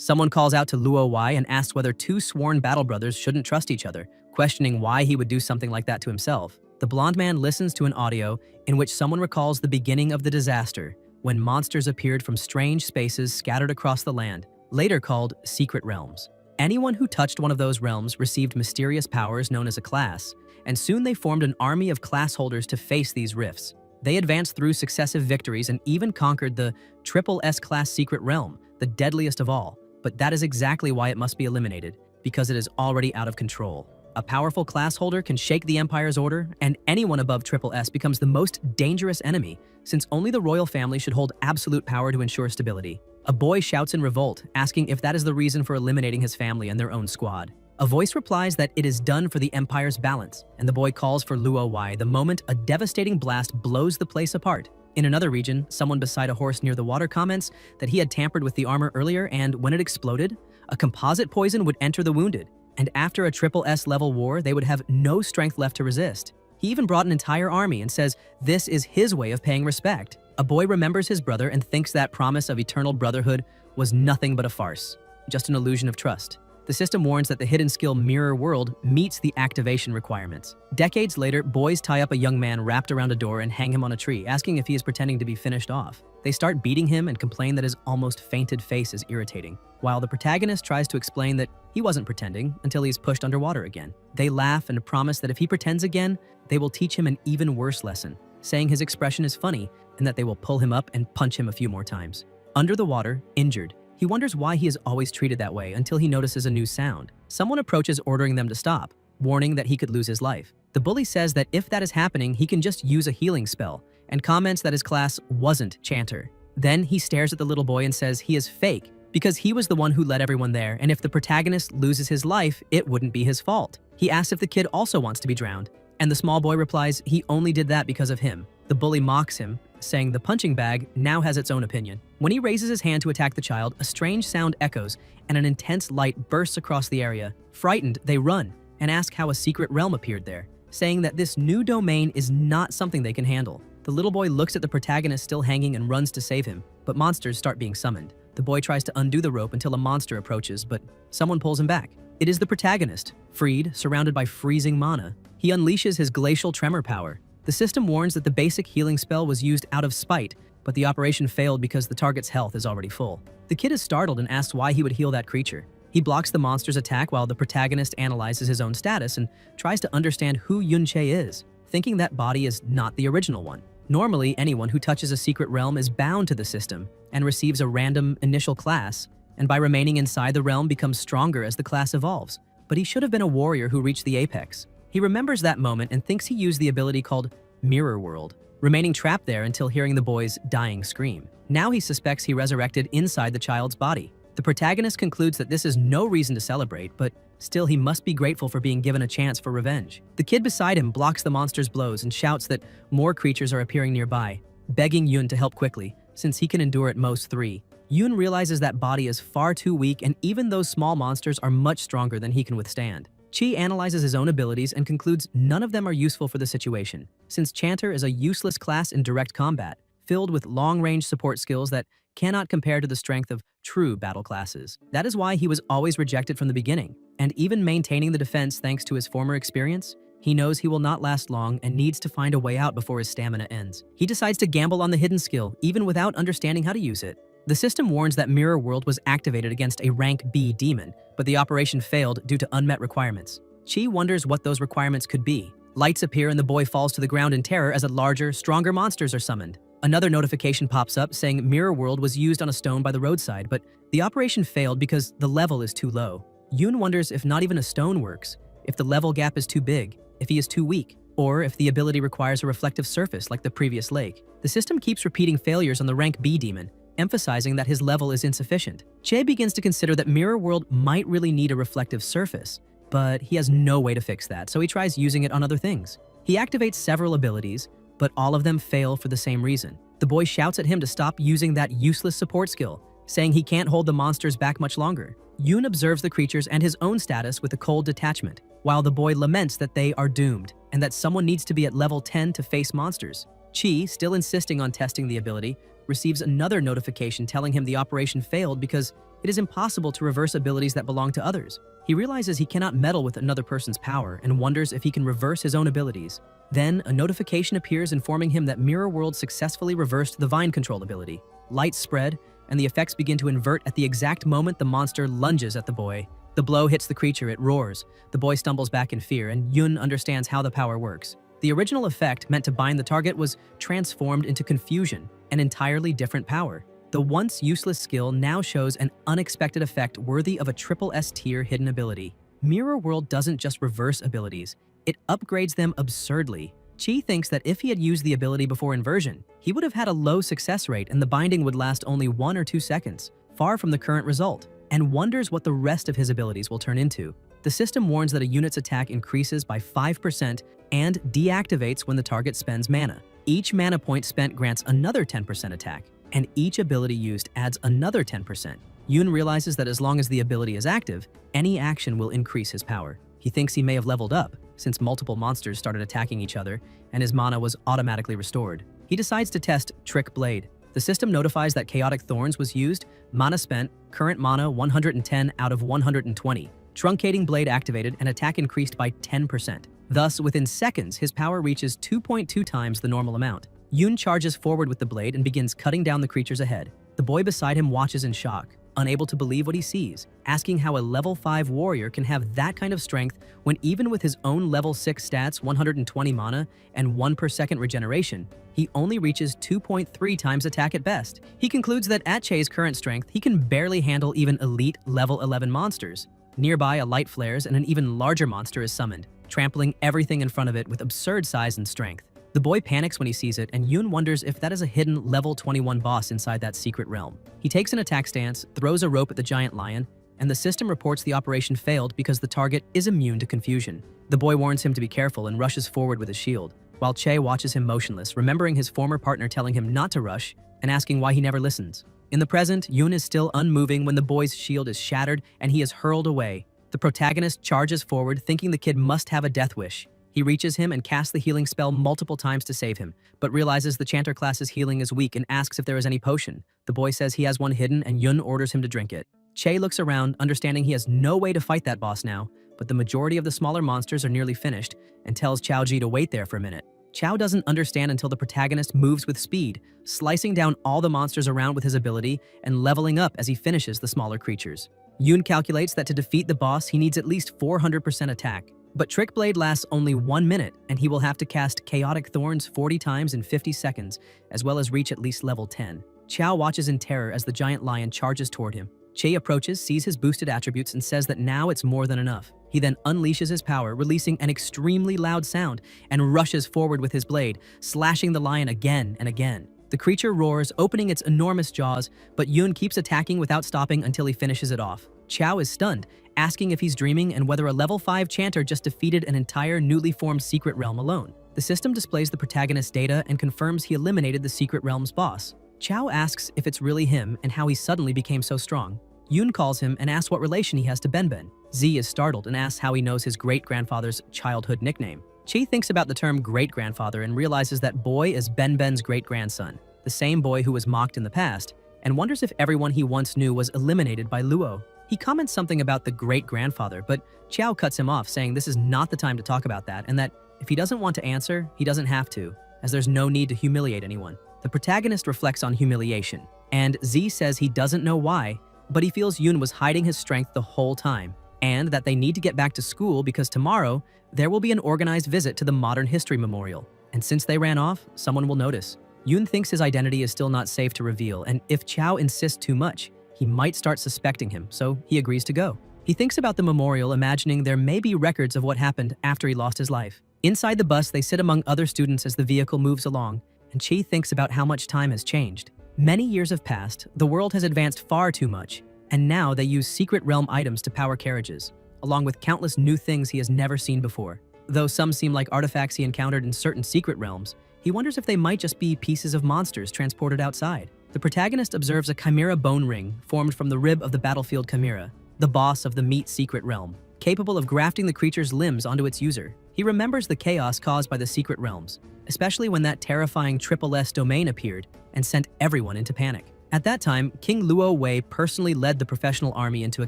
Someone calls out to Luo Wai and asks whether two sworn battle brothers shouldn't trust each other, questioning why he would do something like that to himself. The blonde man listens to an audio in which someone recalls the beginning of the disaster, when monsters appeared from strange spaces scattered across the land, later called secret realms. Anyone who touched one of those realms received mysterious powers known as a class, and soon they formed an army of class holders to face these rifts. They advanced through successive victories and even conquered the triple S class secret realm, the deadliest of all. But that is exactly why it must be eliminated, because it is already out of control. A powerful class holder can shake the Empire's order, and anyone above triple S becomes the most dangerous enemy, since only the royal family should hold absolute power to ensure stability. A boy shouts in revolt, asking if that is the reason for eliminating his family and their own squad. A voice replies that it is done for the Empire's balance, and the boy calls for Luo Wai the moment a devastating blast blows the place apart. In another region, someone beside a horse near the water comments that he had tampered with the armor earlier, and when it exploded, a composite poison would enter the wounded, and after a triple S level war, they would have no strength left to resist. He even brought an entire army and says this is his way of paying respect. A boy remembers his brother and thinks that promise of eternal brotherhood was nothing but a farce, just an illusion of trust. The system warns that the hidden skill Mirror World meets the activation requirements. Decades later, boys tie up a young man wrapped around a door and hang him on a tree, asking if he is pretending to be finished off. They start beating him and complain that his almost fainted face is irritating, while the protagonist tries to explain that he wasn't pretending until he's pushed underwater again. They laugh and promise that if he pretends again, they will teach him an even worse lesson, saying his expression is funny and that they will pull him up and punch him a few more times. Under the water, injured, he wonders why he is always treated that way until he notices a new sound. Someone approaches ordering them to stop, warning that he could lose his life. The bully says that if that is happening, he can just use a healing spell, and comments that his class wasn't Chanter. Then he stares at the little boy and says he is fake because he was the one who led everyone there, and if the protagonist loses his life, it wouldn't be his fault. He asks if the kid also wants to be drowned, and the small boy replies he only did that because of him. The bully mocks him, saying the punching bag now has its own opinion. When he raises his hand to attack the child, a strange sound echoes and an intense light bursts across the area. Frightened, they run and ask how a secret realm appeared there, saying that this new domain is not something they can handle. The little boy looks at the protagonist still hanging and runs to save him, but monsters start being summoned. The boy tries to undo the rope until a monster approaches, but someone pulls him back. It is the protagonist, freed, surrounded by freezing mana. He unleashes his glacial tremor power. The system warns that the basic healing spell was used out of spite, but the operation failed because the target's health is already full. The kid is startled and asks why he would heal that creature. He blocks the monster's attack while the protagonist analyzes his own status and tries to understand who Yunche is, thinking that body is not the original one. Normally, anyone who touches a secret realm is bound to the system and receives a random initial class, and by remaining inside the realm becomes stronger as the class evolves. But he should have been a warrior who reached the apex. He remembers that moment and thinks he used the ability called Mirror World, remaining trapped there until hearing the boy's dying scream. Now he suspects he resurrected inside the child's body. The protagonist concludes that this is no reason to celebrate, but still he must be grateful for being given a chance for revenge. The kid beside him blocks the monster's blows and shouts that more creatures are appearing nearby, begging Yun to help quickly, since he can endure at most 3. Yun realizes that body is far too weak, and even those small monsters are much stronger than he can withstand. Chi analyzes his own abilities and concludes none of them are useful for the situation, since Chanter is a useless class in direct combat, filled with long-range support skills that cannot compare to the strength of true battle classes. That is why he was always rejected from the beginning, and even maintaining the defense thanks to his former experience, he knows he will not last long and needs to find a way out before his stamina ends. He decides to gamble on the hidden skill, even without understanding how to use it. The system warns that Mirror World was activated against a rank B demon, but the operation failed due to unmet requirements. Chi wonders what those requirements could be. Lights appear and the boy falls to the ground in terror as a larger, stronger monsters are summoned. Another notification pops up saying Mirror World was used on a stone by the roadside, but the operation failed because the level is too low. Yun wonders if not even a stone works, if the level gap is too big, if he is too weak, or if the ability requires a reflective surface like the previous lake. The system keeps repeating failures on the rank B demon, emphasizing that his level is insufficient. Che begins to consider that Mirror World might really need a reflective surface, but he has no way to fix that, so he tries using it on other things. He activates several abilities, but all of them fail for the same reason. The boy shouts at him to stop using that useless support skill, saying he can't hold the monsters back much longer. Yun observes the creatures and his own status with a cold detachment, while the boy laments that they are doomed, and that someone needs to be at level 10 to face monsters. Chi, still insisting on testing the ability, receives another notification telling him the operation failed because It is impossible to reverse abilities that belong to others. He realizes he cannot meddle with another person's power and wonders if he can reverse his own abilities. Then, a notification appears informing him that Mirror World successfully reversed the Vine Control ability. Lights spread, and the effects begin to invert at the exact moment the monster lunges at the boy. The blow hits the creature, it roars. The boy stumbles back in fear, and Yun understands how the power works. The original effect, meant to bind the target, was transformed into confusion, an entirely different power. The once useless skill now shows an unexpected effect worthy of a triple S tier hidden ability. Mirror World doesn't just reverse abilities, it upgrades them absurdly. Chi thinks that if he had used the ability before inversion, he would have had a low success rate and the binding would last only 1 or 2 seconds, far from the current result, and wonders what the rest of his abilities will turn into. The system warns that a unit's attack increases by 5% and deactivates when the target spends mana. Each mana point spent grants another 10% attack, and each ability used adds another 10%. Yun realizes that as long as the ability is active, any action will increase his power. He thinks he may have leveled up, since multiple monsters started attacking each other, and his mana was automatically restored. He decides to test Trick Blade. The system notifies that Chaotic Thorns was used, mana spent, current mana 110 out of 120. Truncating Blade activated and attack increased by 10%. Thus, within seconds, his power reaches 2.2 times the normal amount. Yun charges forward with the blade and begins cutting down the creatures ahead. The boy beside him watches in shock, unable to believe what he sees, asking how a level 5 warrior can have that kind of strength when even with his own level 6 stats, 120 mana, and 1 per second regeneration, he only reaches 2.3 times attack at best. He concludes that at Che's current strength, he can barely handle even elite level 11 monsters. Nearby, a light flares and an even larger monster is summoned, trampling everything in front of it with absurd size and strength. The boy panics when he sees it, and Yun wonders if that is a hidden level 21 boss inside that secret realm. He takes an attack stance, throws a rope at the giant lion, and the system reports the operation failed because the target is immune to confusion. The boy warns him to be careful and rushes forward with his shield, while Che watches him motionless, remembering his former partner telling him not to rush and asking why he never listens. In the present, Yun is still unmoving when the boy's shield is shattered and he is hurled away. The protagonist charges forward, thinking the kid must have a death wish. He reaches him and casts the healing spell multiple times to save him, but realizes the chanter class's healing is weak and asks if there is any potion. The boy says he has one hidden and Yun orders him to drink it. Che looks around, understanding he has no way to fight that boss now, but the majority of the smaller monsters are nearly finished, and tells Chaoji to wait there for a minute. Chao doesn't understand until the protagonist moves with speed, slicing down all the monsters around with his ability and leveling up as he finishes the smaller creatures. Yun calculates that to defeat the boss he needs at least 400% attack. But Trick Blade lasts only 1 minute, and he will have to cast Chaotic Thorns 40 times in 50 seconds, as well as reach at least level 10. Chao watches in terror as the giant lion charges toward him. Che approaches, sees his boosted attributes, and says that now it's more than enough. He then unleashes his power, releasing an extremely loud sound, and rushes forward with his blade, slashing the lion again and again. The creature roars, opening its enormous jaws, but Yun keeps attacking without stopping until he finishes it off. Chao is stunned, asking if he's dreaming and whether a level 5 chanter just defeated an entire newly formed secret realm alone. The system displays the protagonist's data and confirms he eliminated the secret realm's boss. Chao asks if it's really him and how he suddenly became so strong. Yun calls him and asks what relation he has to Benben. Z is startled and asks how he knows his great-grandfather's childhood nickname. Chi thinks about the term great-grandfather and realizes that Boy is Benben's great-grandson, the same boy who was mocked in the past, and wonders if everyone he once knew was eliminated by Luo. He comments something about the great-grandfather, but Chao cuts him off, saying this is not the time to talk about that, and that if he doesn't want to answer, he doesn't have to, as there's no need to humiliate anyone. The protagonist reflects on humiliation, and Z says he doesn't know why, but he feels Yun was hiding his strength the whole time, and that they need to get back to school because tomorrow, there will be an organized visit to the Modern History Memorial, and since they ran off, someone will notice. Yun thinks his identity is still not safe to reveal, and if Chao insists too much, he might start suspecting him, so he agrees to go. He thinks about the memorial, imagining there may be records of what happened after he lost his life. Inside the bus, they sit among other students as the vehicle moves along, and Chi thinks about how much time has changed. Many years have passed, the world has advanced far too much, and now they use secret realm items to power carriages, along with countless new things he has never seen before. Though some seem like artifacts he encountered in certain secret realms, he wonders if they might just be pieces of monsters transported outside. The protagonist observes a chimera bone ring formed from the rib of the battlefield chimera, the boss of the meat secret realm, capable of grafting the creature's limbs onto its user. He remembers the chaos caused by the secret realms, especially when that terrifying Triple S domain appeared and sent everyone into panic. At that time, King Luo Wei personally led the professional army into a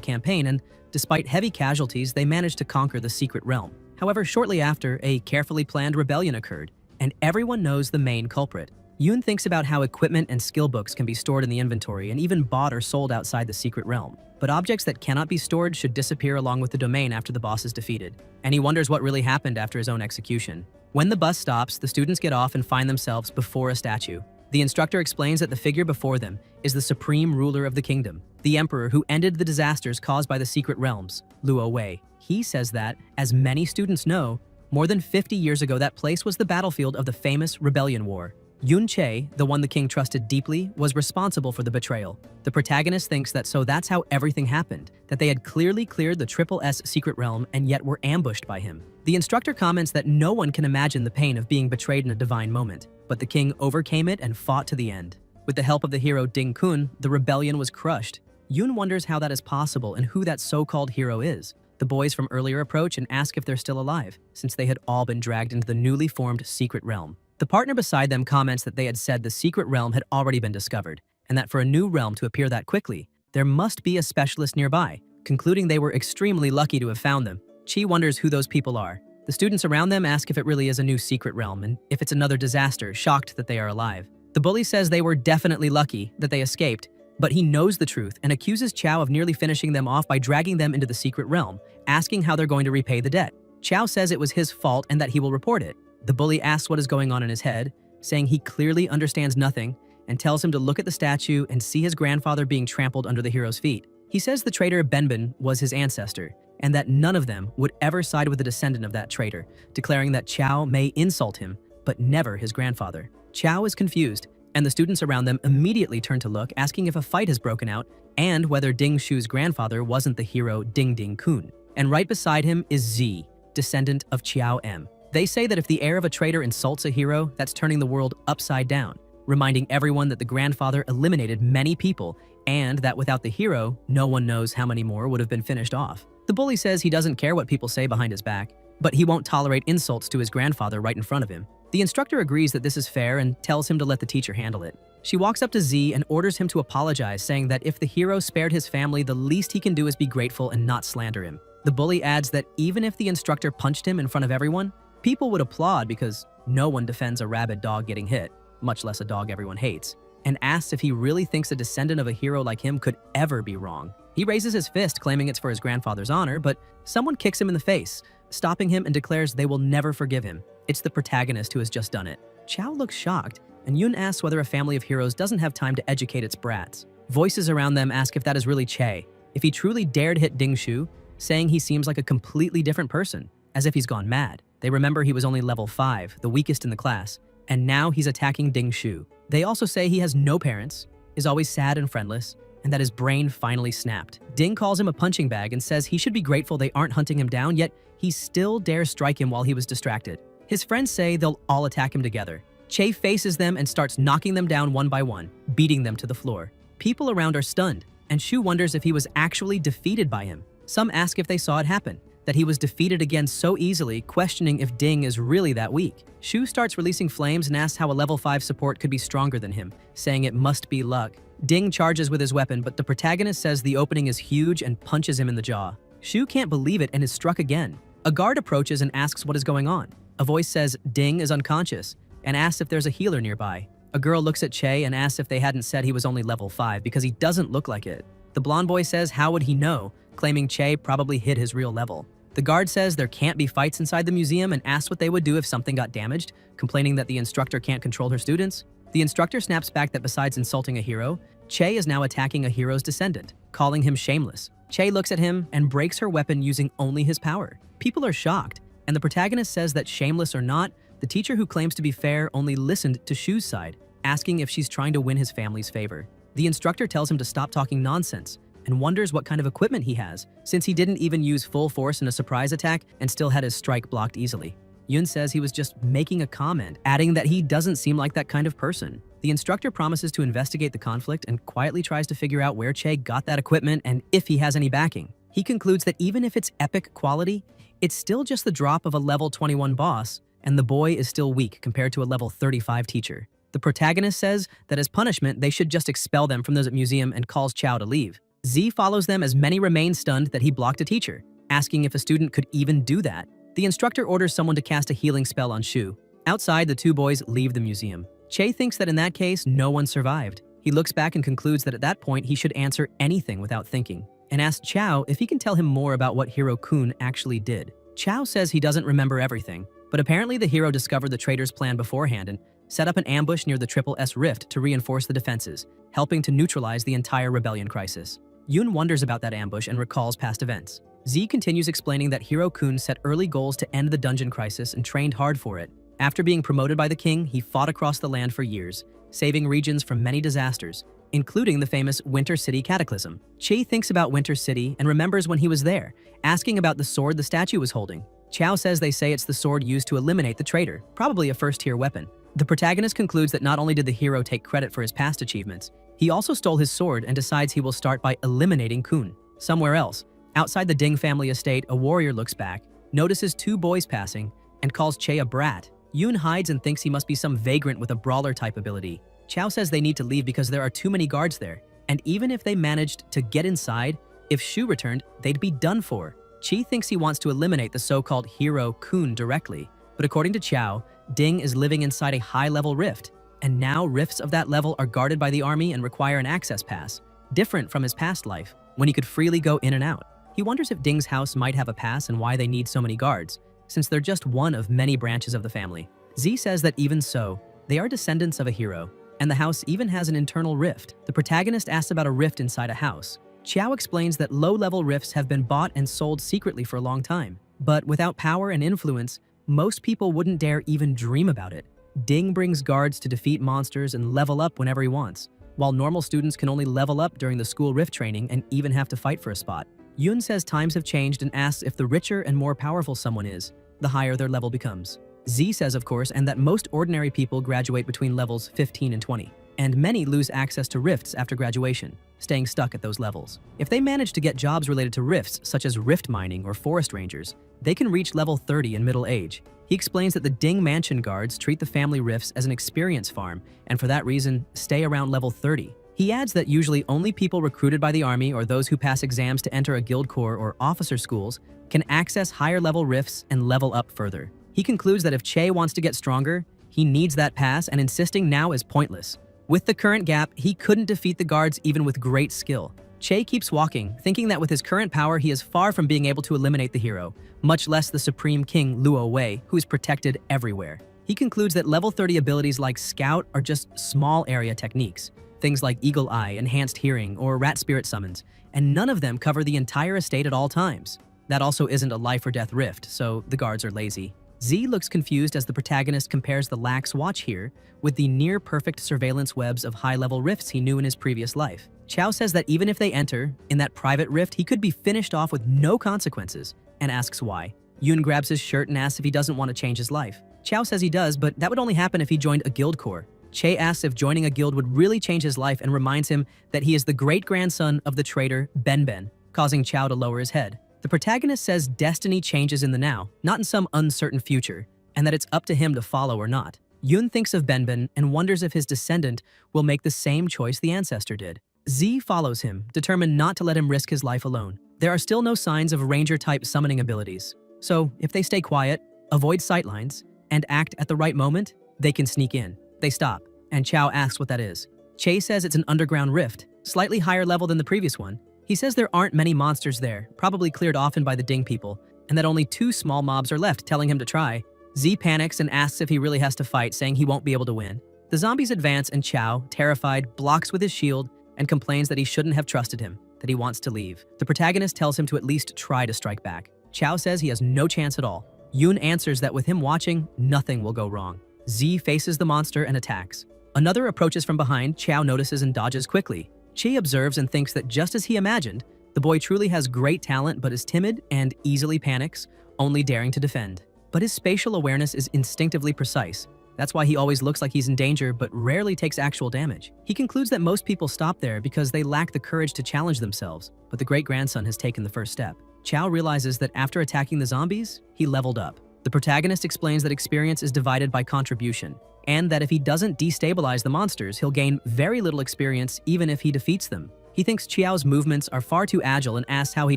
campaign, and despite heavy casualties, they managed to conquer the secret realm. However, shortly after, a carefully planned rebellion occurred, and everyone knows the main culprit. Yoon thinks about how equipment and skill books can be stored in the inventory and even bought or sold outside the secret realm. But objects that cannot be stored should disappear along with the domain after the boss is defeated. And he wonders what really happened after his own execution. When the bus stops, the students get off and find themselves before a statue. The instructor explains that the figure before them is the supreme ruler of the kingdom, the emperor who ended the disasters caused by the secret realms, Luo Wei. He says that, as many students know, more than 50 years ago that place was the battlefield of the famous Rebellion War. Yun Che, the one the king trusted deeply, was responsible for the betrayal. The protagonist thinks that that's how everything happened, that they had clearly cleared the SSS secret realm and yet were ambushed by him. The instructor comments that no one can imagine the pain of being betrayed in a divine moment, but the king overcame it and fought to the end. With the help of the hero Ding Kun, the rebellion was crushed. Yun wonders how that is possible and who that so-called hero is. The boys from earlier approach and ask if they're still alive, since they had all been dragged into the newly formed secret realm. The partner beside them comments that they had said the secret realm had already been discovered, and that for a new realm to appear that quickly, there must be a specialist nearby, concluding they were extremely lucky to have found them. Chi wonders who those people are. The students around them ask if it really is a new secret realm and if it's another disaster, shocked that they are alive. The bully says they were definitely lucky that they escaped, but he knows the truth and accuses Chow of nearly finishing them off by dragging them into the secret realm, asking how they're going to repay the debt. Chow says it was his fault and that he will report it. The bully asks what is going on in his head, saying he clearly understands nothing, and tells him to look at the statue and see his grandfather being trampled under the hero's feet. He says the traitor Benbin was his ancestor, and that none of them would ever side with a descendant of that traitor, declaring that Chow may insult him, but never his grandfather. Chow is confused, and the students around them immediately turn to look, asking if a fight has broken out, and whether Ding Shu's grandfather wasn't the hero Ding Ding Kun. And right beside him is Z, descendant of Chiao M. They say that if the heir of a traitor insults a hero, that's turning the world upside down, reminding everyone that the grandfather eliminated many people and that without the hero, no one knows how many more would have been finished off. The bully says he doesn't care what people say behind his back, but he won't tolerate insults to his grandfather right in front of him. The instructor agrees that this is fair and tells him to let the teacher handle it. She walks up to Z and orders him to apologize, saying that if the hero spared his family, the least he can do is be grateful and not slander him. The bully adds that even if the instructor punched him in front of everyone, people would applaud because no one defends a rabid dog getting hit, much less a dog everyone hates, and asks if he really thinks a descendant of a hero like him could ever be wrong. He raises his fist, claiming it's for his grandfather's honor, but someone kicks him in the face, stopping him and declares they will never forgive him. It's the protagonist who has just done it. Chow looks shocked, and Yun asks whether a family of heroes doesn't have time to educate its brats. Voices around them ask if that is really Che, if he truly dared hit Ding Shu, saying he seems like a completely different person, as if he's gone mad. They remember he was only level 5, the weakest in the class, and now he's attacking Ding Shu. They also say he has no parents, is always sad and friendless, and that his brain finally snapped. Ding calls him a punching bag and says he should be grateful they aren't hunting him down, yet he still dares strike him while he was distracted. His friends say they'll all attack him together. Che faces them and starts knocking them down one by one, beating them to the floor. People around are stunned, and Shu wonders if he was actually defeated by him. Some ask if they saw it happen, that he was defeated again so easily, questioning if Ding is really that weak. Shu starts releasing flames and asks how a level 5 support could be stronger than him, saying it must be luck. Ding charges with his weapon, but the protagonist says the opening is huge and punches him in the jaw. Shu can't believe it and is struck again. A guard approaches and asks what is going on. A voice says Ding is unconscious and asks if there's a healer nearby. A girl looks at Che and asks if they hadn't said he was only level 5 because he doesn't look like it. The blonde boy says how would he know, claiming Che probably hit his real level. The guard says there can't be fights inside the museum and asks what they would do if something got damaged, complaining that the instructor can't control her students. The instructor snaps back that besides insulting a hero, Che is now attacking a hero's descendant, calling him shameless. Che looks at him and breaks her weapon using only his power. People are shocked, and the protagonist says that shameless or not, the teacher who claims to be fair only listened to Shu's side, asking if she's trying to win his family's favor. The instructor tells him to stop talking nonsense, and wonders what kind of equipment he has, since he didn't even use full force in a surprise attack and still had his strike blocked easily. Yun says he was just making a comment, adding that he doesn't seem like that kind of person. The instructor promises to investigate the conflict and quietly tries to figure out where Che got that equipment and if he has any backing. He concludes that even if it's epic quality, it's still just the drop of a level 21 boss, and the boy is still weak compared to a level 35 teacher. The protagonist says that as punishment, they should just expel them from the museum and calls Chow to leave. Z follows them as many remain stunned that he blocked a teacher, asking if a student could even do that. The instructor orders someone to cast a healing spell on Shu. Outside, the two boys leave the museum. Che thinks that in that case, no one survived. He looks back and concludes that at that point, he should answer anything without thinking, and asks Chow if he can tell him more about what Hero-kun actually did. Chow says he doesn't remember everything, but apparently the hero discovered the traitor's plan beforehand and set up an ambush near the SSS rift to reinforce the defenses, helping to neutralize the entire rebellion crisis. Yoon wonders about that ambush and recalls past events. Z continues explaining that Hero-kun set early goals to end the dungeon crisis and trained hard for it. After being promoted by the king, he fought across the land for years, saving regions from many disasters, including the famous Winter City cataclysm. Che thinks about Winter City and remembers when he was there, asking about the sword the statue was holding. Chow says they say it's the sword used to eliminate the traitor, probably a first-tier weapon. The protagonist concludes that not only did the hero take credit for his past achievements, he also stole his sword and decides he will start by eliminating Kun. Somewhere else, outside the Ding family estate, a warrior looks back, notices two boys passing, and calls Che a brat. Yoon hides and thinks he must be some vagrant with a brawler-type ability. Chow says they need to leave because there are too many guards there, and even if they managed to get inside, if Shu returned, they'd be done for. Chi thinks he wants to eliminate the so-called Hero-kun directly, but according to Chow, Ding is living inside a high-level rift, and now rifts of that level are guarded by the army and require an access pass, different from his past life, when he could freely go in and out. He wonders if Ding's house might have a pass and why they need so many guards, since they're just one of many branches of the family. Z says that even so, they are descendants of a hero, and the house even has an internal rift. The protagonist asks about a rift inside a house. Chow explains that low-level rifts have been bought and sold secretly for a long time, but without power and influence, most people wouldn't dare even dream about it. Ding brings guards to defeat monsters and level up whenever he wants, while normal students can only level up during the school rift training and even have to fight for a spot. Yoon says times have changed and asks if the richer and more powerful someone is, the higher their level becomes. Z says, of course, and that most ordinary people graduate between levels 15 and 20, and many lose access to rifts after graduation, staying stuck at those levels. If they manage to get jobs related to rifts, such as rift mining or forest rangers, they can reach level 30 in middle age. He explains that the Ding Mansion guards treat the family rifts as an experience farm, and for that reason, stay around level 30. He adds that usually only people recruited by the army or those who pass exams to enter a guild corps or officer schools can access higher-level rifts and level up further. He concludes that if Che wants to get stronger, he needs that pass, and insisting now is pointless. With the current gap, he couldn't defeat the guards even with great skill. Che keeps walking, thinking that with his current power, he is far from being able to eliminate the hero, much less the Supreme King Luo Wei, who is protected everywhere. He concludes that level 30 abilities like Scout are just small area techniques, things like Eagle Eye, Enhanced Hearing, or Rat Spirit Summons, and none of them cover the entire estate at all times. That also isn't a life or death rift, so the guards are lazy. Z looks confused as the protagonist compares the lax watch here with the near-perfect surveillance webs of high-level rifts he knew in his previous life. Chow says that even if they enter, in that private rift, he could be finished off with no consequences, and asks why. Yoon grabs his shirt and asks if he doesn't want to change his life. Chow says he does, but that would only happen if he joined a guild corps. Che asks if joining a guild would really change his life and reminds him that he is the great-grandson of the traitor Ben, causing Chow to lower his head. The protagonist says destiny changes in the now, not in some uncertain future, and that it's up to him to follow or not. Yoon thinks of Ben and wonders if his descendant will make the same choice the ancestor did. Z follows him, determined not to let him risk his life alone. There are still no signs of ranger-type summoning abilities, so if they stay quiet, avoid sightlines, and act at the right moment, they can sneak in. They stop, and Chow asks what that is. Che says it's an underground rift, slightly higher level than the previous one. He says there aren't many monsters there, probably cleared often by the Ding people, and that only 2 small mobs are left, telling him to try. Z panics and asks if he really has to fight, saying he won't be able to win. The zombies advance and Chow, terrified, blocks with his shield and complains that he shouldn't have trusted him, that he wants to leave. The protagonist tells him to at least try to strike back. Chow says he has no chance at all. Yoon answers that with him watching, nothing will go wrong. Z faces the monster and attacks. Another approaches from behind. Chow notices and dodges quickly. Chi observes and thinks that just as he imagined, the boy truly has great talent but is timid and easily panics, only daring to defend. But his spatial awareness is instinctively precise. That's why he always looks like he's in danger but rarely takes actual damage. He concludes that most people stop there because they lack the courage to challenge themselves, but the great-grandson has taken the first step. Chow realizes that after attacking the zombies, he leveled up. The protagonist explains that experience is divided by contribution. and that if he doesn't destabilize the monsters, he'll gain very little experience even if he defeats them. He thinks Qiao's movements are far too agile and asks how he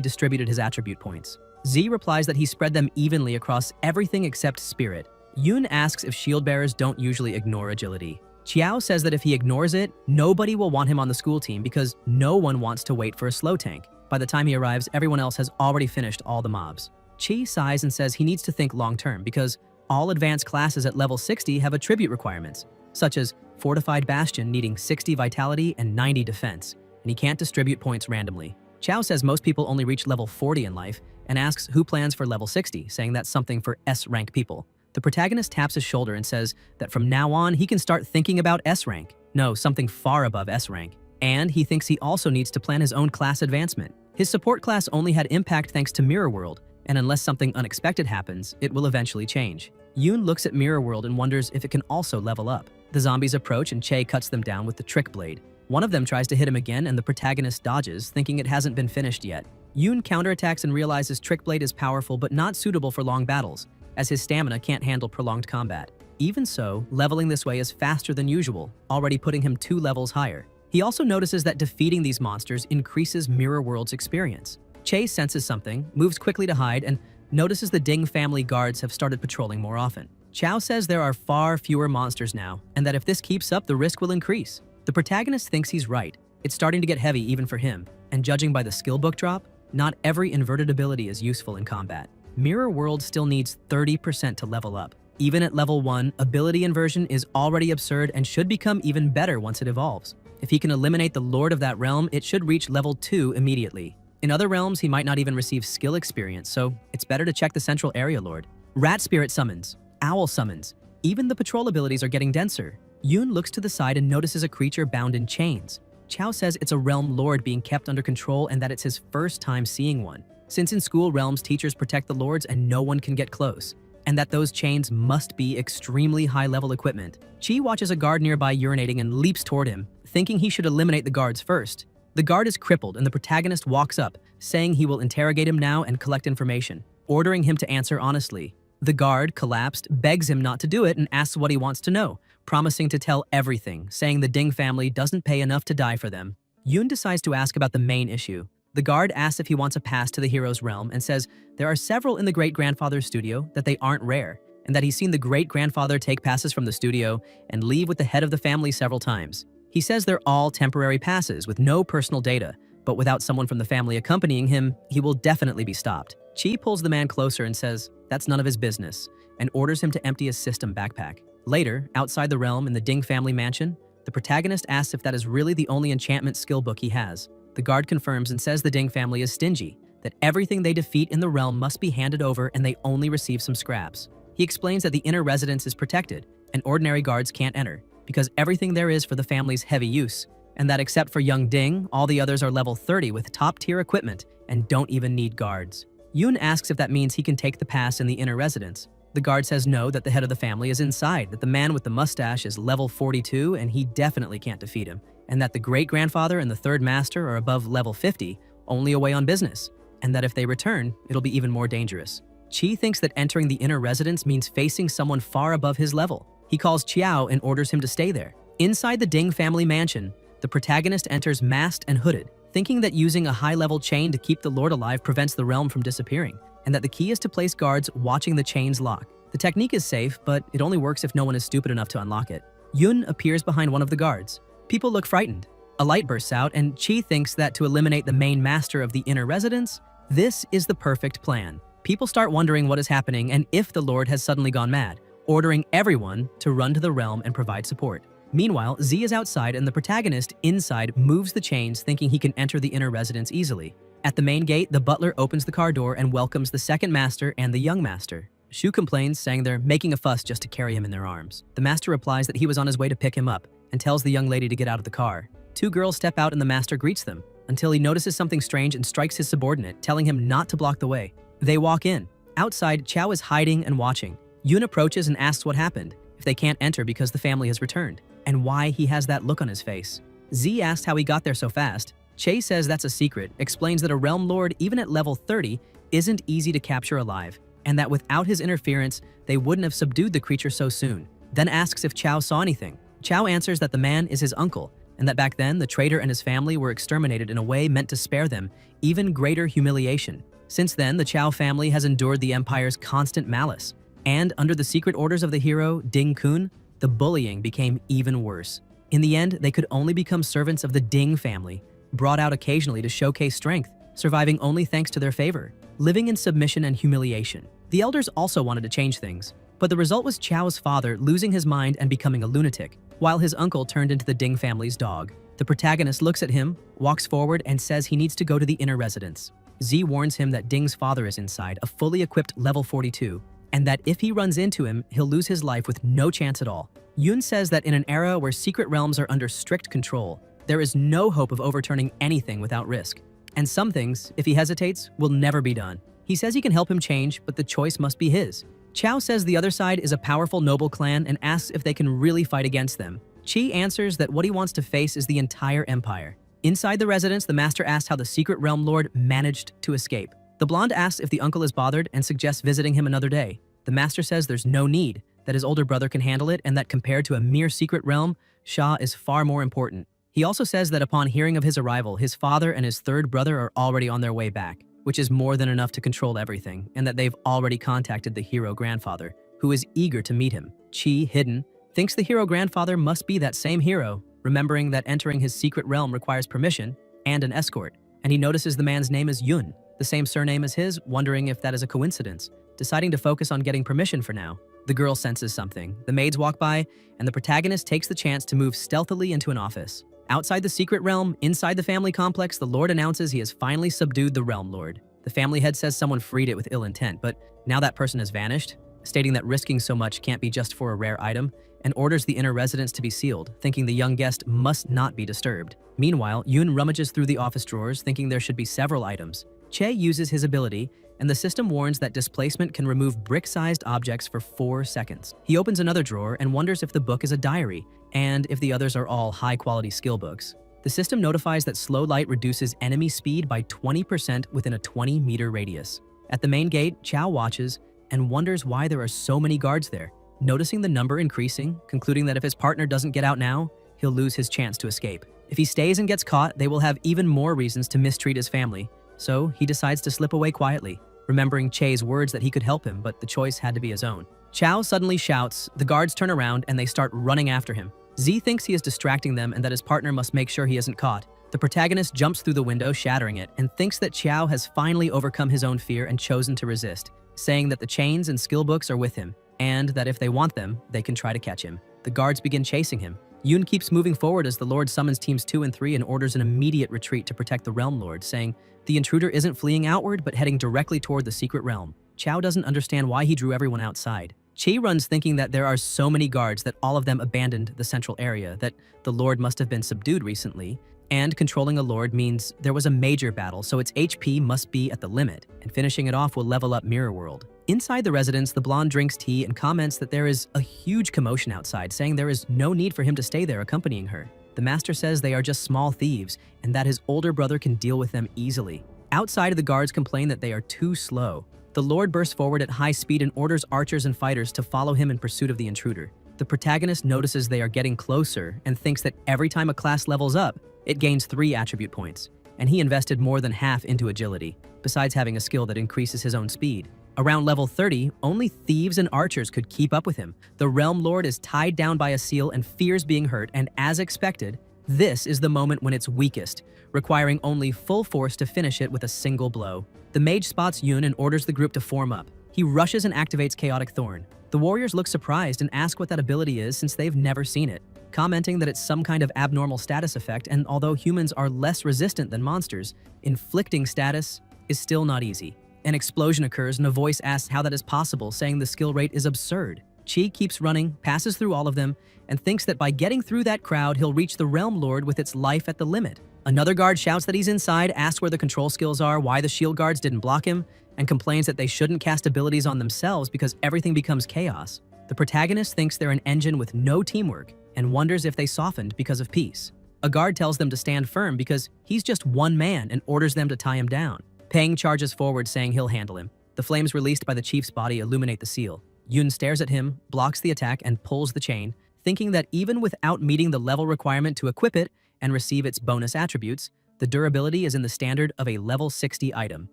distributed his attribute points. Z replies that he spread them evenly across everything except spirit. Yoon asks if shield bearers don't usually ignore agility. Qiao says that if he ignores it, nobody will want him on the school team because no one wants to wait for a slow tank. By the time he arrives, everyone else has already finished all the mobs. Chi sighs and says he needs to think long-term because all advanced classes at level 60 have attribute requirements, such as Fortified Bastion needing 60 vitality and 90 defense, and he can't distribute points randomly. Chao says most people only reach level 40 in life and asks who plans for level 60, saying that's something for S-rank people. The protagonist taps his shoulder and says that from now on he can start thinking about S-rank. No, something far above S-rank. And he thinks he also needs to plan his own class advancement. His support class only had impact thanks to Mirror World, and unless something unexpected happens, it will eventually change. Yoon looks at Mirror World and wonders if it can also level up. The zombies approach and Che cuts them down with the trick blade. One of them tries to hit him again and the protagonist dodges, thinking it hasn't been finished yet. Yoon counterattacks and realizes trick blade is powerful but not suitable for long battles, as his stamina can't handle prolonged combat. Even so, leveling this way is faster than usual, already putting him 2 levels higher. He also notices that defeating these monsters increases Mirror World's experience. Che senses something, moves quickly to hide, and notices the Ding family guards have started patrolling more often. Chao says there are far fewer monsters now, and that if this keeps up, the risk will increase. The protagonist thinks he's right. It's starting to get heavy even for him, and judging by the skill book drop, not every inverted ability is useful in combat. Mirror World still needs 30% to level up. Even at level 1, ability inversion is already absurd and should become even better once it evolves. If he can eliminate the Lord of that realm, it should reach level 2 immediately. In other realms, he might not even receive skill experience, so it's better to check the central area lord. Rat Spirit summons, Owl summons, even the patrol abilities are getting denser. Yoon looks to the side and notices a creature bound in chains. Chao says it's a realm lord being kept under control and that it's his first time seeing one, since in school realms teachers protect the lords and no one can get close, and that those chains must be extremely high-level equipment. Chi watches a guard nearby urinating and leaps toward him, thinking he should eliminate the guards first. The guard is crippled and the protagonist walks up, saying he will interrogate him now and collect information, ordering him to answer honestly. The guard, collapsed, begs him not to do it and asks what he wants to know, promising to tell everything, saying the Ding family doesn't pay enough to die for them. Yoon decides to ask about the main issue. The guard asks if he wants a pass to the hero's realm and says there are several in the great-grandfather's studio, that they aren't rare, and that he's seen the great-grandfather take passes from the studio and leave with the head of the family several times. He says they're all temporary passes with no personal data, but without someone from the family accompanying him, he will definitely be stopped. Chi pulls the man closer and says that's none of his business, and orders him to empty his system backpack. Later, outside the realm in the Ding family mansion, the protagonist asks if that is really the only enchantment skill book he has. The guard confirms and says the Ding family is stingy, that everything they defeat in the realm must be handed over and they only receive some scraps. He explains that the inner residence is protected, and ordinary guards can't enter, because everything there is for the family's heavy use, and that except for young Ding, all the others are level 30 with top-tier equipment and don't even need guards. Yoon asks if that means he can take the pass in the inner residence. The guard says no, that the head of the family is inside, that the man with the mustache is level 42 and he definitely can't defeat him, and that the great-grandfather and the third master are above level 50, only away on business, and that if they return, it'll be even more dangerous. Chi thinks that entering the inner residence means facing someone far above his level. He calls Qiao and orders him to stay there. Inside the Ding family mansion, the protagonist enters masked and hooded, thinking that using a high-level chain to keep the lord alive prevents the realm from disappearing, and that the key is to place guards watching the chains lock. The technique is safe, but it only works if no one is stupid enough to unlock it. Yoon appears behind one of the guards. People look frightened. A light bursts out, and Chi thinks that to eliminate the main master of the inner residence, this is the perfect plan. People start wondering what is happening and if the lord has suddenly gone mad, ordering everyone to run to the realm and provide support. Meanwhile, Z is outside and the protagonist inside moves the chains thinking he can enter the inner residence easily. At the main gate, the butler opens the car door and welcomes the second master and the young master. Shu complains, saying they're making a fuss just to carry him in their arms. The master replies that he was on his way to pick him up and tells the young lady to get out of the car. Two girls step out and the master greets them until he notices something strange and strikes his subordinate, telling him not to block the way. They walk in. Outside, Chao is hiding and watching. Yoon approaches and asks what happened, if they can't enter because the family has returned, and why he has that look on his face. Z asks how he got there so fast. Che says that's a secret, explains that a realm lord, even at level 30, isn't easy to capture alive, and that without his interference, they wouldn't have subdued the creature so soon. then asks if Chow saw anything. Chow answers that the man is his uncle, and that back then the traitor and his family were exterminated in a way meant to spare them even greater humiliation. Since then, the Chow family has endured the Empire's constant malice, and under the secret orders of the hero, Ding Kun, the bullying became even worse. In the end, they could only become servants of the Ding family, brought out occasionally to showcase strength, surviving only thanks to their favor, living in submission and humiliation. The elders also wanted to change things, but the result was Chow's father losing his mind and becoming a lunatic, while his uncle turned into the Ding family's dog. The protagonist looks at him, walks forward, and says he needs to go to the inner residence. Z warns him that Ding's father is inside, a fully equipped level 42, and that if he runs into him, he'll lose his life with no chance at all. Yun says that in an era where secret realms are under strict control, there is no hope of overturning anything without risk. And some things, if he hesitates, will never be done. He says he can help him change, but the choice must be his. Chow says the other side is a powerful noble clan and asks if they can really fight against them. Chi answers that what he wants to face is the entire empire. Inside the residence, the master asks how the secret realm lord managed to escape. The blonde asks if the uncle is bothered and suggests visiting him another day. The master says there's no need, that his older brother can handle it, and that compared to a mere secret realm, Shah is far more important. He also says that upon hearing of his arrival, his father and his third brother are already on their way back, which is more than enough to control everything, and that they've already contacted the hero grandfather, who is eager to meet him. Chi, hidden, thinks the hero grandfather must be that same hero, remembering that entering his secret realm requires permission and an escort, and he notices the man's name is Yun, the same surname as his, wondering if that is a coincidence, deciding to focus on getting permission for now. The girl senses something. The maids walk by, and the protagonist takes the chance to move stealthily into an office. Outside the secret realm, inside the family complex, the Lord announces he has finally subdued the Realm Lord. The family head says someone freed it with ill intent, but now that person has vanished, stating that risking so much can't be just for a rare item, and orders the inner residence to be sealed, thinking the young guest must not be disturbed. Meanwhile, Yun rummages through the office drawers, thinking there should be several items. Che uses his ability, and the system warns that displacement can remove brick-sized objects for 4 seconds. He opens another drawer and wonders if the book is a diary, and if the others are all high-quality skill books. The system notifies that slow light reduces enemy speed by 20% within a 20-meter radius. At the main gate, Chow watches and wonders why there are so many guards there, noticing the number increasing, concluding that if his partner doesn't get out now, he'll lose his chance to escape. If he stays and gets caught, they will have even more reasons to mistreat his family, so he decides to slip away quietly, remembering Che's words that he could help him, but the choice had to be his own. Chow suddenly shouts, the guards turn around and they start running after him. Z thinks he is distracting them and that his partner must make sure he isn't caught. The protagonist jumps through the window, shattering it, and thinks that Chow has finally overcome his own fear and chosen to resist, saying that the chains and skill books are with him, and that if they want them, they can try to catch him. The guards begin chasing him. Yun keeps moving forward as the Lord summons teams 2 and 3 and orders an immediate retreat to protect the Realm Lord, saying the intruder isn't fleeing outward but heading directly toward the secret realm. Chow doesn't understand why he drew everyone outside. Chi runs thinking that there are so many guards that all of them abandoned the central area, that the Lord must have been subdued recently, and controlling a Lord means there was a major battle, so its HP must be at the limit, and finishing it off will level up Mirror World. Inside the residence, the blonde drinks tea and comments that there is a huge commotion outside, saying there is no need for him to stay there accompanying her. The master says they are just small thieves, and that his older brother can deal with them easily. Outside, the guards complain that they are too slow. The Lord bursts forward at high speed and orders archers and fighters to follow him in pursuit of the intruder. The protagonist notices they are getting closer and thinks that every time a class levels up, it gains 3 attribute points, and he invested more than half into agility, besides having a skill that increases his own speed. Around level 30, only thieves and archers could keep up with him. The Realm Lord is tied down by a seal and fears being hurt, and as expected, this is the moment when it's weakest, requiring only full force to finish it with a single blow. The mage spots Yun and orders the group to form up. He rushes and activates Chaotic Thorn. The warriors look surprised and ask what that ability is since they've never seen it, commenting that it's some kind of abnormal status effect, and although humans are less resistant than monsters, inflicting status is still not easy. An explosion occurs and a voice asks how that is possible, saying the skill rate is absurd. Chi keeps running, passes through all of them, and thinks that by getting through that crowd, he'll reach the Realm Lord with its life at the limit. Another guard shouts that he's inside, asks where the control skills are, why the shield guards didn't block him, and complains that they shouldn't cast abilities on themselves because everything becomes chaos. The protagonist thinks they're an engine with no teamwork and wonders if they softened because of peace. A guard tells them to stand firm because he's just one man and orders them to tie him down. Peng charges forward saying he'll handle him. The flames released by the chief's body illuminate the seal. Yoon stares at him, blocks the attack, and pulls the chain, thinking that even without meeting the level requirement to equip it and receive its bonus attributes, the durability is in the standard of a level 60 item.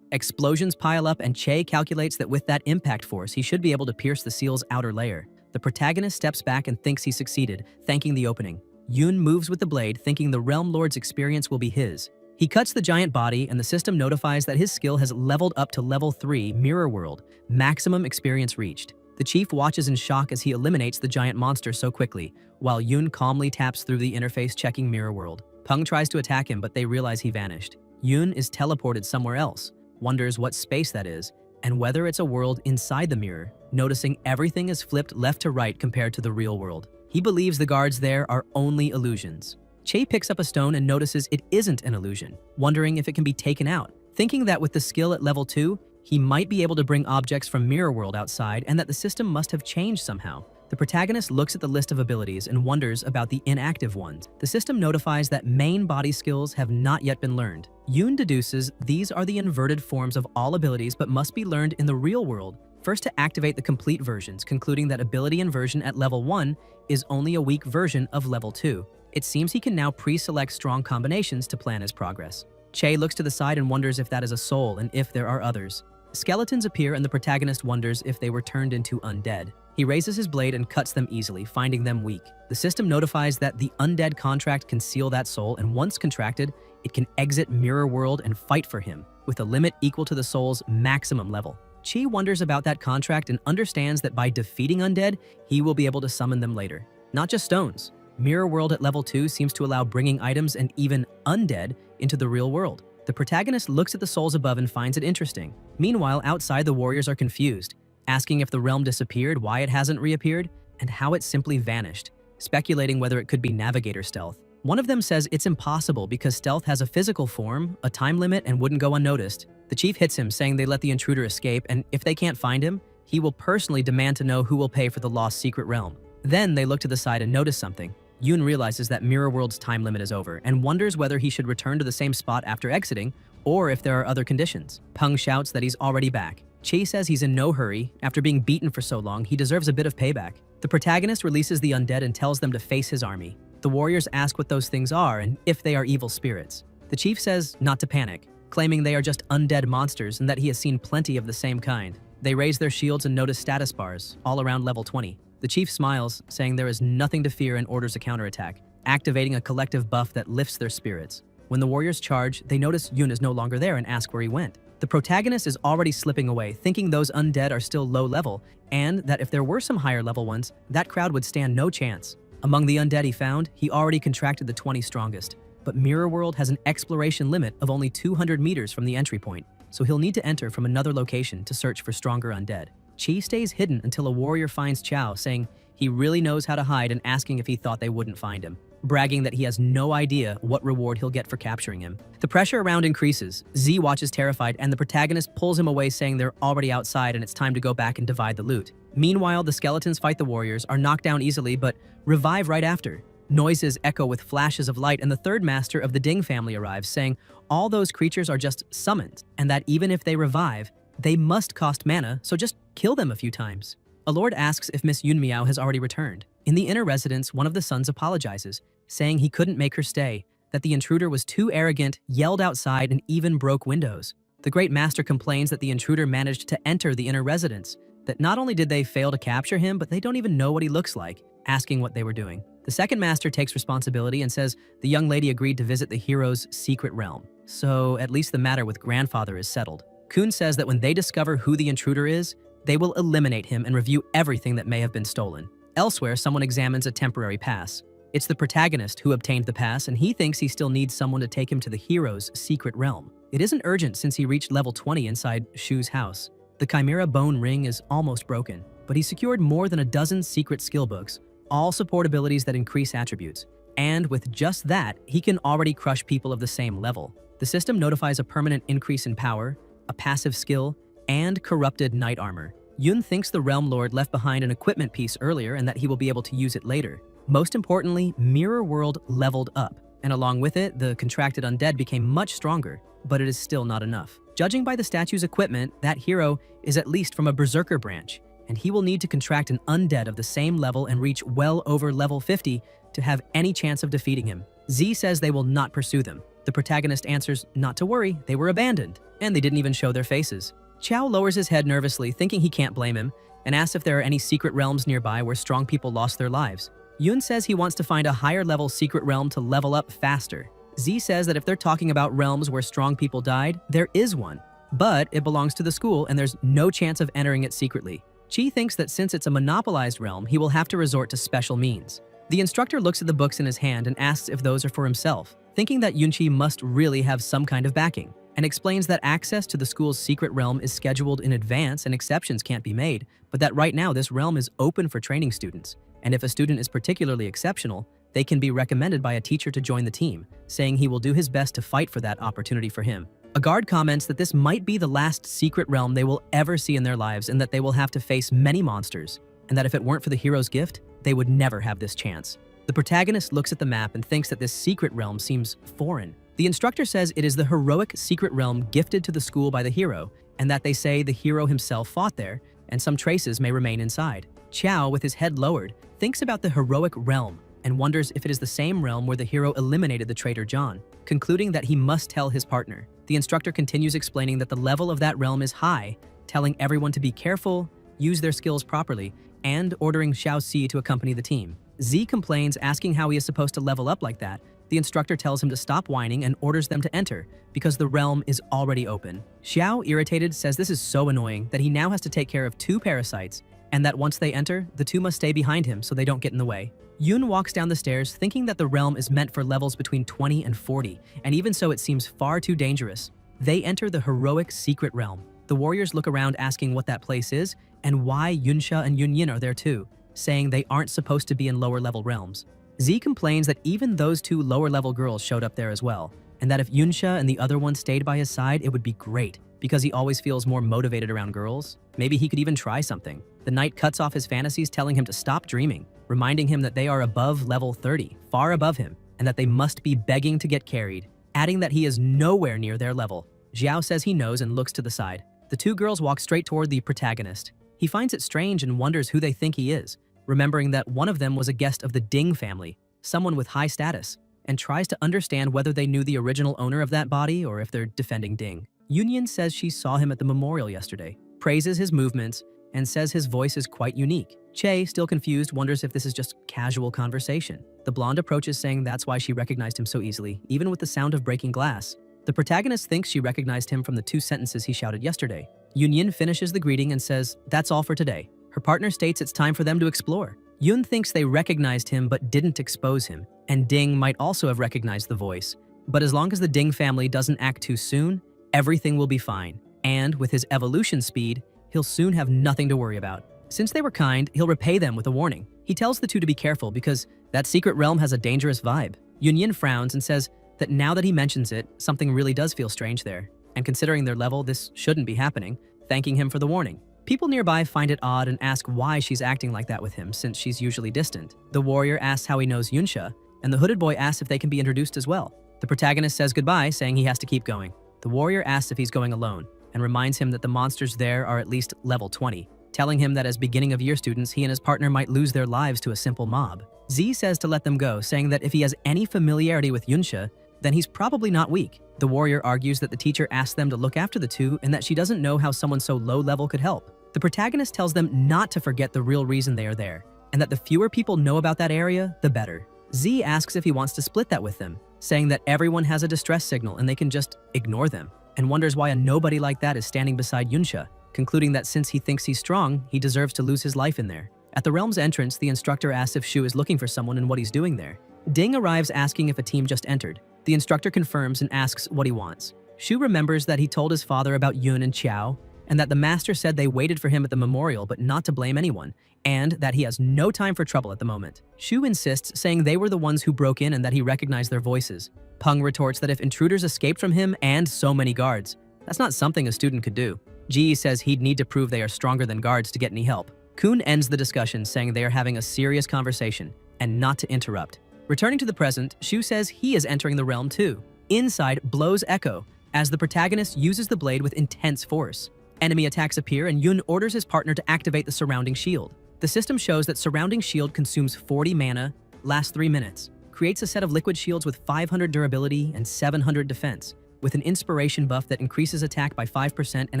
Explosions pile up, and Che calculates that with that impact force, he should be able to pierce the seal's outer layer. The protagonist steps back and thinks he succeeded, thanking the opening. Yoon moves with the blade, thinking the Realm Lord's experience will be his. He cuts the giant body, and the system notifies that his skill has leveled up to level 3, Mirror World, maximum experience reached. The chief watches in shock as he eliminates the giant monster so quickly, while Yoon calmly taps through the interface checking Mirror World. Peng tries to attack him, but they realize he vanished. Yoon is teleported somewhere else, wonders what space that is, and whether it's a world inside the mirror, noticing everything is flipped left to right compared to the real world. He believes the guards there are only illusions. Che picks up a stone and notices it isn't an illusion, wondering if it can be taken out, thinking that with the skill at level 2, he might be able to bring objects from Mirror World outside and that the system must have changed somehow. The protagonist looks at the list of abilities and wonders about the inactive ones. The system notifies that main body skills have not yet been learned. Yoon deduces these are the inverted forms of all abilities but must be learned in the real world, first to activate the complete versions, concluding that ability inversion at level 1 is only a weak version of level 2. It seems he can now pre-select strong combinations to plan his progress. Che looks to the side and wonders if that is a soul and if there are others. Skeletons appear and the protagonist wonders if they were turned into undead. He raises his blade and cuts them easily, finding them weak. The system notifies that the undead contract can seal that soul, and once contracted, it can exit Mirror World and fight for him, with a limit equal to the soul's maximum level. Chi wonders about that contract and understands that by defeating undead, he will be able to summon them later. Not just stones. Mirror World at level 2 seems to allow bringing items and even undead into the real world. The protagonist looks at the souls above and finds it interesting. Meanwhile, outside, the warriors are confused, asking if the realm disappeared, why it hasn't reappeared, and how it simply vanished, speculating whether it could be navigator stealth. One of them says it's impossible because stealth has a physical form, a time limit, and wouldn't go unnoticed. The chief hits him, saying they let the intruder escape, and if they can't find him, he will personally demand to know who will pay for the lost secret realm. Then they look to the side and notice something. Yoon realizes that Mirror World's time limit is over and wonders whether he should return to the same spot after exiting or if there are other conditions. Peng shouts that he's already back. Che says he's in no hurry. After being beaten for so long, he deserves a bit of payback. The protagonist releases the undead and tells them to face his army. The warriors ask what those things are and if they are evil spirits. The chief says not to panic, claiming they are just undead monsters and that he has seen plenty of the same kind. They raise their shields and notice status bars, all around level 20. The chief smiles, saying there is nothing to fear and orders a counterattack, activating a collective buff that lifts their spirits. When the warriors charge, they notice Yoon is no longer there and ask where he went. The protagonist is already slipping away, thinking those undead are still low level, and that if there were some higher level ones, that crowd would stand no chance. Among the undead he found, he already contracted the 20 strongest. But Mirror World has an exploration limit of only 200 meters from the entry point, so he'll need to enter from another location to search for stronger undead. Chi stays hidden until a warrior finds Chow, saying he really knows how to hide and asking if he thought they wouldn't find him, bragging that he has no idea what reward he'll get for capturing him. The pressure around increases. Z watches terrified, and the protagonist pulls him away, saying they're already outside and it's time to go back and divide the loot. Meanwhile, the skeletons fight the warriors, are knocked down easily, but revive right after. Noises echo with flashes of light, and the third master of the Ding family arrives, saying all those creatures are just summoned, and that even if they revive, they must cost mana, so just kill them a few times. A lord asks if Miss Yunmiao has already returned. In the inner residence, one of the sons apologizes, saying he couldn't make her stay, that the intruder was too arrogant, yelled outside, and even broke windows. The great master complains that the intruder managed to enter the inner residence, that not only did they fail to capture him, but they don't even know what he looks like, asking what they were doing. The second master takes responsibility and says the young lady agreed to visit the hero's secret realm, so at least the matter with grandfather is settled. Kun says that when they discover who the intruder is, they will eliminate him and review everything that may have been stolen. Elsewhere, someone examines a temporary pass. It's the protagonist who obtained the pass, and he thinks he still needs someone to take him to the hero's secret realm. It isn't urgent since he reached level 20 inside Shu's house. The Chimera Bone Ring is almost broken, but he secured more than a dozen secret skill books, all support abilities that increase attributes. And with just that, he can already crush people of the same level. The system notifies a permanent increase in power, a passive skill, and corrupted knight armor. Yoon thinks the Realm Lord left behind an equipment piece earlier and that he will be able to use it later. Most importantly, Mirror World leveled up, and along with it, the contracted undead became much stronger, but it is still not enough. Judging by the statue's equipment, that hero is at least from a berserker branch, and he will need to contract an undead of the same level and reach well over level 50 to have any chance of defeating him. Z says they will not pursue them. The protagonist answers not to worry, they were abandoned, and they didn't even show their faces. Chao lowers his head nervously, thinking he can't blame him, and asks if there are any secret realms nearby where strong people lost their lives. Yun says he wants to find a higher level secret realm to level up faster. Z says that if they're talking about realms where strong people died, there is one, but it belongs to the school and there's no chance of entering it secretly. Chi thinks that since it's a monopolized realm, he will have to resort to special means. The instructor looks at the books in his hand and asks if those are for himself, thinking that Yunchi must really have some kind of backing, and explains that access to the school's secret realm is scheduled in advance and exceptions can't be made, but that right now this realm is open for training students, and if a student is particularly exceptional, they can be recommended by a teacher to join the team, saying he will do his best to fight for that opportunity for him. A guard comments that this might be the last secret realm they will ever see in their lives and that they will have to face many monsters, and that if it weren't for the hero's gift, they would never have this chance. The protagonist looks at the map and thinks that this secret realm seems foreign. The instructor says it is the heroic secret realm gifted to the school by the hero, and that they say the hero himself fought there, and some traces may remain inside. Chao, with his head lowered, thinks about the heroic realm and wonders if it is the same realm where the hero eliminated the traitor John, concluding that he must tell his partner. The instructor continues explaining that the level of that realm is high, telling everyone to be careful, use their skills properly, and ordering Xiao Si to accompany the team. Z complains, asking how he is supposed to level up like that. The instructor tells him to stop whining and orders them to enter, because the realm is already open. Xiao, irritated, says this is so annoying that he now has to take care of 2 parasites, and that once they enter, the 2 must stay behind him so they don't get in the way. Yun walks down the stairs thinking that the realm is meant for levels between 20 and 40, and even so it seems far too dangerous. They enter the heroic secret realm. The warriors look around asking what that place is and why Yunsha and Yunyin are there too, saying they aren't supposed to be in lower level realms. Z complains that even those 2 lower level girls showed up there as well, and that if Yunsha and the other one stayed by his side, it would be great, because he always feels more motivated around girls. Maybe he could even try something. The knight cuts off his fantasies, telling him to stop dreaming, reminding him that they are above level 30, far above him, and that they must be begging to get carried, adding that he is nowhere near their level. Xiao says he knows and looks to the side. The 2 girls walk straight toward the protagonist. He finds it strange and wonders who they think he is, remembering that one of them was a guest of the Ding family, someone with high status, and tries to understand whether they knew the original owner of that body or if they're defending Ding. Yunyin says she saw him at the memorial yesterday, praises his movements, and says his voice is quite unique. Che, still confused, wonders if this is just casual conversation. The blonde approaches, saying that's why she recognized him so easily, even with the sound of breaking glass. The protagonist thinks she recognized him from the 2 sentences he shouted yesterday. Yunyin finishes the greeting and says, that's all for today. Her partner states it's time for them to explore. Yun thinks they recognized him but didn't expose him, and Ding might also have recognized the voice. But as long as the Ding family doesn't act too soon, everything will be fine. And with his evolution speed, he'll soon have nothing to worry about. Since they were kind, he'll repay them with a warning. He tells the 2 to be careful because that secret realm has a dangerous vibe. Yunyin frowns and says that now that he mentions it, something really does feel strange there. And considering their level, this shouldn't be happening, thanking him for the warning. People nearby find it odd and ask why she's acting like that with him, since she's usually distant. The warrior asks how he knows Yunsha, and the hooded boy asks if they can be introduced as well. The protagonist says goodbye, saying he has to keep going. The warrior asks if he's going alone, and reminds him that the monsters there are at least level 20, telling him that as beginning of year students, he and his partner might lose their lives to a simple mob. Z says to let them go, saying that if he has any familiarity with Yunsha, then he's probably not weak. The warrior argues that the teacher asked them to look after the 2 and that she doesn't know how someone so low level could help. The protagonist tells them not to forget the real reason they are there, and that the fewer people know about that area, the better. Z asks if he wants to split that with them, saying that everyone has a distress signal and they can just ignore them, and wonders why a nobody like that is standing beside Yunsha, concluding that since he thinks he's strong, he deserves to lose his life in there. At the realm's entrance, the instructor asks if Shu is looking for someone and what he's doing there. Ding arrives asking if a team just entered. The instructor confirms and asks what he wants. Shu remembers that he told his father about Yun and Qiao, and that the master said they waited for him at the memorial but not to blame anyone, and that he has no time for trouble at the moment. Shu insists, saying they were the ones who broke in and that he recognized their voices. Peng retorts that if intruders escaped from him and so many guards, that's not something a student could do. Ji says he'd need to prove they are stronger than guards to get any help. Kun ends the discussion, saying they are having a serious conversation and not to interrupt. Returning to the present, Shu says he is entering the realm too. Inside blows echo as the protagonist uses the blade with intense force. Enemy attacks appear and Yun orders his partner to activate the surrounding shield. The system shows that surrounding shield consumes 40 mana, lasts 3 minutes, creates a set of liquid shields with 500 durability and 700 defense, with an inspiration buff that increases attack by 5% and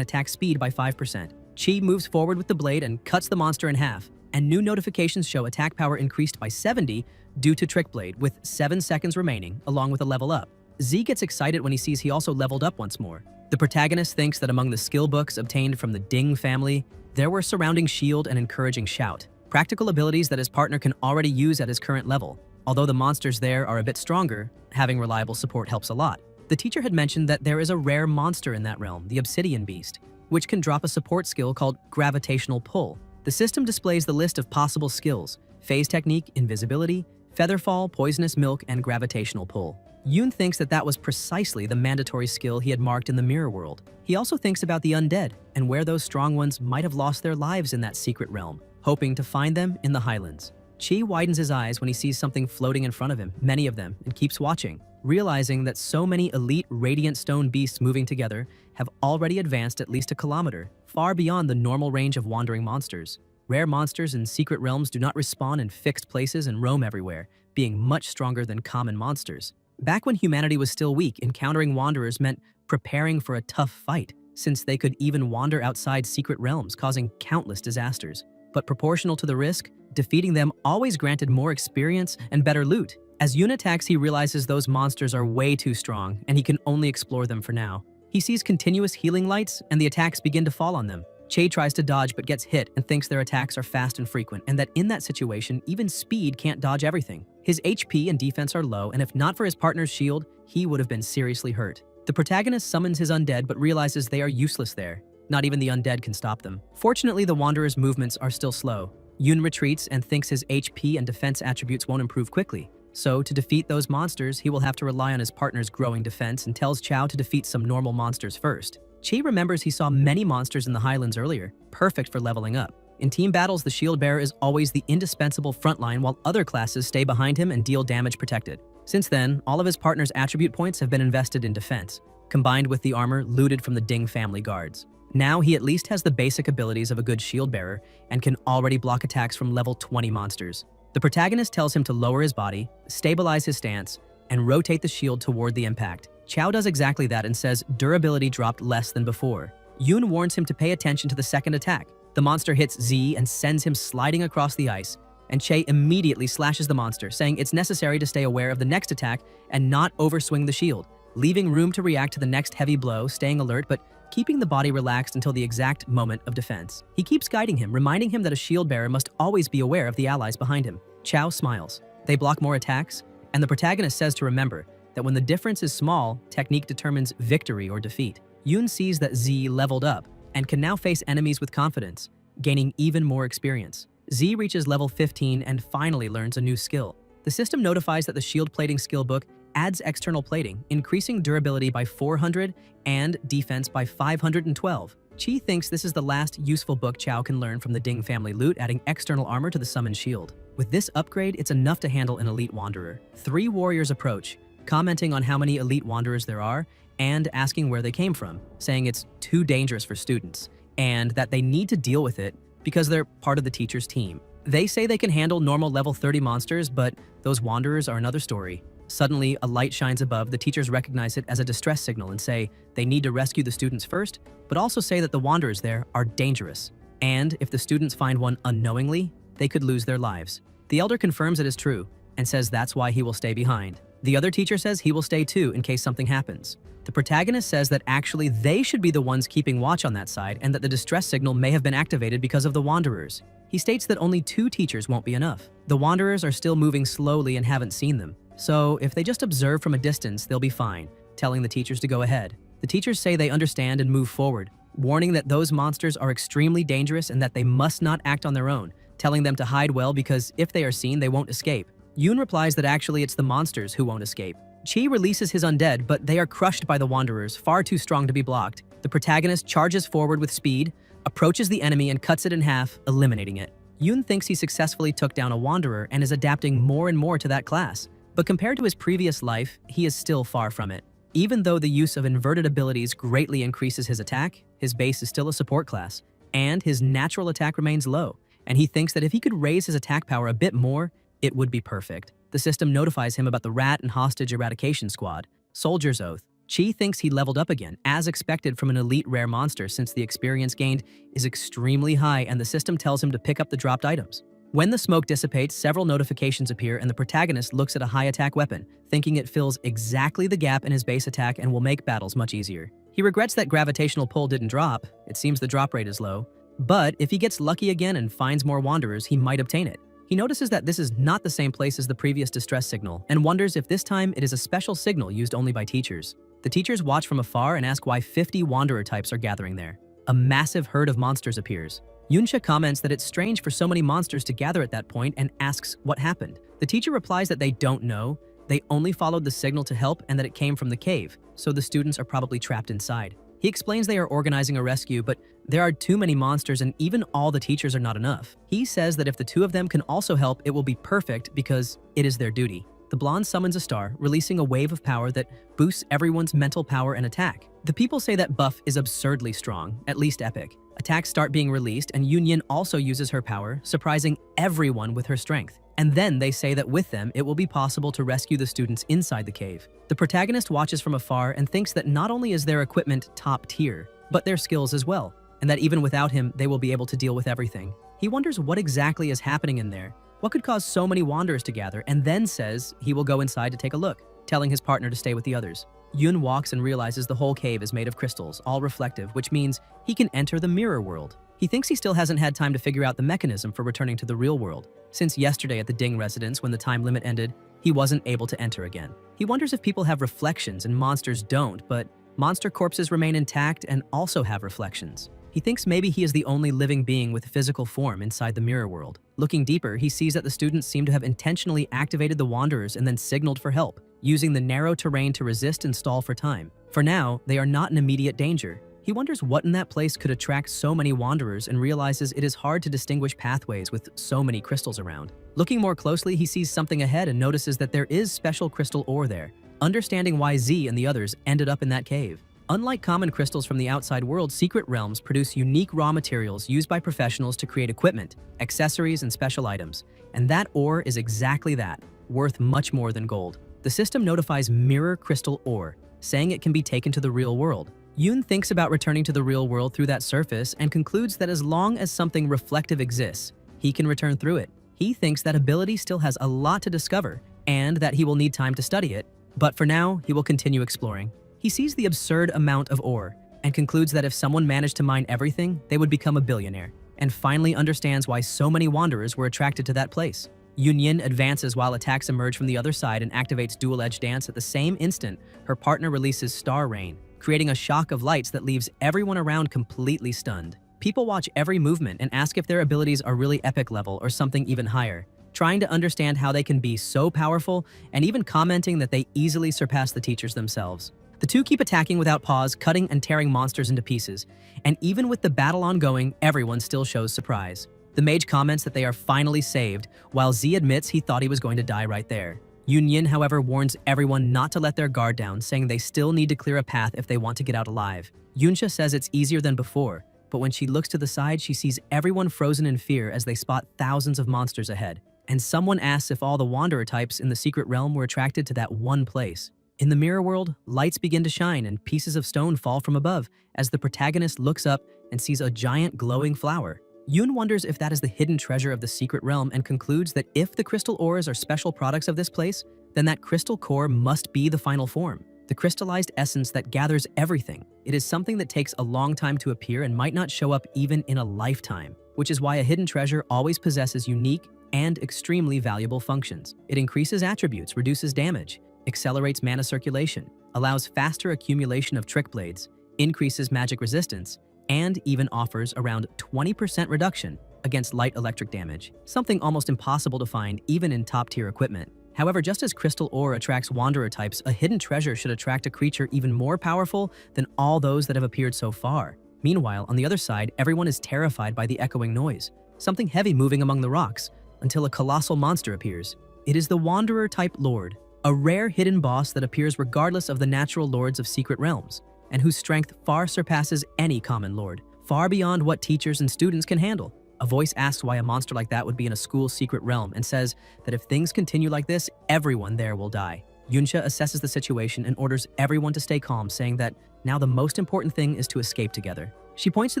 attack speed by 5%. Chi moves forward with the blade and cuts the monster in half, and new notifications show attack power increased by 70 due to Trick Blade, with 7 seconds remaining, along with a level up. Z gets excited when he sees he also leveled up once more. The protagonist thinks that among the skill books obtained from the Ding family, there were surrounding shield and encouraging shout, practical abilities that his partner can already use at his current level. Although the monsters there are a bit stronger, having reliable support helps a lot. The teacher had mentioned that there is a rare monster in that realm, the Obsidian Beast, which can drop a support skill called Gravitational Pull. The system displays the list of possible skills: Phase Technique, Invisibility, Featherfall, Poisonous Milk, and Gravitational Pull. Yun thinks that that was precisely the mandatory skill he had marked in the mirror world. He also thinks about the undead and where those strong ones might have lost their lives in that secret realm, hoping to find them in the highlands. Chi widens his eyes when he sees something floating in front of him, many of them, and keeps watching, realizing that so many elite radiant stone beasts moving together have already advanced at least a kilometer, far beyond the normal range of wandering monsters. Rare monsters in secret realms do not respawn in fixed places and roam everywhere, being much stronger than common monsters. Back when humanity was still weak, encountering wanderers meant preparing for a tough fight, since they could even wander outside secret realms, causing countless disasters. But proportional to the risk, defeating them always granted more experience and better loot. As Yun attacks, he realizes those monsters are way too strong, and he can only explore them for now. He sees continuous healing lights, and the attacks begin to fall on them. Che tries to dodge but gets hit and thinks their attacks are fast and frequent, and that in that situation, even speed can't dodge everything. His HP and defense are low, and if not for his partner's shield, he would have been seriously hurt. The protagonist summons his undead but realizes they are useless there. Not even the undead can stop them. Fortunately, the wanderer's movements are still slow. Yun retreats and thinks his HP and defense attributes won't improve quickly. So, to defeat those monsters, he will have to rely on his partner's growing defense and tells Chao to defeat some normal monsters first. Chi remembers he saw many monsters in the highlands earlier, perfect for leveling up. In team battles, the shield bearer is always the indispensable frontline while other classes stay behind him and deal damage protected. Since then, all of his partner's attribute points have been invested in defense, combined with the armor looted from the Ding family guards. Now he at least has the basic abilities of a good shield bearer and can already block attacks from level 20 monsters. The protagonist tells him to lower his body, stabilize his stance, and rotate the shield toward the impact. Chao does exactly that and says durability dropped less than before. Yun warns him to pay attention to the second attack. The monster hits Z and sends him sliding across the ice, and Che immediately slashes the monster, saying it's necessary to stay aware of the next attack and not overswing the shield, leaving room to react to the next heavy blow, staying alert but keeping the body relaxed until the exact moment of defense. He keeps guiding him, reminding him that a shield bearer must always be aware of the allies behind him. Chao smiles. They block more attacks, and the protagonist says to remember that when the difference is small, technique determines victory or defeat. Yun sees that Z leveled up and can now face enemies with confidence, gaining even more experience. Z reaches level 15 and finally learns a new skill. The system notifies that the shield plating skill book adds external plating, increasing durability by 400 and defense by 512. Chi thinks this is the last useful book Chao can learn from the Ding family loot, adding external armor to the summoned shield. With this upgrade, it's enough to handle an elite wanderer. 3 warriors approach, commenting on how many elite wanderers there are and asking where they came from, saying it's too dangerous for students and that they need to deal with it because they're part of the teacher's team. They say they can handle normal level 30 monsters, but those wanderers are another story. Suddenly, a light shines above. The teachers recognize it as a distress signal and say they need to rescue the students first, but also say that the wanderers there are dangerous. And if the students find one unknowingly, they could lose their lives. The elder confirms it is true and says that's why he will stay behind. The other teacher says he will stay too in case something happens. The protagonist says that actually they should be the ones keeping watch on that side and that the distress signal may have been activated because of the wanderers. He states that only 2 teachers won't be enough. The wanderers are still moving slowly and haven't seen them. So if they just observe from a distance, they'll be fine, telling the teachers to go ahead. The teachers say they understand and move forward, warning that those monsters are extremely dangerous and that they must not act on their own, telling them to hide well because if they are seen, they won't escape. Yun replies that actually it's the monsters who won't escape. Chi releases his undead, but they are crushed by the wanderers, far too strong to be blocked. The protagonist charges forward with speed, approaches the enemy and cuts it in half, eliminating it. Yun thinks he successfully took down a wanderer and is adapting more and more to that class. But compared to his previous life, he is still far from it. Even though the use of inverted abilities greatly increases his attack, his base is still a support class, and his natural attack remains low, and he thinks that if he could raise his attack power a bit more, it would be perfect. The system notifies him about the rat and hostage eradication squad. Soldier's Oath. Chi thinks he leveled up again, as expected from an elite rare monster since the experience gained is extremely high and the system tells him to pick up the dropped items. When the smoke dissipates, several notifications appear and the protagonist looks at a high attack weapon, thinking it fills exactly the gap in his base attack and will make battles much easier. He regrets that gravitational pull didn't drop, it seems the drop rate is low, but if he gets lucky again and finds more wanderers, he might obtain it. He notices that this is not the same place as the previous distress signal and wonders if this time it is a special signal used only by teachers. The teachers watch from afar and ask why 50 wanderer types are gathering there. A massive herd of monsters appears. Yunsha comments that it's strange for so many monsters to gather at that point and asks what happened. The teacher replies that they don't know, they only followed the signal to help and that it came from the cave, so the students are probably trapped inside. He explains they are organizing a rescue, but there are too many monsters and even all the teachers are not enough. He says that if the two of them can also help, it will be perfect because it is their duty. The blonde summons a star, releasing a wave of power that boosts everyone's mental power and attack. The people say that buff is absurdly strong, at least epic. Attacks start being released and Union also uses her power, surprising everyone with her strength. And then they say that with them, it will be possible to rescue the students inside the cave. The protagonist watches from afar and thinks that not only is their equipment top tier, but their skills as well, and that even without him, they will be able to deal with everything. He wonders what exactly is happening in there, what could cause so many wanderers to gather, and then says he will go inside to take a look, telling his partner to stay with the others. Yun walks and realizes the whole cave is made of crystals, all reflective, which means he can enter the mirror world. He thinks he still hasn't had time to figure out the mechanism for returning to the real world. Since yesterday at the Ding residence when the time limit ended, he wasn't able to enter again. He wonders if people have reflections and monsters don't, but monster corpses remain intact and also have reflections. He thinks maybe he is the only living being with physical form inside the mirror world. Looking deeper, he sees that the students seem to have intentionally activated the wanderers and then signaled for help, using the narrow terrain to resist and stall for time. For now, they are not in immediate danger. He wonders what in that place could attract so many wanderers and realizes it is hard to distinguish pathways with so many crystals around. Looking more closely, he sees something ahead and notices that there is special crystal ore there, understanding why Z and the others ended up in that cave. Unlike common crystals from the outside world, secret realms produce unique raw materials used by professionals to create equipment, accessories, and special items. And that ore is exactly that, worth much more than gold. The system notifies mirror crystal ore, saying it can be taken to the real world. Yoon thinks about returning to the real world through that surface and concludes that as long as something reflective exists, he can return through it. He thinks that ability still has a lot to discover and that he will need time to study it, but for now, he will continue exploring. He sees the absurd amount of ore and concludes that if someone managed to mine everything, they would become a billionaire, and finally understands why so many wanderers were attracted to that place. Yunyin advances while attacks emerge from the other side and activates dual-edge dance. At the same instant, her partner releases Star Rain, creating a shock of lights that leaves everyone around completely stunned. People watch every movement and ask if their abilities are really epic level or something even higher, trying to understand how they can be so powerful and even commenting that they easily surpass the teachers themselves. The two keep attacking without pause, cutting and tearing monsters into pieces, and even with the battle ongoing, everyone still shows surprise. The mage comments that they are finally saved, while Z admits he thought he was going to die right there. Yunyin, however, warns everyone not to let their guard down, saying they still need to clear a path if they want to get out alive. Yunsha says it's easier than before, but when she looks to the side, she sees everyone frozen in fear as they spot thousands of monsters ahead. And someone asks if all the wanderer types in the secret realm were attracted to that one place. In the mirror world, lights begin to shine and pieces of stone fall from above as the protagonist looks up and sees a giant glowing flower. Yoon wonders if that is the hidden treasure of the secret realm and concludes that if the crystal ores are special products of this place, then that crystal core must be the final form, the crystallized essence that gathers everything. It is something that takes a long time to appear and might not show up even in a lifetime, which is why a hidden treasure always possesses unique and extremely valuable functions. It increases attributes, reduces damage, accelerates mana circulation, allows faster accumulation of trick blades, increases magic resistance, and even offers around 20% reduction against light electric damage, something almost impossible to find even in top-tier equipment. However, just as crystal ore attracts wanderer types, a hidden treasure should attract a creature even more powerful than all those that have appeared so far. Meanwhile, on the other side, everyone is terrified by the echoing noise, something heavy moving among the rocks, until a colossal monster appears. It is the wanderer-type lord, a rare hidden boss that appears regardless of the natural lords of secret realms. and whose strength far surpasses any common lord, far beyond what teachers and students can handle. A voice asks why a monster like that would be in a school's secret realm and says that if things continue like this, everyone there will die. Yunsha assesses the situation and orders everyone to stay calm, saying that now the most important thing is to escape together. She points to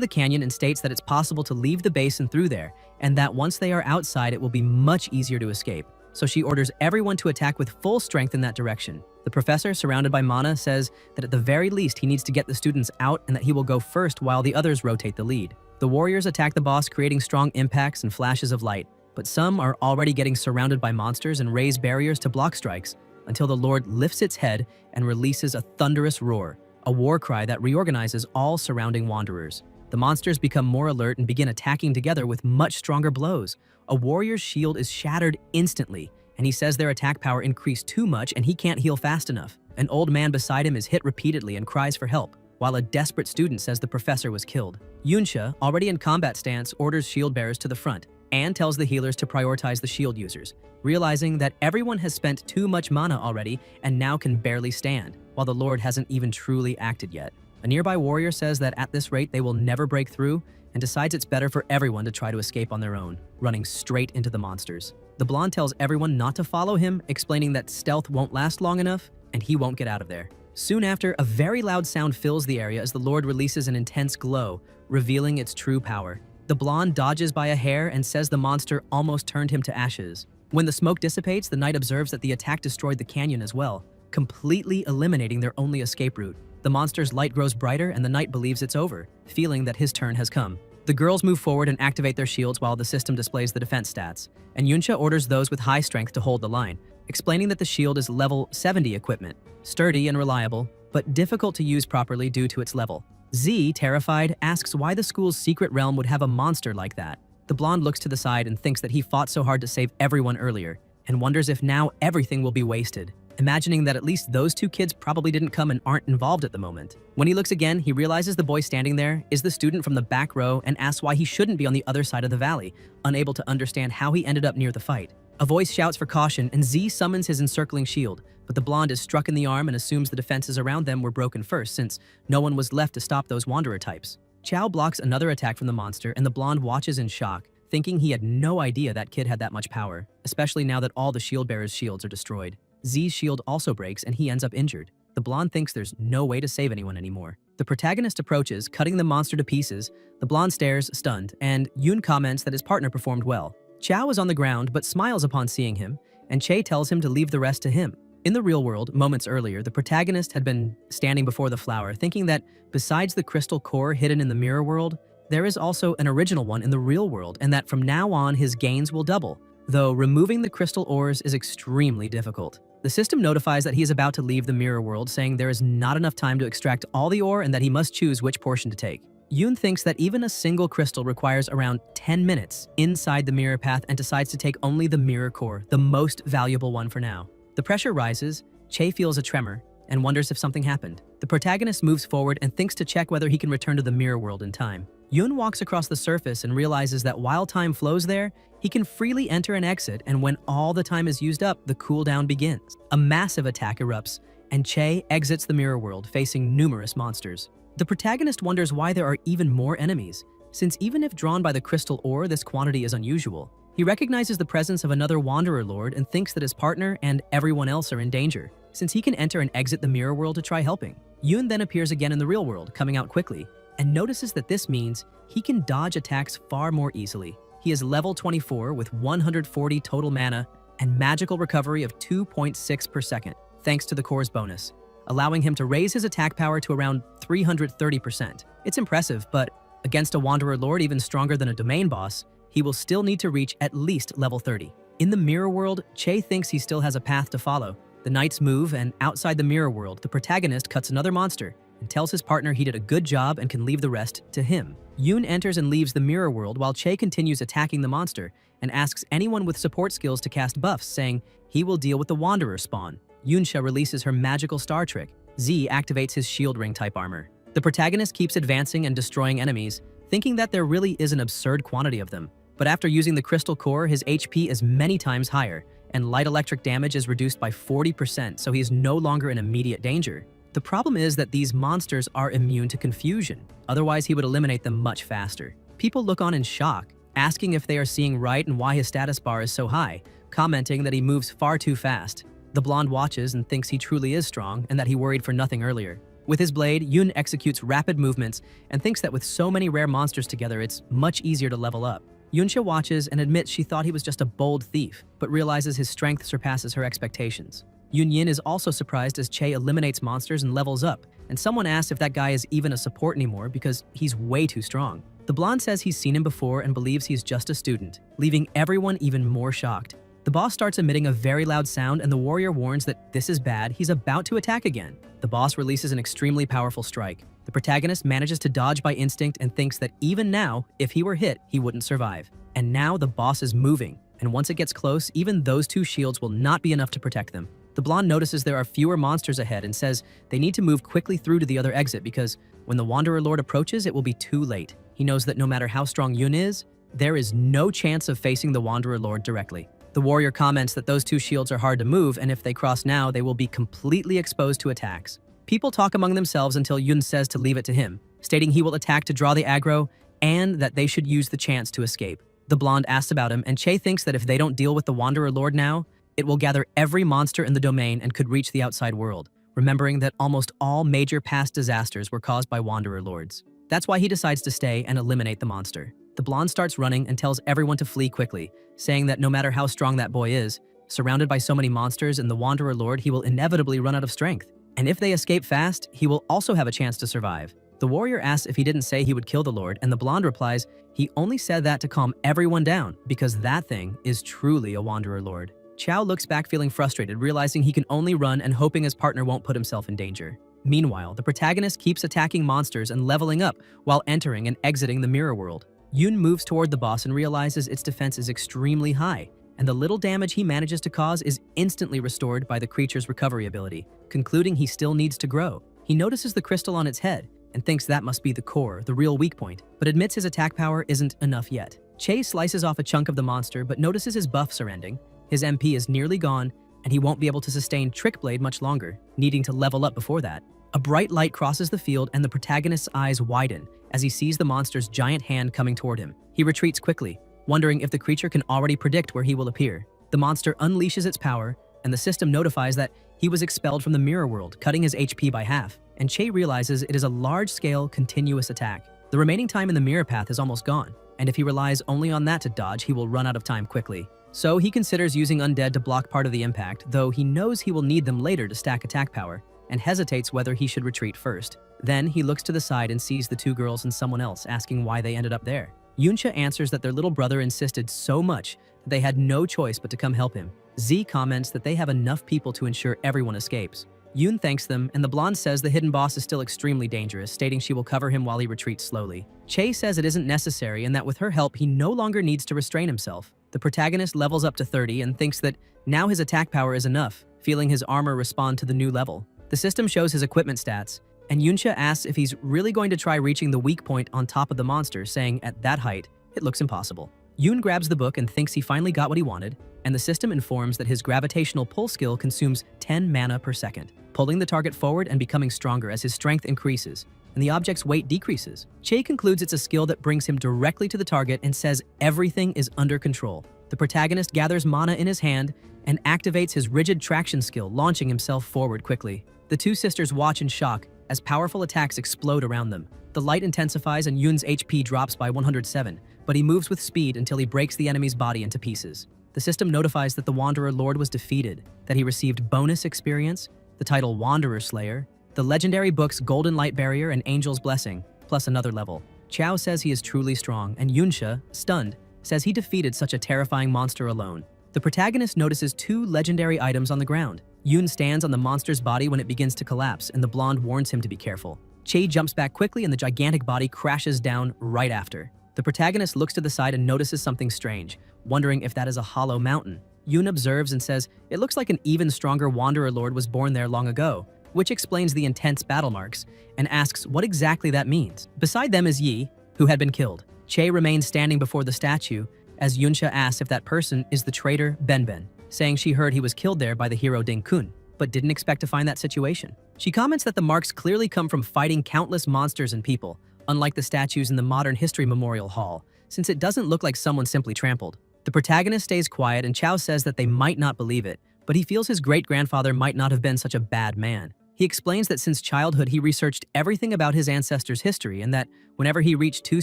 the canyon and states that it's possible to leave the basin through there, and that once they are outside, it will be much easier to escape. So she orders everyone to attack with full strength in that direction. The professor, surrounded by mana, says that at the very least he needs to get the students out and that he will go first while the others rotate the lead. The warriors attack the boss, creating strong impacts and flashes of light, but some are already getting surrounded by monsters and raise barriers to block strikes until the Lord lifts its head and releases a thunderous roar, a war cry that reorganizes all surrounding wanderers. The monsters become more alert and begin attacking together with much stronger blows. A warrior's shield is shattered instantly, and he says their attack power increased too much and he can't heal fast enough. An old man beside him is hit repeatedly and cries for help, while a desperate student says the professor was killed. Yunsha, already in combat stance, orders shield bearers to the front and tells the healers to prioritize the shield users, realizing that everyone has spent too much mana already and now can barely stand, while the Lord hasn't even truly acted yet. A nearby warrior says that at this rate they will never break through and decides it's better for everyone to try to escape on their own, running straight into the monsters. The blonde tells everyone not to follow him, explaining that stealth won't last long enough and he won't get out of there. Soon after, a very loud sound fills the area as the Lord releases an intense glow, revealing its true power. The blonde dodges by a hair and says the monster almost turned him to ashes. When the smoke dissipates, the knight observes that the attack destroyed the canyon as well, completely eliminating their only escape route. The monster's light grows brighter and the knight believes it's over, feeling that his turn has come. The girls move forward and activate their shields while the system displays the defense stats, and Yunsha orders those with high strength to hold the line, explaining that the shield is level 70 equipment, sturdy and reliable, but difficult to use properly due to its level. Z, terrified, asks why the school's secret realm would have a monster like that. The blonde looks to the side and thinks that he fought so hard to save everyone earlier, and wonders if now everything will be wasted, imagining that at least those two kids probably didn't come and aren't involved at the moment. When he looks again, he realizes the boy standing there is the student from the back row and asks why he shouldn't be on the other side of the valley, unable to understand how he ended up near the fight. A voice shouts for caution and Z summons his encircling shield, but the blonde is struck in the arm and assumes the defenses around them were broken first since no one was left to stop those wanderer types. Chow blocks another attack from the monster and the blonde watches in shock, thinking he had no idea that kid had that much power, especially now that all the shield bearers' shields are destroyed. Z's shield also breaks and he ends up injured. The blonde thinks there's no way to save anyone anymore. The protagonist approaches, cutting the monster to pieces. The blonde stares, stunned, and Yoon comments that his partner performed well. Chow is on the ground but smiles upon seeing him, and Che tells him to leave the rest to him. In the real world, moments earlier, the protagonist had been standing before the flower, thinking that besides the crystal core hidden in the mirror world, there is also an original one in the real world, and that from now on his gains will double, though removing the crystal ores is extremely difficult. The system notifies that he is about to leave the mirror world, saying there is not enough time to extract all the ore and that he must choose which portion to take. Yoon thinks that even a single crystal requires around 10 minutes inside the mirror path and decides to take only the mirror core, the most valuable one for now. The pressure rises, Che feels a tremor, and wonders if something happened. The protagonist moves forward and thinks to check whether he can return to the mirror world in time. Yoon walks across the surface and realizes that while time flows there, he can freely enter and exit, and when all the time is used up, the cooldown begins. A massive attack erupts, and Che exits the mirror world, facing numerous monsters. The protagonist wonders why there are even more enemies, since even if drawn by the crystal ore, this quantity is unusual. He recognizes the presence of another Wanderer Lord and thinks that his partner and everyone else are in danger, since he can enter and exit the mirror world to try helping. Yoon then appears again in the real world, coming out quickly, and notices that this means he can dodge attacks far more easily. He is level 24 with 140 total mana and magical recovery of 2.6 per second, thanks to the core's bonus, allowing him to raise his attack power to around 330%. It's impressive, but against a Wanderer Lord even stronger than a domain boss, he will still need to reach at least level 30. In the mirror world, Che thinks he still has a path to follow. The knights move, and outside the mirror world, the protagonist cuts another monster and tells his partner he did a good job and can leave the rest to him. Yoon enters and leaves the mirror world while Che continues attacking the monster and asks anyone with support skills to cast buffs, saying he will deal with the Wanderer spawn. Yunsha releases her magical star trick. Z activates his shield ring type armor. The protagonist keeps advancing and destroying enemies, thinking that there really is an absurd quantity of them. But after using the crystal core, his HP is many times higher, and light electric damage is reduced by 40%, so he is no longer in immediate danger. The problem is that these monsters are immune to confusion, otherwise he would eliminate them much faster. People look on in shock, asking if they are seeing right and why his status bar is so high, commenting that he moves far too fast. The blonde watches and thinks he truly is strong and that he worried for nothing earlier. With his blade, Yoon executes rapid movements and thinks that with so many rare monsters together, it's much easier to level up. Yooncha watches and admits she thought he was just a bold thief, but realizes his strength surpasses her expectations. Yoon Yin is also surprised as Che eliminates monsters and levels up, and someone asks if that guy is even a support anymore because he's way too strong. The blonde says he's seen him before and believes he's just a student, leaving everyone even more shocked. The boss starts emitting a very loud sound and the warrior warns that this is bad, he's about to attack again. The boss releases an extremely powerful strike. The protagonist manages to dodge by instinct and thinks that even now, if he were hit, he wouldn't survive. And now the boss is moving, and once it gets close, even those two shields will not be enough to protect them. The blonde notices there are fewer monsters ahead and says they need to move quickly through to the other exit because when the Wanderer Lord approaches, it will be too late. He knows that no matter how strong Yoon is, there is no chance of facing the Wanderer Lord directly. The warrior comments that those two shields are hard to move, and if they cross now, they will be completely exposed to attacks. People talk among themselves until Yoon says to leave it to him, stating he will attack to draw the aggro and that they should use the chance to escape. The blonde asks about him, and Che thinks that if they don't deal with the Wanderer Lord now, it will gather every monster in the domain and could reach the outside world, remembering that almost all major past disasters were caused by Wanderer Lords. That's why he decides to stay and eliminate the monster. The blonde starts running and tells everyone to flee quickly, saying that no matter how strong that boy is, surrounded by so many monsters and the Wanderer Lord, he will inevitably run out of strength. And if they escape fast, he will also have a chance to survive. The warrior asks if he didn't say he would kill the Lord, and the blonde replies he only said that to calm everyone down, because that thing is truly a Wanderer Lord. Chow looks back feeling frustrated, realizing he can only run and hoping his partner won't put himself in danger. Meanwhile, the protagonist keeps attacking monsters and leveling up while entering and exiting the mirror world. Yoon moves toward the boss and realizes its defense is extremely high, and the little damage he manages to cause is instantly restored by the creature's recovery ability, concluding he still needs to grow. He notices the crystal on its head and thinks that must be the core, the real weak point, but admits his attack power isn't enough yet. Che slices off a chunk of the monster but notices his buffs are ending. His MP is nearly gone, and he won't be able to sustain Trick Blade much longer, needing to level up before that. A bright light crosses the field and the protagonist's eyes widen as he sees the monster's giant hand coming toward him. He retreats quickly, wondering if the creature can already predict where he will appear. The monster unleashes its power, and the system notifies that he was expelled from the mirror world, cutting his HP by half, and Che realizes it is a large-scale, continuous attack. The remaining time in the mirror path is almost gone, and if he relies only on that to dodge, he will run out of time quickly. So he considers using Undead to block part of the impact, though he knows he will need them later to stack attack power, and hesitates whether he should retreat first. Then he looks to the side and sees the two girls and someone else, asking why they ended up there. Yooncha answers that their little brother insisted so much that they had no choice but to come help him. Z comments that they have enough people to ensure everyone escapes. Yoon thanks them, and the blonde says the hidden boss is still extremely dangerous, stating she will cover him while he retreats slowly. Che says it isn't necessary and that with her help, he no longer needs to restrain himself. The protagonist levels up to 30 and thinks that now his attack power is enough, feeling his armor respond to the new level. The system shows his equipment stats, and Yooncha asks if he's really going to try reaching the weak point on top of the monster, saying at that height, it looks impossible. Yoon grabs the book and thinks he finally got what he wanted, and the system informs that his gravitational pull skill consumes 10 mana per second, pulling the target forward and becoming stronger as his strength increases, and the object's weight decreases. Che concludes it's a skill that brings him directly to the target and says everything is under control. The protagonist gathers mana in his hand and activates his rigid traction skill, launching himself forward quickly. The two sisters watch in shock as powerful attacks explode around them. The light intensifies and Yoon's HP drops by 107, but he moves with speed until he breaks the enemy's body into pieces. The system notifies that the Wanderer Lord was defeated, that he received bonus experience, the title Wanderer Slayer, the legendary books Golden Light Barrier and Angel's Blessing, plus another level. Chow says he is truly strong, and Yooncha, stunned, says he defeated such a terrifying monster alone. The protagonist notices two legendary items on the ground. Yoon stands on the monster's body when it begins to collapse, and the blonde warns him to be careful. Che jumps back quickly and the gigantic body crashes down right after. The protagonist looks to the side and notices something strange, wondering if that is a hollow mountain. Yoon observes and says it looks like an even stronger Wanderer Lord was born there long ago, which explains the intense battle marks, and asks what exactly that means. Beside them is Yi, who had been killed. Che remains standing before the statue as Yooncha asks if that person is the traitor Benben, saying she heard he was killed there by the hero Ding Kun, but didn't expect to find that situation. She comments that the marks clearly come from fighting countless monsters and people, unlike the statues in the Modern History Memorial Hall, since it doesn't look like someone simply trampled. The protagonist stays quiet and Chow says that they might not believe it, but he feels his great-grandfather might not have been such a bad man. He explains that since childhood he researched everything about his ancestors' history and that whenever he reached two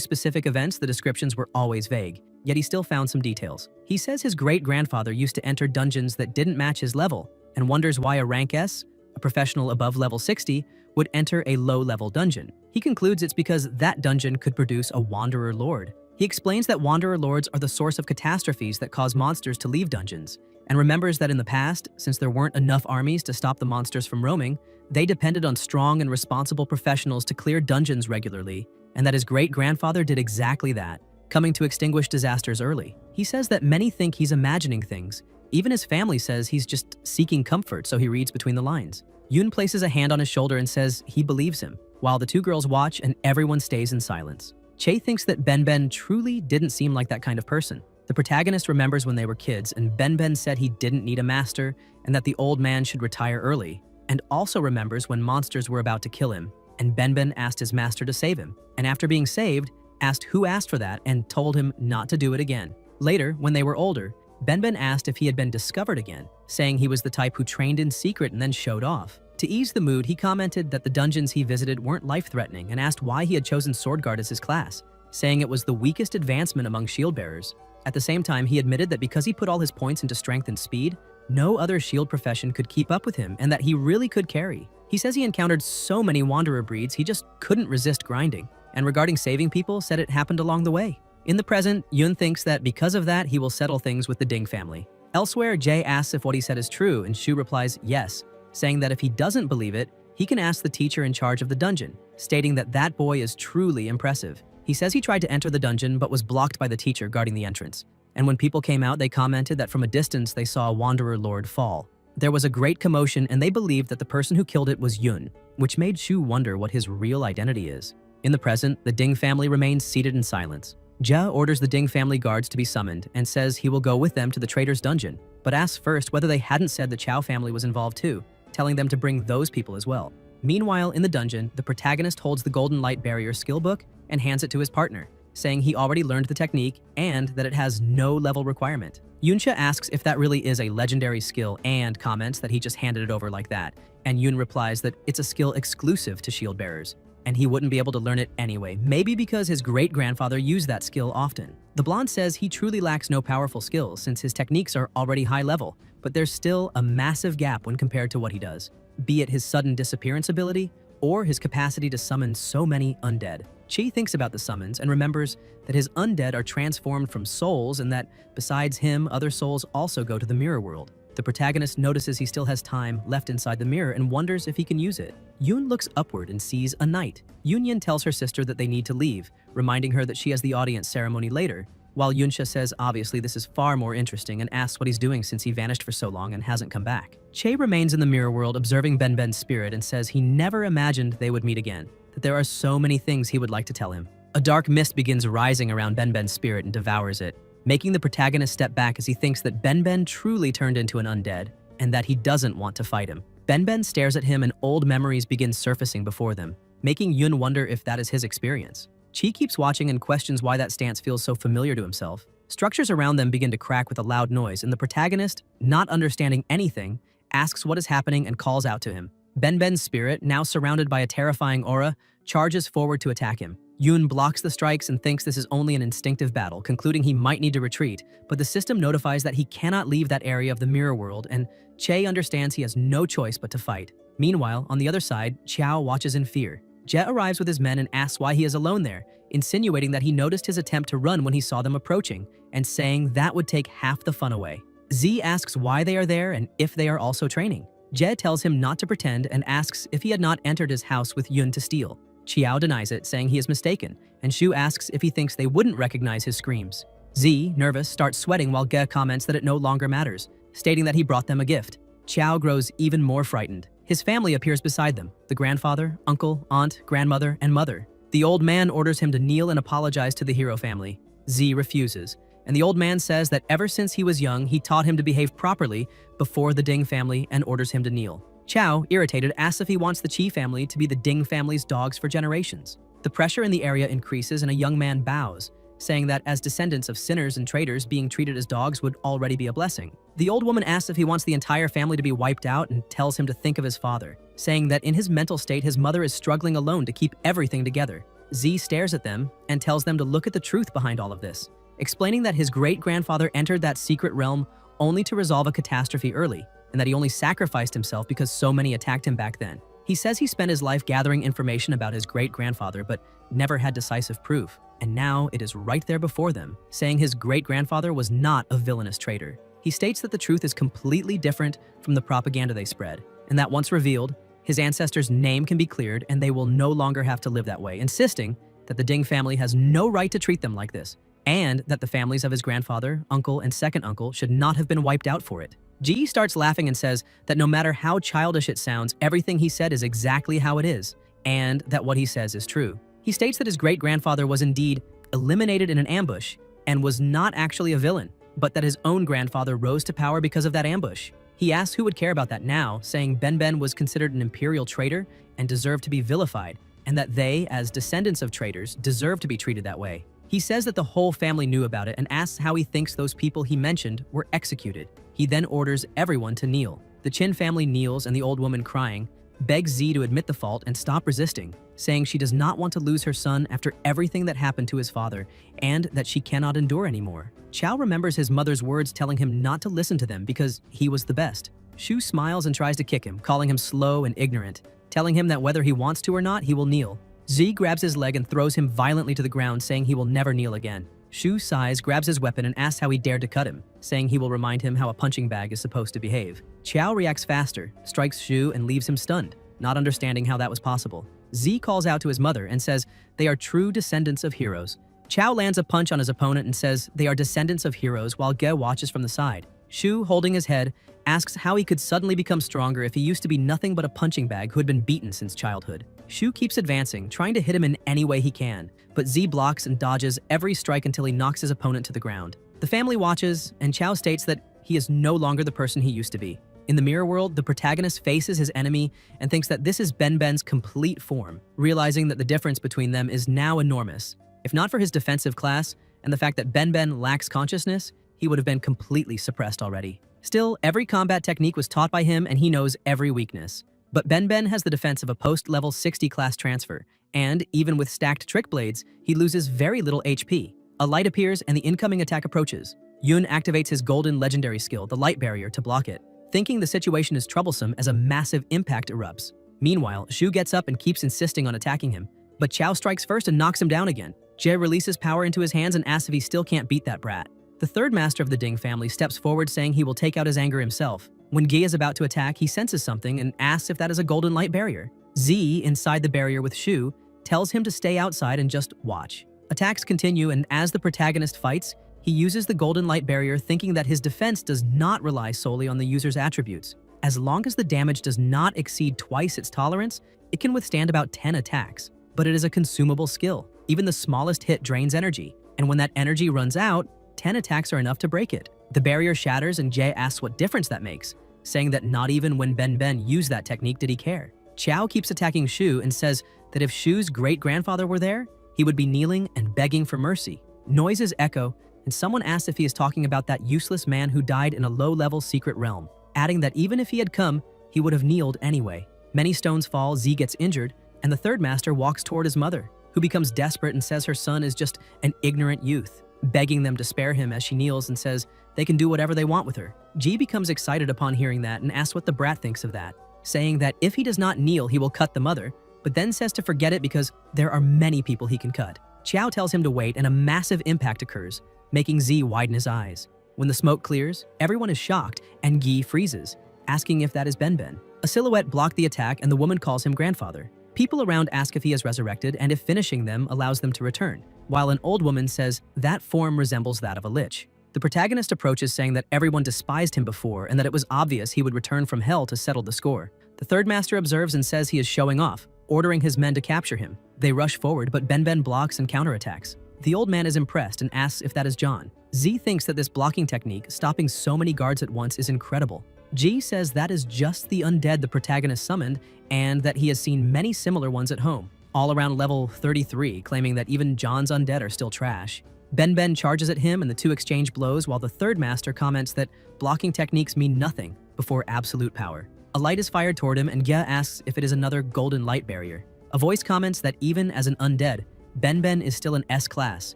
specific events, the descriptions were always vague, yet he still found some details. He says his great-grandfather used to enter dungeons that didn't match his level and wonders why a rank S, a professional above level 60, would enter a low-level dungeon. He concludes it's because that dungeon could produce a Wanderer Lord. He explains that Wanderer Lords are the source of catastrophes that cause monsters to leave dungeons, and remembers that in the past, since there weren't enough armies to stop the monsters from roaming, they depended on strong and responsible professionals to clear dungeons regularly, and that his great-grandfather did exactly that, coming to extinguish disasters early. He says that many think he's imagining things. Even his family says he's just seeking comfort, so he reads between the lines. Yoon places a hand on his shoulder and says he believes him, while the two girls watch and everyone stays in silence. Che thinks that Ben truly didn't seem like that kind of person. The protagonist remembers when they were kids, and Ben said he didn't need a master and that the old man should retire early, and also remembers when monsters were about to kill him, and Ben asked his master to save him, and after being saved, asked who asked for that and told him not to do it again. Later, when they were older, Ben asked if he had been discovered again, saying he was the type who trained in secret and then showed off. To ease the mood, he commented that the dungeons he visited weren't life-threatening and asked why he had chosen Sword Guard as his class, saying it was the weakest advancement among shield bearers. At the same time, he admitted that because he put all his points into strength and speed, no other shield profession could keep up with him and that he really could carry. He says he encountered so many Wanderer breeds he just couldn't resist grinding, and regarding saving people, said it happened along the way. In the present, Yoon thinks that because of that, he will settle things with the Ding family. Elsewhere, Jae asks if what he said is true, and Shu replies yes, saying that if he doesn't believe it, he can ask the teacher in charge of the dungeon, stating that that boy is truly impressive. He says he tried to enter the dungeon but was blocked by the teacher guarding the entrance, and when people came out, they commented that from a distance they saw a Wanderer Lord fall. There was a great commotion and they believed that the person who killed it was Yoon, which made Shu wonder what his real identity is. In the present, the Ding family remains seated in silence. Ja orders the Ding family guards to be summoned and says he will go with them to the traitor's dungeon, but asks first whether they hadn't said the Chow family was involved too, telling them to bring those people as well. Meanwhile, in the dungeon, the protagonist holds the Golden Light Barrier skill book and hands it to his partner, saying he already learned the technique and that it has no level requirement. Yunsha asks if that really is a legendary skill and comments that he just handed it over like that, and Yoon replies that it's a skill exclusive to shield bearers, and he wouldn't be able to learn it anyway, maybe because his great-grandfather used that skill often. The blonde says he truly lacks no powerful skills since his techniques are already high level, but there's still a massive gap when compared to what he does, be it his sudden disappearance ability or his capacity to summon so many undead. Chi thinks about the summons and remembers that his undead are transformed from souls and that, besides him, other souls also go to the mirror world. The protagonist notices he still has time left inside the mirror and wonders if he can use it. Yoon looks upward and sees a knight. Yoonyin tells her sister that they need to leave, reminding her that she has the audience ceremony later, while Yunsha says obviously this is far more interesting and asks what he's doing since he vanished for so long and hasn't come back. Che remains in the mirror world observing Ben's spirit and says he never imagined they would meet again, that there are so many things he would like to tell him. A dark mist begins rising around Ben's spirit and devours it, making the protagonist step back as he thinks that Ben truly turned into an undead and that he doesn't want to fight him. Ben stares at him and old memories begin surfacing before them, making Yoon wonder if that is his experience. Chi keeps watching and questions why that stance feels so familiar to himself. Structures around them begin to crack with a loud noise, and the protagonist, not understanding anything, asks what is happening and calls out to him. Ben's spirit, now surrounded by a terrifying aura, charges forward to attack him. Yoon blocks the strikes and thinks this is only an instinctive battle, concluding he might need to retreat, but the system notifies that he cannot leave that area of the mirror world, and Che understands he has no choice but to fight. Meanwhile, on the other side, Qiao watches in fear. Jet arrives with his men and asks why he is alone there, insinuating that he noticed his attempt to run when he saw them approaching, and saying that would take half the fun away. Z asks why they are there and if they are also training. Jet tells him not to pretend and asks if he had not entered his house with Yoon to steal. Qiao denies it, saying he is mistaken, and Shu asks if he thinks they wouldn't recognize his screams. Z, nervous, starts sweating while Ge comments that it no longer matters, stating that he brought them a gift. Qiao grows even more frightened. His family appears beside them, the grandfather, uncle, aunt, grandmother, and mother. The old man orders him to kneel and apologize to the hero family. Z refuses, and the old man says that ever since he was young, he taught him to behave properly before the Ding family and orders him to kneel. Chow, irritated, asks if he wants the Chi family to be the Ding family's dogs for generations. The pressure in the area increases and a young man bows, saying that as descendants of sinners and traitors, being treated as dogs would already be a blessing. The old woman asks if he wants the entire family to be wiped out and tells him to think of his father, saying that in his mental state his mother is struggling alone to keep everything together. Z stares at them and tells them to look at the truth behind all of this, explaining that his great-grandfather entered that secret realm only to resolve a catastrophe early, and that he only sacrificed himself because so many attacked him back then. He says he spent his life gathering information about his great-grandfather but never had decisive proof, and now it is right there before them, saying his great-grandfather was not a villainous traitor. He states that the truth is completely different from the propaganda they spread, and that once revealed, his ancestor's name can be cleared and they will no longer have to live that way, insisting that the Ding family has no right to treat them like this, and that the families of his grandfather, uncle, and second uncle should not have been wiped out for it. G starts laughing and says that no matter how childish it sounds, everything he said is exactly how it is, and that what he says is true. He states that his great-grandfather was indeed eliminated in an ambush and was not actually a villain, but that his own grandfather rose to power because of that ambush. He asks who would care about that now, saying Ben was considered an imperial traitor and deserved to be vilified, and that they, as descendants of traitors, deserve to be treated that way. He says that the whole family knew about it and asks how he thinks those people he mentioned were executed. He then orders everyone to kneel. The Chin family kneels and the old woman, crying, begs Z to admit the fault and stop resisting, saying she does not want to lose her son after everything that happened to his father and that she cannot endure anymore. Chow remembers his mother's words telling him not to listen to them because he was the best. Shu smiles and tries to kick him, calling him slow and ignorant, telling him that whether he wants to or not, he will kneel. Z grabs his leg and throws him violently to the ground, saying he will never kneel again. Shu sighs, grabs his weapon, and asks how he dared to cut him, saying he will remind him how a punching bag is supposed to behave. Chow reacts faster, strikes Shu, and leaves him stunned, not understanding how that was possible. Z calls out to his mother and says they are true descendants of heroes. Chow lands a punch on his opponent and says they are descendants of heroes while Ge watches from the side. Shu, holding his head, asks how he could suddenly become stronger if he used to be nothing but a punching bag who had been beaten since childhood. Shu keeps advancing, trying to hit him in any way he can, but Z blocks and dodges every strike until he knocks his opponent to the ground. The family watches, and Chow states that he is no longer the person he used to be. In the mirror world, the protagonist faces his enemy and thinks that this is Ben's complete form, realizing that the difference between them is now enormous. If not for his defensive class and the fact that Ben lacks consciousness, he would have been completely suppressed already. Still, every combat technique was taught by him and he knows every weakness. But Ben has the defense of a post-level 60 class transfer, and even with stacked trick blades, he loses very little HP. A light appears and the incoming attack approaches. Yun activates his golden legendary skill, the light barrier, to block it, thinking the situation is troublesome as a massive impact erupts. Meanwhile, Shu gets up and keeps insisting on attacking him, but Chow strikes first and knocks him down again. Jie releases power into his hands and asks if he still can't beat that brat. The third master of the Ding family steps forward, saying he will take out his anger himself. When Ge is about to attack, he senses something and asks if that is a golden light barrier. Z, inside the barrier with Shu, tells him to stay outside and just watch. Attacks continue, and as the protagonist fights, he uses the golden light barrier, thinking that his defense does not rely solely on the user's attributes. As long as the damage does not exceed twice its tolerance, it can withstand about 10 attacks. But it is a consumable skill. Even the smallest hit drains energy, and when that energy runs out, 10 attacks are enough to break it. The barrier shatters and Jie asks what difference that makes, saying that not even when Ben used that technique did he care. Chow keeps attacking Shu and says that if Shu's great-grandfather were there, he would be kneeling and begging for mercy. Noises echo, and someone asks if he is talking about that useless man who died in a low-level secret realm, adding that even if he had come, he would have kneeled anyway. Many stones fall, Z gets injured, and the third master walks toward his mother, who becomes desperate and says her son is just an ignorant youth, begging them to spare him as she kneels and says they can do whatever they want with her. G becomes excited upon hearing that and asks what the brat thinks of that, saying that if he does not kneel, he will cut the mother, but then says to forget it because there are many people he can cut. Chow tells him to wait, and a massive impact occurs, making Z widen his eyes. When the smoke clears, everyone is shocked, and Gi freezes, asking if that is Ben. A silhouette blocked the attack, and the woman calls him grandfather. People around ask if he is resurrected and if finishing them allows them to return, while an old woman says that form resembles that of a lich. The protagonist approaches, saying that everyone despised him before and that it was obvious he would return from hell to settle the score. The third master observes and says he is showing off, ordering his men to capture him. They rush forward, but Ben blocks and counterattacks. The old man is impressed and asks if that is John. Z thinks that this blocking technique, stopping so many guards at once, is incredible. G says that is just the undead the protagonist summoned and that he has seen many similar ones at home, all around level 33, claiming that even John's undead are still trash. Ben charges at him and the two exchange blows while the third master comments that blocking techniques mean nothing before absolute power. A light is fired toward him and Gya asks if it is another golden light barrier. A voice comments that even as an undead, Ben is still an S class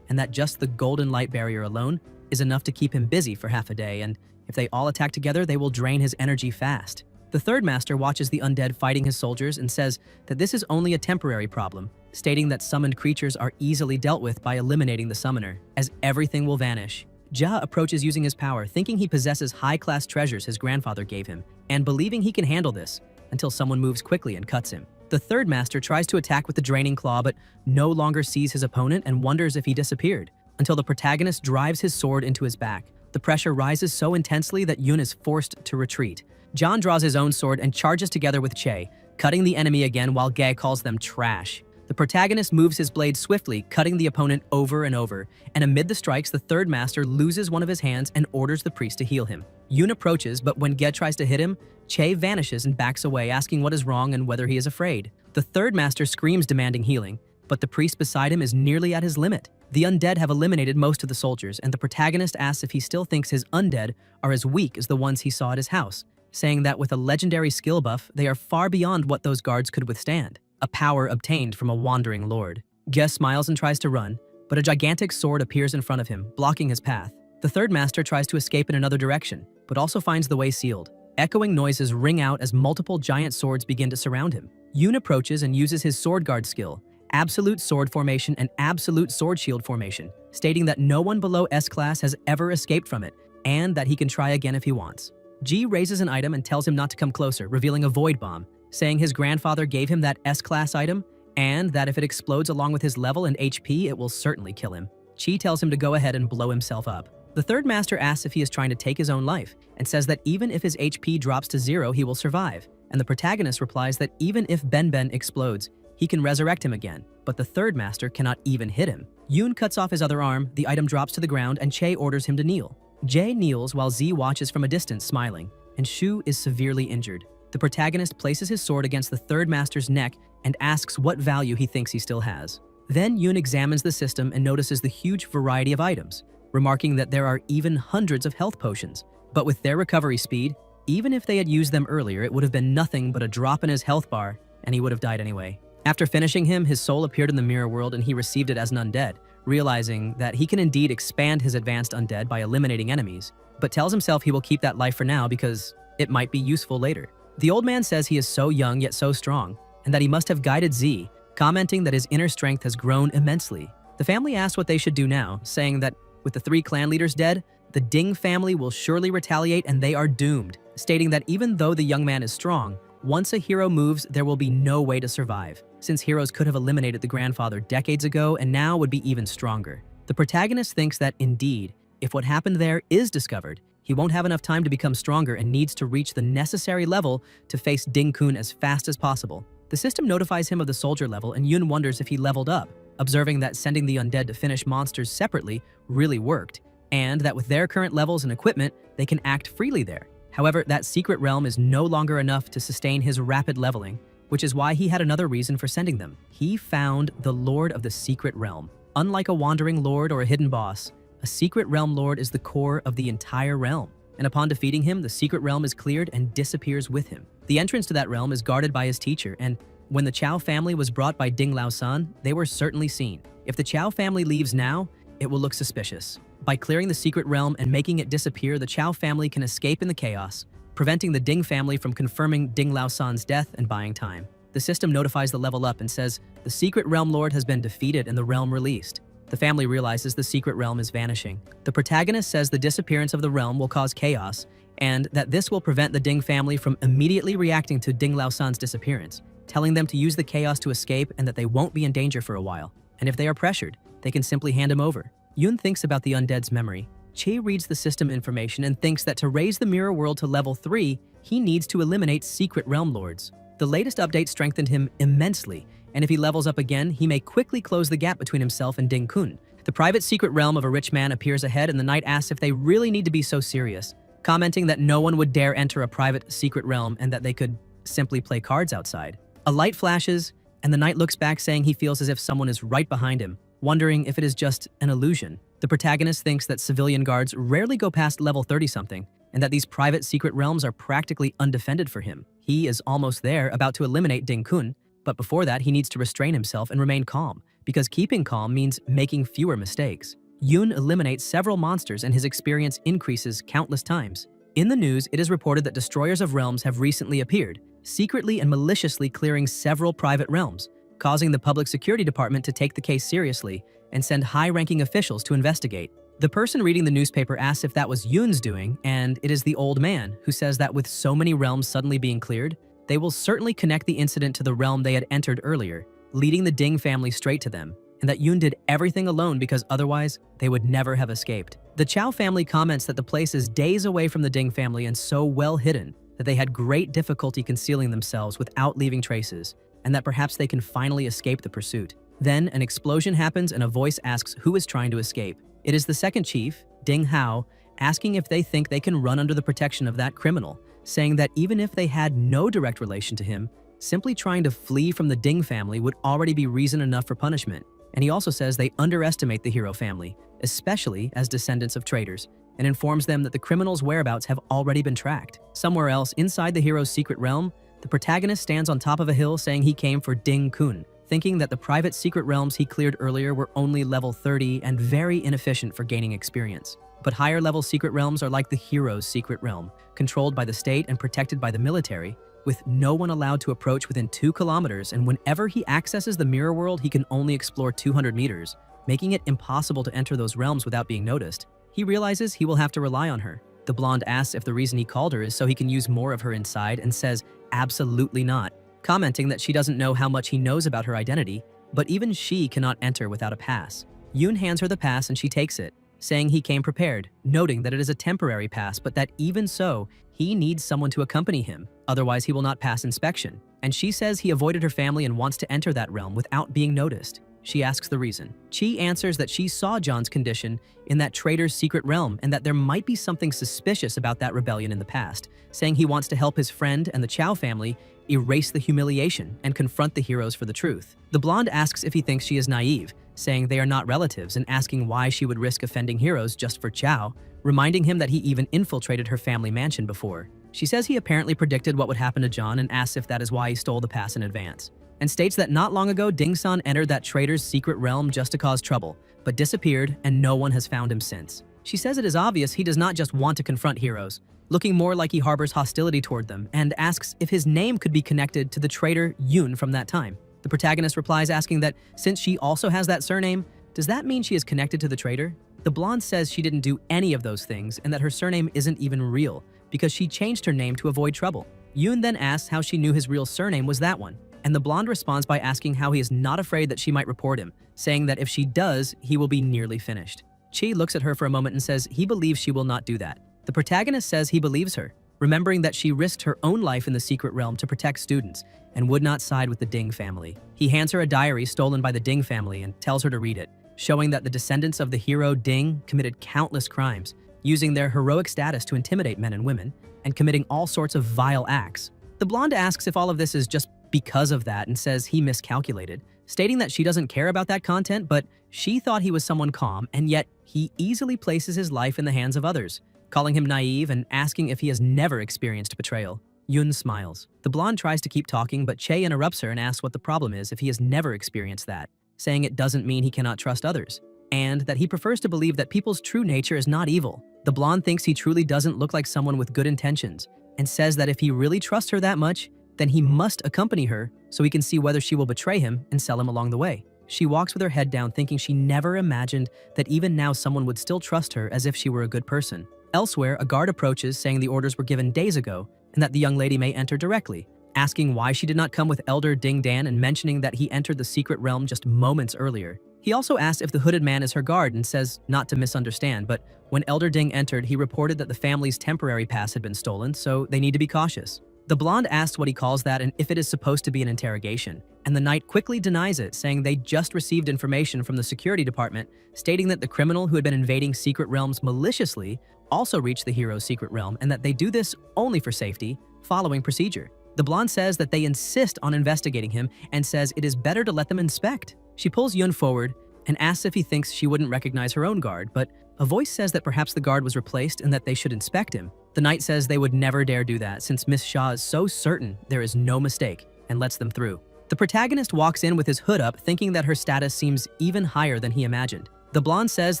and that just the golden light barrier alone is enough to keep him busy for half a day, and if they all attack together, they will drain his energy fast. The third master watches the undead fighting his soldiers and says that this is only a temporary problem, stating that summoned creatures are easily dealt with by eliminating the summoner, as everything will vanish. Ja approaches using his power, thinking he possesses high-class treasures his grandfather gave him, and believing he can handle this, until someone moves quickly and cuts him. The third master tries to attack with the draining claw, but no longer sees his opponent and wonders if he disappeared, until the protagonist drives his sword into his back. The pressure rises so intensely that Yoon is forced to retreat. John draws his own sword and charges together with Che, cutting the enemy again while Gae calls them trash. The protagonist moves his blade swiftly, cutting the opponent over and over, and amid the strikes, the third master loses one of his hands and orders the priest to heal him. Yoon approaches, but when Gae tries to hit him, Che vanishes and backs away, asking what is wrong and whether he is afraid. The third master screams demanding healing, but the priest beside him is nearly at his limit. The undead have eliminated most of the soldiers, and the protagonist asks if he still thinks his undead are as weak as the ones he saw at his house, saying that with a legendary skill buff, they are far beyond what those guards could withstand, a power obtained from a wandering lord. Ge smiles and tries to run, but a gigantic sword appears in front of him, blocking his path. The third master tries to escape in another direction, but also finds the way sealed. Echoing noises ring out as multiple giant swords begin to surround him. Yoon approaches and uses his sword guard skill, Absolute Sword Formation and Absolute Sword Shield Formation, stating that no one below S-Class has ever escaped from it, and that he can try again if he wants. G raises an item and tells him not to come closer, revealing a Void Bomb, saying his grandfather gave him that S-Class item, and that if it explodes along with his level and HP, it will certainly kill him. Chi tells him to go ahead and blow himself up. The third master asks if he is trying to take his own life, and says that even if his HP drops to 0, he will survive, and the protagonist replies that even if Ben explodes, he can resurrect him again, but the third master cannot even hit him. Yoon cuts off his other arm, the item drops to the ground, and Che orders him to kneel. Jae kneels while Z watches from a distance, smiling, and Shu is severely injured. The protagonist places his sword against the third master's neck and asks what value he thinks he still has. Then Yoon examines the system and notices the huge variety of items, remarking that there are even hundreds of health potions. But with their recovery speed, even if they had used them earlier, it would have been nothing but a drop in his health bar, and he would have died anyway. After finishing him, his soul appeared in the mirror world and he received it as an undead, realizing that he can indeed expand his advanced undead by eliminating enemies, but tells himself he will keep that life for now because it might be useful later. The old man says he is so young yet so strong, and that he must have guided Z, commenting that his inner strength has grown immensely. The family asks what they should do now, saying that with the 3 clan leaders dead, the Ding family will surely retaliate and they are doomed, stating that even though the young man is strong, once a hero moves, there will be no way to survive, since heroes could have eliminated the grandfather decades ago and now would be even stronger. The protagonist thinks that indeed, if what happened there is discovered, he won't have enough time to become stronger and needs to reach the necessary level to face Ding-kun as fast as possible. The system notifies him of the soldier level and Yoon wonders if he leveled up, observing that sending the undead to finish monsters separately really worked, and that with their current levels and equipment, they can act freely there. However, that secret realm is no longer enough to sustain his rapid leveling, which is why he had another reason for sending them. He found the Lord of the Secret Realm. Unlike a wandering lord or a hidden boss, a Secret Realm Lord is the core of the entire realm, and upon defeating him, the Secret Realm is cleared and disappears with him. The entrance to that realm is guarded by his teacher, and when the Chow family was brought by Ding Lao-san, they were certainly seen. If the Chow family leaves now, it will look suspicious. By clearing the secret realm and making it disappear, the Chow family can escape in the chaos, preventing the Ding family from confirming Ding Lao-san's death and buying time. The system notifies the level up and says, the Secret Realm Lord has been defeated and the realm released. The family realizes the secret realm is vanishing. The protagonist says the disappearance of the realm will cause chaos, and that this will prevent the Ding family from immediately reacting to Ding Lao-san's disappearance, telling them to use the chaos to escape and that they won't be in danger for a while. And if they are pressured, they can simply hand him over. Yoon thinks about the undead's memory. Che reads the system information and thinks that to raise the mirror world to level 3, he needs to eliminate secret realm lords. The latest update strengthened him immensely, and if he levels up again, he may quickly close the gap between himself and Ding-kun. The private secret realm of a rich man appears ahead and the knight asks if they really need to be so serious, commenting that no one would dare enter a private secret realm and that they could simply play cards outside. A light flashes, and the knight looks back saying he feels as if someone is right behind him, wondering if it is just an illusion. The protagonist thinks that civilian guards rarely go past level 30-something, and that these private secret realms are practically undefended for him. He is almost there, about to eliminate Ding-kun, but before that he needs to restrain himself and remain calm, because keeping calm means making fewer mistakes. Yoon eliminates several monsters and his experience increases countless times. In the news, it is reported that destroyers of realms have recently appeared, secretly and maliciously clearing several private realms, causing the public security department to take the case seriously and send high-ranking officials to investigate. The person reading the newspaper asks if that was Yoon's doing, and it is the old man who says that with so many realms suddenly being cleared, they will certainly connect the incident to the realm they had entered earlier, leading the Ding family straight to them, and that Yoon did everything alone because otherwise they would never have escaped. The Chow family comments that the place is days away from the Ding family and so well hidden that they had great difficulty concealing themselves without leaving traces, and that perhaps they can finally escape the pursuit. Then an explosion happens and a voice asks who is trying to escape. It is the second chief, Ding Hao, asking if they think they can run under the protection of that criminal, saying that even if they had no direct relation to him, simply trying to flee from the Ding family would already be reason enough for punishment. And he also says they underestimate the hero family, especially as descendants of traitors, and informs them that the criminal's whereabouts have already been tracked. Somewhere else, inside the hero's secret realm, the protagonist stands on top of a hill saying he came for Ding-kun, thinking that the private secret realms he cleared earlier were only level 30 and very inefficient for gaining experience. But higher-level secret realms are like the hero's secret realm, controlled by the state and protected by the military, with no one allowed to approach within 2 kilometers, and whenever he accesses the mirror world, he can only explore 200 meters, making it impossible to enter those realms without being noticed. He realizes he will have to rely on her. The blonde asks if the reason he called her is so he can use more of her inside and says absolutely not, commenting that she doesn't know how much he knows about her identity, but even she cannot enter without a pass. Yoon hands her the pass and she takes it, saying he came prepared, noting that it is a temporary pass, but that even so, he needs someone to accompany him, otherwise he will not pass inspection. And she says he avoided her family and wants to enter that realm without being noticed. She asks the reason. Chi answers that she saw John's condition in that traitor's secret realm and that there might be something suspicious about that rebellion in the past, saying he wants to help his friend and the Chow family erase the humiliation and confront the heroes for the truth. The blonde asks if he thinks she is naive, saying they are not relatives and asking why she would risk offending heroes just for Chow, reminding him that he even infiltrated her family mansion before. She says he apparently predicted what would happen to John and asks if that is why he stole the pass in advance, and states that not long ago Ding-san entered that traitor's secret realm just to cause trouble, but disappeared and no one has found him since. She says it is obvious he does not just want to confront heroes, looking more like he harbors hostility toward them, and asks if his name could be connected to the traitor Yoon from that time. The protagonist replies asking that since she also has that surname, does that mean she is connected to the traitor? The blonde says she didn't do any of those things and that her surname isn't even real because she changed her name to avoid trouble. Yoon then asks how she knew his real surname was that one, and the blonde responds by asking how he is not afraid that she might report him, saying that if she does, he will be nearly finished. Chi looks at her for a moment and says he believes she will not do that. The protagonist says he believes her, remembering that she risked her own life in the secret realm to protect students and would not side with the Ding family. He hands her a diary stolen by the Ding family and tells her to read it, showing that the descendants of the hero Ding committed countless crimes, using their heroic status to intimidate men and women, and committing all sorts of vile acts. The blonde asks if all of this is just because of that and says he miscalculated, stating that she doesn't care about that content, but she thought he was someone calm, and yet he easily places his life in the hands of others, calling him naive and asking if he has never experienced betrayal. Yoon smiles. The blonde tries to keep talking, but Che interrupts her and asks what the problem is if he has never experienced that, saying it doesn't mean he cannot trust others, and that he prefers to believe that people's true nature is not evil. The blonde thinks he truly doesn't look like someone with good intentions, and says that if he really trusts her that much, then he must accompany her so he can see whether she will betray him and sell him along the way. She walks with her head down, thinking she never imagined that even now someone would still trust her as if she were a good person. Elsewhere, a guard approaches saying the orders were given days ago and that the young lady may enter directly, asking why she did not come with Elder Ding Dan and mentioning that he entered the secret realm just moments earlier. He also asks if the hooded man is her guard and says not to misunderstand, but when Elder Ding entered, he reported that the family's temporary pass had been stolen, so they need to be cautious. The blonde asks what he calls that and if it is supposed to be an interrogation, and the knight quickly denies it, saying they just received information from the security department stating that the criminal who had been invading secret realms maliciously also reach the hero's secret realm and that they do this only for safety, following procedure. The blonde says that they insist on investigating him and says it is better to let them inspect. She pulls Yun forward and asks if he thinks she wouldn't recognize her own guard, but a voice says that perhaps the guard was replaced and that they should inspect him. The knight says they would never dare do that since Miss Shaw is so certain there is no mistake and lets them through. The protagonist walks in with his hood up, thinking that her status seems even higher than he imagined. The blonde says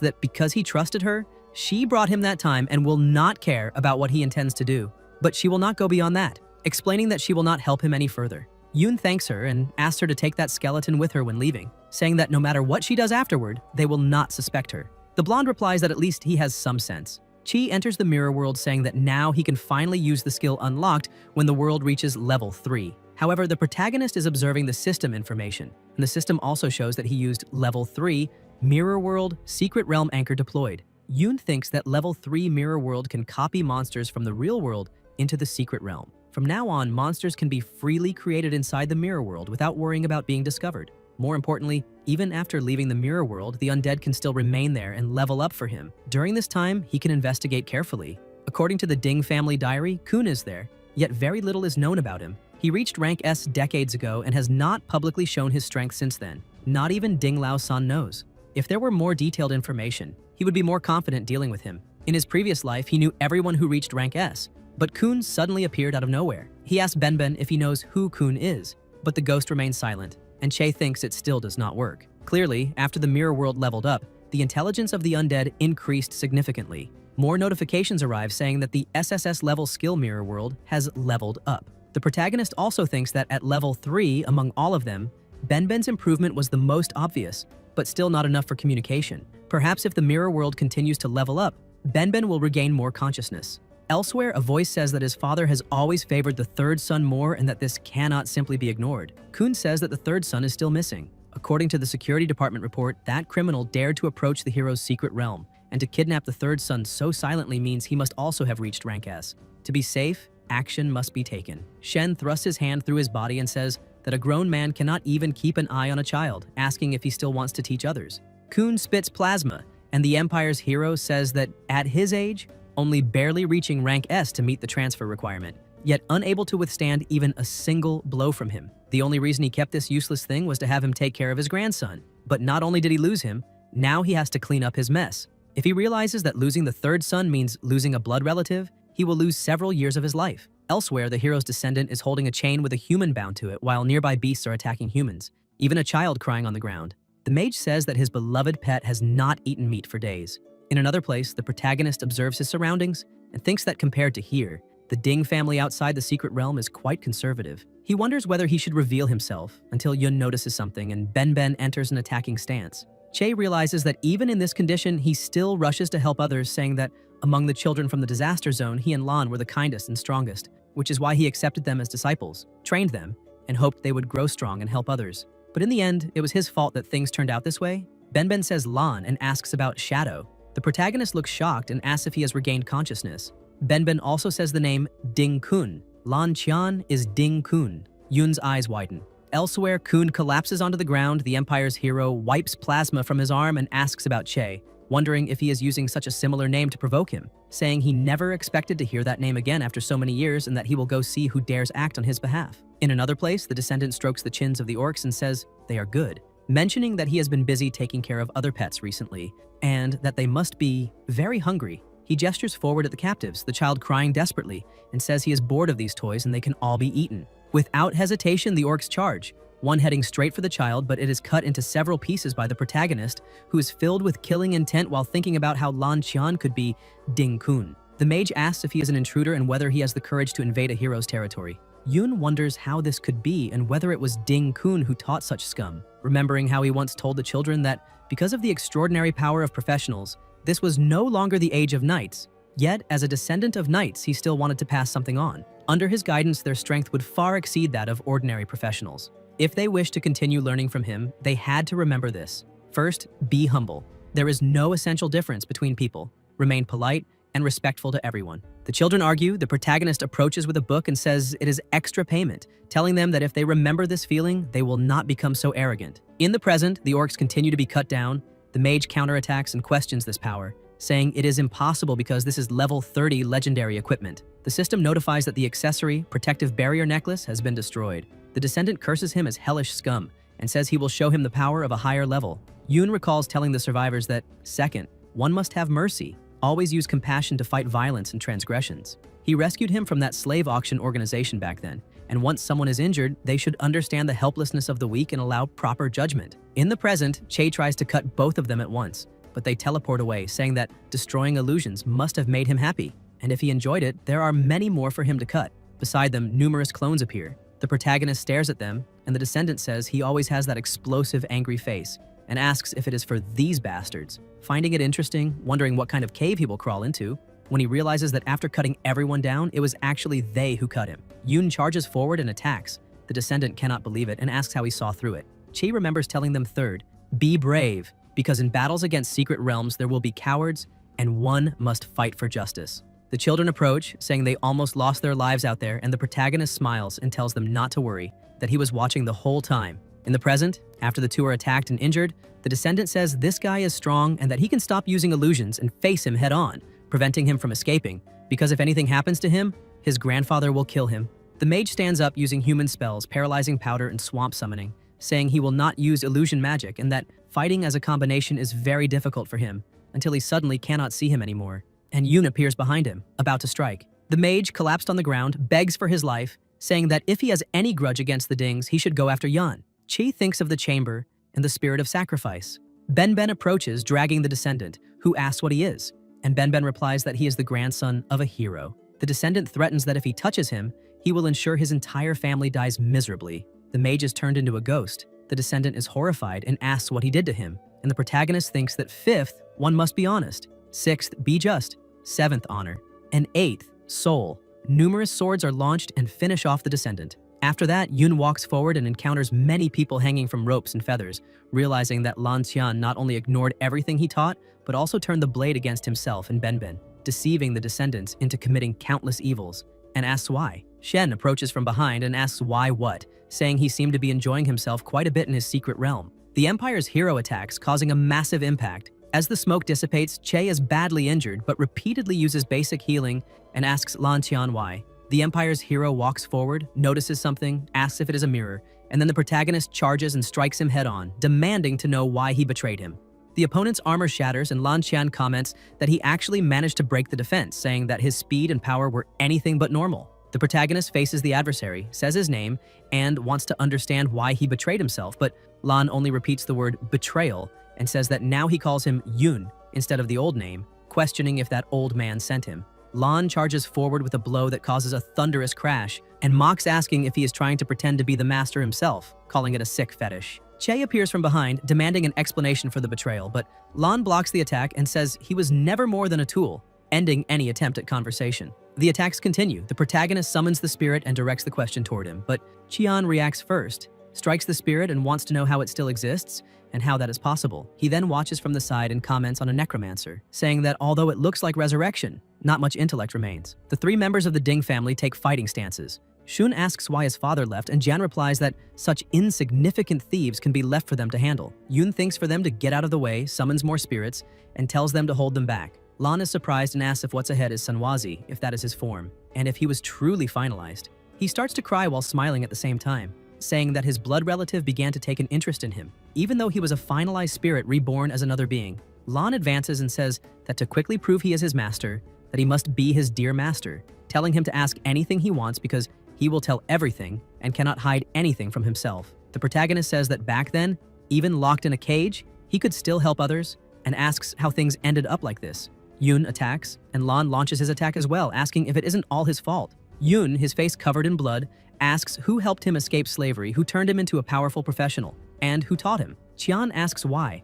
that because he trusted her, she brought him that time and will not care about what he intends to do. But she will not go beyond that, explaining that she will not help him any further. Yun thanks her and asks her to take that skeleton with her when leaving, saying that no matter what she does afterward, they will not suspect her. The blonde replies that at least he has some sense. Chi enters the mirror world saying that now he can finally use the skill unlocked when the world reaches level 3. However, the protagonist is observing the system information, and the system also shows that he used level 3 Mirror World Secret Realm Anchor deployed. Yun thinks that level 3 Mirror World can copy monsters from the real world into the secret realm. From now on, monsters can be freely created inside the mirror world without worrying about being discovered. More importantly, even after leaving the mirror world, the undead can still remain there and level up for him. During this time, he can investigate carefully. According to the Ding family diary, Kun is there, yet very little is known about him. He reached rank S decades ago and has not publicly shown his strength since then. Not even Ding Lao-san knows. If there were more detailed information, he would be more confident dealing with him. In his previous life, he knew everyone who reached rank S, but Kun suddenly appeared out of nowhere. He asked Benben if he knows who Kun is, but the ghost remains silent, and Che thinks it still does not work. Clearly, after the mirror world leveled up, the intelligence of the undead increased significantly. More notifications arrive saying that the SSS level skill mirror world has leveled up. The protagonist also thinks that at level 3 among all of them, Benben's improvement was the most obvious, but still not enough for communication. Perhaps if the mirror world continues to level up, Benben will regain more consciousness. Elsewhere, a voice says that his father has always favored the third son more and that this cannot simply be ignored. Kun says that the third son is still missing. According to the security department report, that criminal dared to approach the hero's secret realm, and to kidnap the third son so silently means he must also have reached rank S. To be safe, action must be taken. Shen thrusts his hand through his body and says that a grown man cannot even keep an eye on a child, asking if he still wants to teach others. Kun spits plasma, and the Empire's hero says that at his age, only barely reaching rank S to meet the transfer requirement, yet unable to withstand even a single blow from him. The only reason he kept this useless thing was to have him take care of his grandson. But not only did he lose him, now he has to clean up his mess. If he realizes that losing the third son means losing a blood relative, he will lose several years of his life. Elsewhere, the hero's descendant is holding a chain with a human bound to it while nearby beasts are attacking humans, even a child crying on the ground. The mage says that his beloved pet has not eaten meat for days. In another place, the protagonist observes his surroundings and thinks that compared to here, the Ding family outside the secret realm is quite conservative. He wonders whether he should reveal himself until Yun notices something and Benben enters an attacking stance. Che realizes that even in this condition, he still rushes to help others, saying that among the children from the disaster zone, he and Lan were the kindest and strongest, which is why he accepted them as disciples, trained them, and hoped they would grow strong and help others. But in the end, it was his fault that things turned out this way. Benben says Lan and asks about Shadow. The protagonist looks shocked and asks if he has regained consciousness. Benben also says the name Ding Kun. Lan Qian is Ding Kun. Yun's eyes widen. Elsewhere, Kun collapses onto the ground. The Empire's hero wipes plasma from his arm and asks about Che, wondering if he is using such a similar name to provoke him, saying he never expected to hear that name again after so many years and that he will go see who dares act on his behalf. In another place, the descendant strokes the chins of the orcs and says they are good, mentioning that he has been busy taking care of other pets recently and that they must be very hungry. He gestures forward at the captives, the child crying desperately, and says he is bored of these toys and they can all be eaten. Without hesitation, the orcs charge, one heading straight for the child, but it is cut into several pieces by the protagonist, who is filled with killing intent while thinking about how Lan Qian could be Ding Kun. The mage asks if he is an intruder and whether he has the courage to invade a hero's territory. Yun wonders how this could be and whether it was Ding Kun who taught such scum, remembering how he once told the children that because of the extraordinary power of professionals, this was no longer the age of knights. Yet, as a descendant of knights, he still wanted to pass something on. Under his guidance, their strength would far exceed that of ordinary professionals. If they wished to continue learning from him, they had to remember this. First, be humble. There is no essential difference between people. Remain polite and respectful to everyone. The children argue, the protagonist approaches with a book and says it is extra payment, telling them that if they remember this feeling, they will not become so arrogant. In the present, the orcs continue to be cut down. The mage counterattacks and questions this power, saying it is impossible because this is level 30 legendary equipment. The system notifies that the accessory, protective barrier necklace, has been destroyed. The descendant curses him as hellish scum and says he will show him the power of a higher level. Yoon recalls telling the survivors that, second, one must have mercy, always use compassion to fight violence and transgressions. He rescued him from that slave auction organization back then, and once someone is injured, they should understand the helplessness of the weak and allow proper judgment. In the present, Che tries to cut both of them at once, but they teleport away, saying that destroying illusions must have made him happy, and if he enjoyed it, there are many more for him to cut. Beside them, numerous clones appear. The protagonist stares at them, and the descendant says he always has that explosive, angry face, and asks if it is for these bastards. Finding it interesting, wondering what kind of cave he will crawl into, when he realizes that after cutting everyone down, it was actually they who cut him. Yoon charges forward and attacks. The descendant cannot believe it and asks how he saw through it. Che remembers telling them third, be brave, because in battles against secret realms there will be cowards, and one must fight for justice. The children approach, saying they almost lost their lives out there, and the protagonist smiles and tells them not to worry, that he was watching the whole time. In the present, after the two are attacked and injured, the descendant says this guy is strong and that he can stop using illusions and face him head-on, preventing him from escaping, because if anything happens to him, his grandfather will kill him. The mage stands up using human spells, paralyzing powder and swamp summoning, saying he will not use illusion magic and that fighting as a combination is very difficult for him, until he suddenly cannot see him anymore. And Yoon appears behind him, about to strike. The mage, collapsed on the ground, begs for his life, saying that if he has any grudge against the Dings, he should go after Yan. Chi thinks of the chamber and the spirit of sacrifice. Ben approaches, dragging the descendant, who asks what he is, and Ben replies that he is the grandson of a hero. The descendant threatens that if he touches him, he will ensure his entire family dies miserably. The mage is turned into a ghost. The descendant is horrified and asks what he did to him, and the protagonist thinks that fifth, one must be honest, sixth, be just, seventh, honor, and eighth, soul. Numerous swords are launched and finish off the descendant. After that, Yoon walks forward and encounters many people hanging from ropes and feathers, realizing that Lan Xian not only ignored everything he taught, but also turned the blade against himself and Ben, deceiving the descendants into committing countless evils, and asks why. Shen approaches from behind and asks why what, saying he seemed to be enjoying himself quite a bit in his secret realm. The Empire's hero attacks, causing a massive impact. As the smoke dissipates, Che is badly injured, but repeatedly uses basic healing and asks Lan Xian why. The Empire's hero walks forward, notices something, asks if it is a mirror, and then the protagonist charges and strikes him head-on, demanding to know why he betrayed him. The opponent's armor shatters and Lan Xian comments that he actually managed to break the defense, saying that his speed and power were anything but normal. The protagonist faces the adversary, says his name, and wants to understand why he betrayed himself, but Lan only repeats the word betrayal and says that now he calls him Yoon instead of the old name, questioning if that old man sent him. Lan charges forward with a blow that causes a thunderous crash and mocks, asking if he is trying to pretend to be the master himself, calling it a sick fetish. Che appears from behind, demanding an explanation for the betrayal, but Lan blocks the attack and says he was never more than a tool, ending any attempt at conversation. The attacks continue. The protagonist summons the spirit and directs the question toward him, but Qian reacts first, strikes the spirit and wants to know how it still exists and how that is possible. He then watches from the side and comments on a necromancer, saying that although it looks like resurrection, not much intellect remains. The three members of the Ding family take fighting stances. Shun asks why his father left, and Jan replies that such insignificant thieves can be left for them to handle. Yoon thinks for them to get out of the way, summons more spirits, and tells them to hold them back. Lan is surprised and asks if what's ahead is Sanwazi, if that is his form, and if he was truly finalized. He starts to cry while smiling at the same time, saying that his blood relative began to take an interest in him, even though he was a finalized spirit reborn as another being. Lan advances and says that to quickly prove he is his master, that he must be his dear master, telling him to ask anything he wants because he will tell everything and cannot hide anything from himself. The protagonist says that back then, even locked in a cage, he could still help others, and asks how things ended up like this. Yoon attacks, and Lan launches his attack as well, asking if it isn't all his fault. Yoon, his face covered in blood, asks who helped him escape slavery, who turned him into a powerful professional, and who taught him. Qian asks why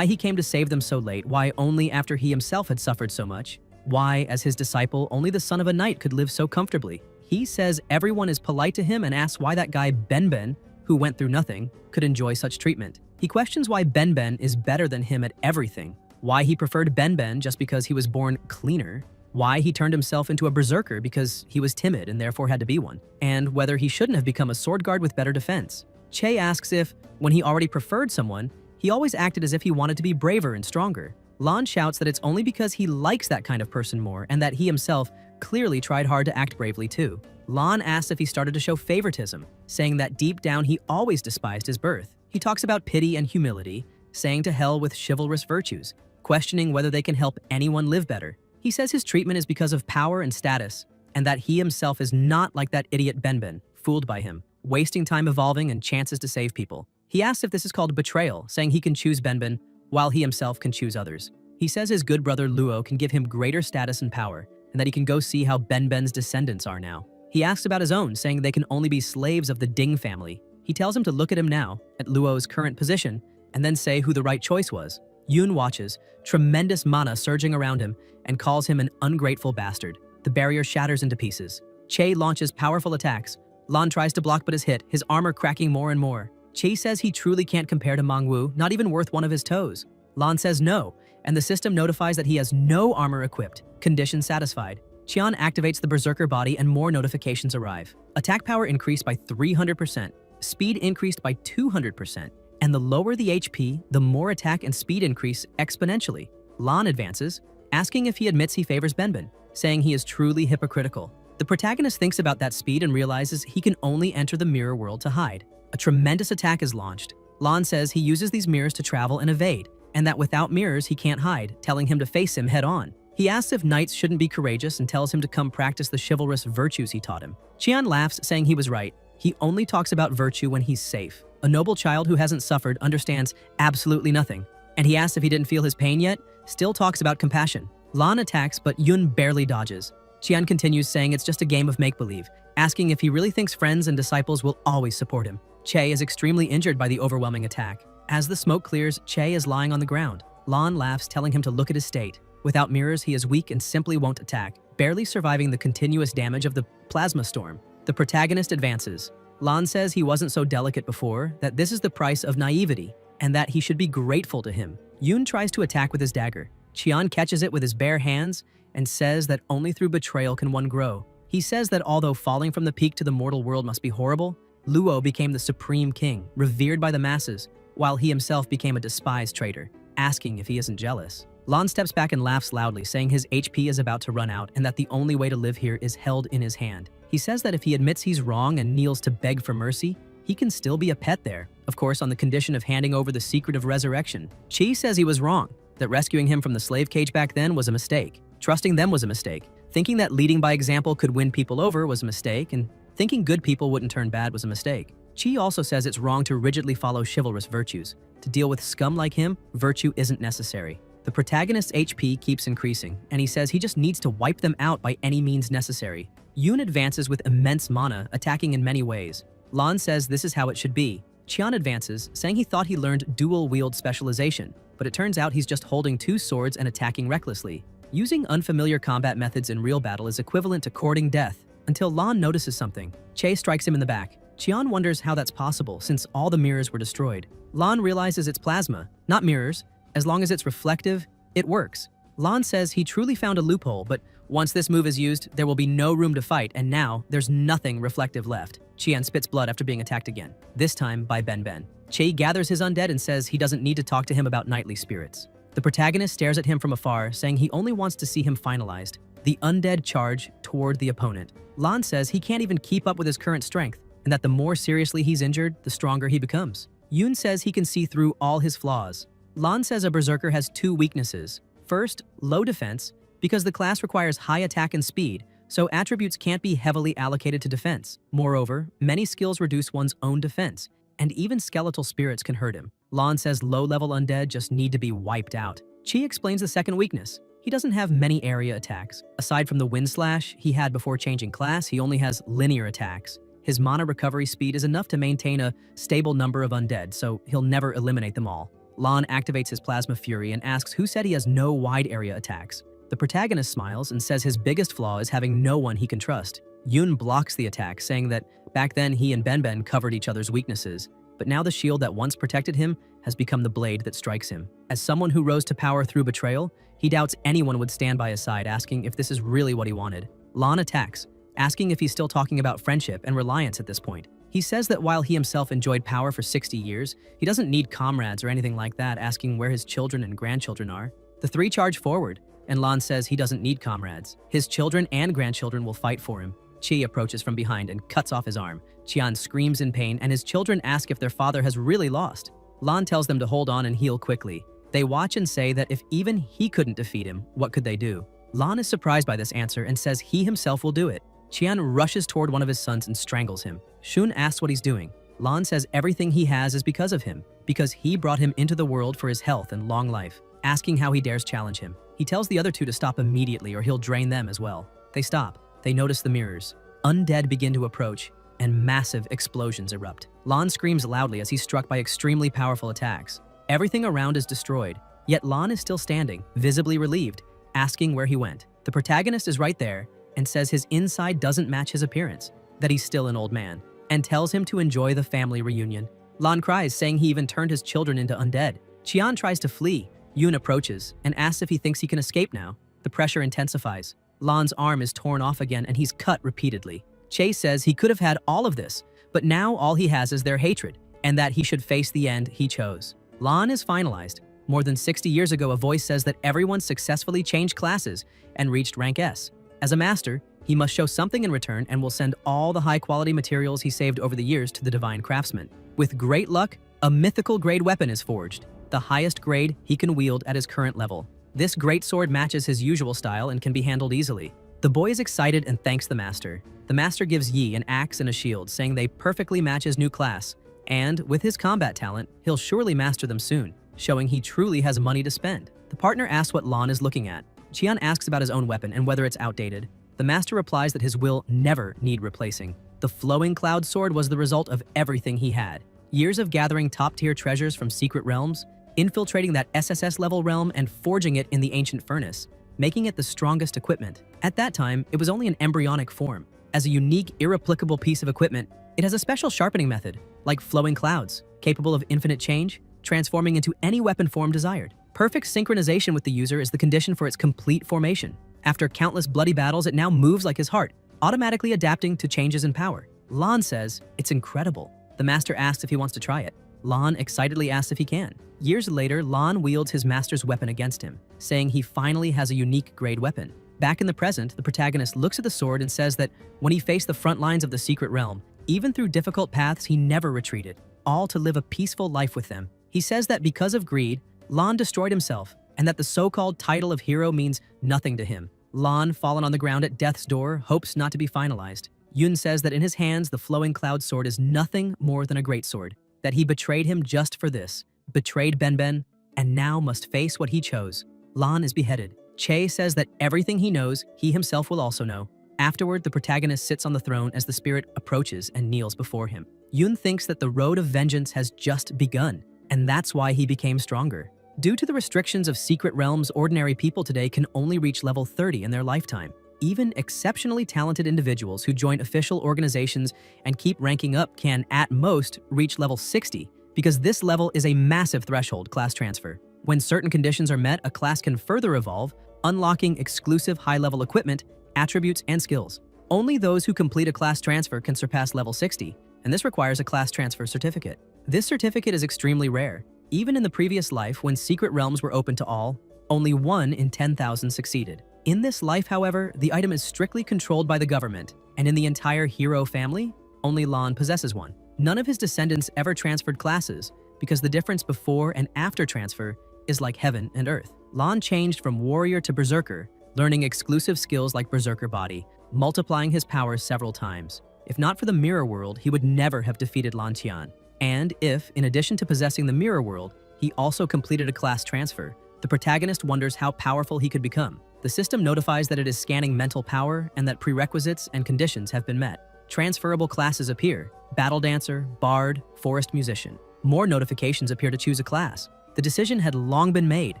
he came to save them so late, why only after he himself had suffered so much, why, as his disciple, only the son of a knight could live so comfortably. He says everyone is polite to him and asks why that guy Ben, who went through nothing, could enjoy such treatment. He questions why Ben is better than him at everything, why he preferred Ben just because he was born cleaner, why he turned himself into a berserker because he was timid and therefore had to be one, and whether he shouldn't have become a sword guard with better defense. Che asks if, when he already preferred someone, he always acted as if he wanted to be braver and stronger. Lan shouts that it's only because he likes that kind of person more and that he himself clearly tried hard to act bravely too. Lan asks if he started to show favoritism, saying that deep down he always despised his birth. He talks about pity and humility, saying to hell with chivalrous virtues, questioning whether they can help anyone live better. He says his treatment is because of power and status, and that he himself is not like that idiot Benben, fooled by him, wasting time evolving and chances to save people. He asks if this is called betrayal, saying he can choose Benben, while he himself can choose others. He says his good brother Luo can give him greater status and power, and that he can go see how Benben's descendants are now. He asks about his own, saying they can only be slaves of the Ding family. He tells him to look at him now, at Luo's current position, and then say who the right choice was. Yoon watches, tremendous mana surging around him, and calls him an ungrateful bastard. The barrier shatters into pieces. Che launches powerful attacks. Lan tries to block but is hit, his armor cracking more and more. Che says he truly can't compare to Mangwu, not even worth one of his toes. Lan says no, and the system notifies that he has no armor equipped. Condition satisfied. Qian activates the Berserker body and more notifications arrive. Attack power increased by 300%, speed increased by 200%, and the lower the HP, the more attack and speed increase exponentially. Lan advances, asking if he admits he favors Benben, saying he is truly hypocritical. The protagonist thinks about that speed and realizes he can only enter the mirror world to hide. A tremendous attack is launched. Lan says he uses these mirrors to travel and evade, and that without mirrors he can't hide, telling him to face him head on. He asks if knights shouldn't be courageous and tells him to come practice the chivalrous virtues he taught him. Qian laughs, saying he was right. He only talks about virtue when he's safe. A noble child who hasn't suffered understands absolutely nothing. And he asks if he didn't feel his pain yet, still talks about compassion. Lan attacks, but Yun barely dodges. Qian continues, saying it's just a game of make-believe, asking if he really thinks friends and disciples will always support him. Che is extremely injured by the overwhelming attack. As the smoke clears, Che is lying on the ground. Lan laughs, telling him to look at his state. Without mirrors, he is weak and simply won't attack, barely surviving the continuous damage of the plasma storm. The protagonist advances. Lan says he wasn't so delicate before, that this is the price of naivety, and that he should be grateful to him. Yoon tries to attack with his dagger. Qian catches it with his bare hands and says that only through betrayal can one grow. He says that although falling from the peak to the mortal world must be horrible, Luo became the supreme king, revered by the masses, while he himself became a despised traitor, asking if he isn't jealous. Lan steps back and laughs loudly, saying his HP is about to run out and that the only way to live here is held in his hand. He says that if he admits he's wrong and kneels to beg for mercy, he can still be a pet there, of course on the condition of handing over the secret of resurrection. Chi says he was wrong, that rescuing him from the slave cage back then was a mistake. Trusting them was a mistake. Thinking that leading by example could win people over was a mistake, and thinking good people wouldn't turn bad was a mistake. Chi also says it's wrong to rigidly follow chivalrous virtues. To deal with scum like him, virtue isn't necessary. The protagonist's HP keeps increasing, and he says he just needs to wipe them out by any means necessary. Yoon advances with immense mana, attacking in many ways. Lan says this is how it should be. Qian advances, saying he thought he learned dual-wield specialization, but it turns out he's just holding two swords and attacking recklessly. Using unfamiliar combat methods in real battle is equivalent to courting death, until Lan notices something. Che strikes him in the back. Qian wonders how that's possible, since all the mirrors were destroyed. Lan realizes it's plasma, not mirrors. As long as it's reflective, it works. Lan says he truly found a loophole, but once this move is used, there will be no room to fight, and now there's nothing reflective left. Qian spits blood after being attacked again, this time by Benben. Che gathers his undead and says he doesn't need to talk to him about knightly spirits. The protagonist stares at him from afar, saying he only wants to see him finalized. The undead charge toward the opponent. Lan says he can't even keep up with his current strength, and that the more seriously he's injured, the stronger he becomes. Yoon says he can see through all his flaws. Lan says a berserker has two weaknesses. First, low defense, because the class requires high attack and speed, so attributes can't be heavily allocated to defense. Moreover, many skills reduce one's own defense, and even skeletal spirits can hurt him. Lan says low-level undead just need to be wiped out. Chi explains the second weakness. He doesn't have many area attacks. Aside from the wind slash he had before changing class, he only has linear attacks. His mana recovery speed is enough to maintain a stable number of undead, so he'll never eliminate them all. Lan activates his Plasma Fury and asks who said he has no wide area attacks. The protagonist smiles and says his biggest flaw is having no one he can trust. Yoon blocks the attack, saying that back then he and Benben covered each other's weaknesses, but now the shield that once protected him has become the blade that strikes him. As someone who rose to power through betrayal, he doubts anyone would stand by his side, asking if this is really what he wanted. Lan attacks, asking if he's still talking about friendship and reliance at this point. He says that while he himself enjoyed power for 60 years, he doesn't need comrades or anything like that, asking where his children and grandchildren are. The three charge forward, and Lan says he doesn't need comrades. His children and grandchildren will fight for him. Chi approaches from behind and cuts off his arm. Qian screams in pain, and his children ask if their father has really lost. Lan tells them to hold on and heal quickly. They watch and say that if even he couldn't defeat him, what could they do? Lan is surprised by this answer and says he himself will do it. Qian rushes toward one of his sons and strangles him. Shun asks what he's doing. Lan says everything he has is because of him, because he brought him into the world for his health and long life, asking how he dares challenge him. He tells the other two to stop immediately or he'll drain them as well. They stop. They notice the mirrors. Undead begin to approach, and massive explosions erupt. Lan screams loudly as he's struck by extremely powerful attacks. Everything around is destroyed, yet Lan is still standing, visibly relieved, asking where he went. The protagonist is right there and says his inside doesn't match his appearance, that he's still an old man, and tells him to enjoy the family reunion. Lan cries, saying he even turned his children into undead. Qian tries to flee. Yun approaches and asks if he thinks he can escape now. The pressure intensifies. Lan's arm is torn off again and he's cut repeatedly. Che says he could have had all of this, but now all he has is their hatred, and that he should face the end he chose. Lan is finalized. More than 60 years ago, a voice says that everyone successfully changed classes and reached rank S. As a master, he must show something in return and will send all the high-quality materials he saved over the years to the divine craftsman. With great luck, a mythical grade weapon is forged, the highest grade he can wield at his current level. This great sword matches his usual style and can be handled easily. The boy is excited and thanks the master. The master gives Yi an axe and a shield, saying they perfectly match his new class, and with his combat talent, he'll surely master them soon, showing he truly has money to spend. The partner asks what Lan is looking at. Qian asks about his own weapon and whether it's outdated. The master replies that his will never need replacing. The flowing cloud sword was the result of everything he had. Years of gathering top-tier treasures from secret realms, infiltrating that SSS level realm and forging it in the ancient furnace, making it the strongest equipment. At that time, it was only an embryonic form. As a unique, irreplicable piece of equipment, it has a special sharpening method, like flowing clouds, capable of infinite change, transforming into any weapon form desired. Perfect synchronization with the user is the condition for its complete formation. After countless bloody battles, it now moves like his heart, automatically adapting to changes in power. Lan says, "It's incredible." The master asks if he wants to try it. Lan excitedly asks if he can. Years later, Lan wields his master's weapon against him, saying he finally has a unique grade weapon. Back in the present, the protagonist looks at the sword and says that when he faced the front lines of the secret realm, even through difficult paths, he never retreated, all to live a peaceful life with them. He says that because of greed, Lan destroyed himself, and that the so-called title of hero means nothing to him. Lan, fallen on the ground at death's door, hopes not to be finalized. Yun says that in his hands, the flowing cloud sword is nothing more than a greatsword, that he betrayed him just for this, betrayed Benben, and now must face what he chose. Lan is beheaded. Che says that everything he knows, he himself will also know. Afterward, the protagonist sits on the throne as the spirit approaches and kneels before him. Yun thinks that the road of vengeance has just begun, and that's why he became stronger. Due to the restrictions of secret realms, ordinary people today can only reach level 30 in their lifetime. Even exceptionally talented individuals who join official organizations and keep ranking up can, at most, reach level 60, because this level is a massive threshold class transfer. When certain conditions are met, a class can further evolve, unlocking exclusive high-level equipment, attributes, and skills. Only those who complete a class transfer can surpass level 60, and this requires a class transfer certificate. This certificate is extremely rare. Even in the previous life, when secret realms were open to all, only 1 in 10,000 succeeded. In this life, however, the item is strictly controlled by the government, and in the entire hero family, only Lan possesses one. None of his descendants ever transferred classes, because the difference before and after transfer is like heaven and earth. Lan changed from warrior to berserker, learning exclusive skills like berserker body, multiplying his powers several times. If not for the mirror world, he would never have defeated Lan Qian. And if, in addition to possessing the mirror world, he also completed a class transfer, the protagonist wonders how powerful he could become. The system notifies that it is scanning mental power and that prerequisites and conditions have been met. Transferable classes appear: battle dancer, bard, forest musician. More notifications appear to choose a class. The decision had long been made.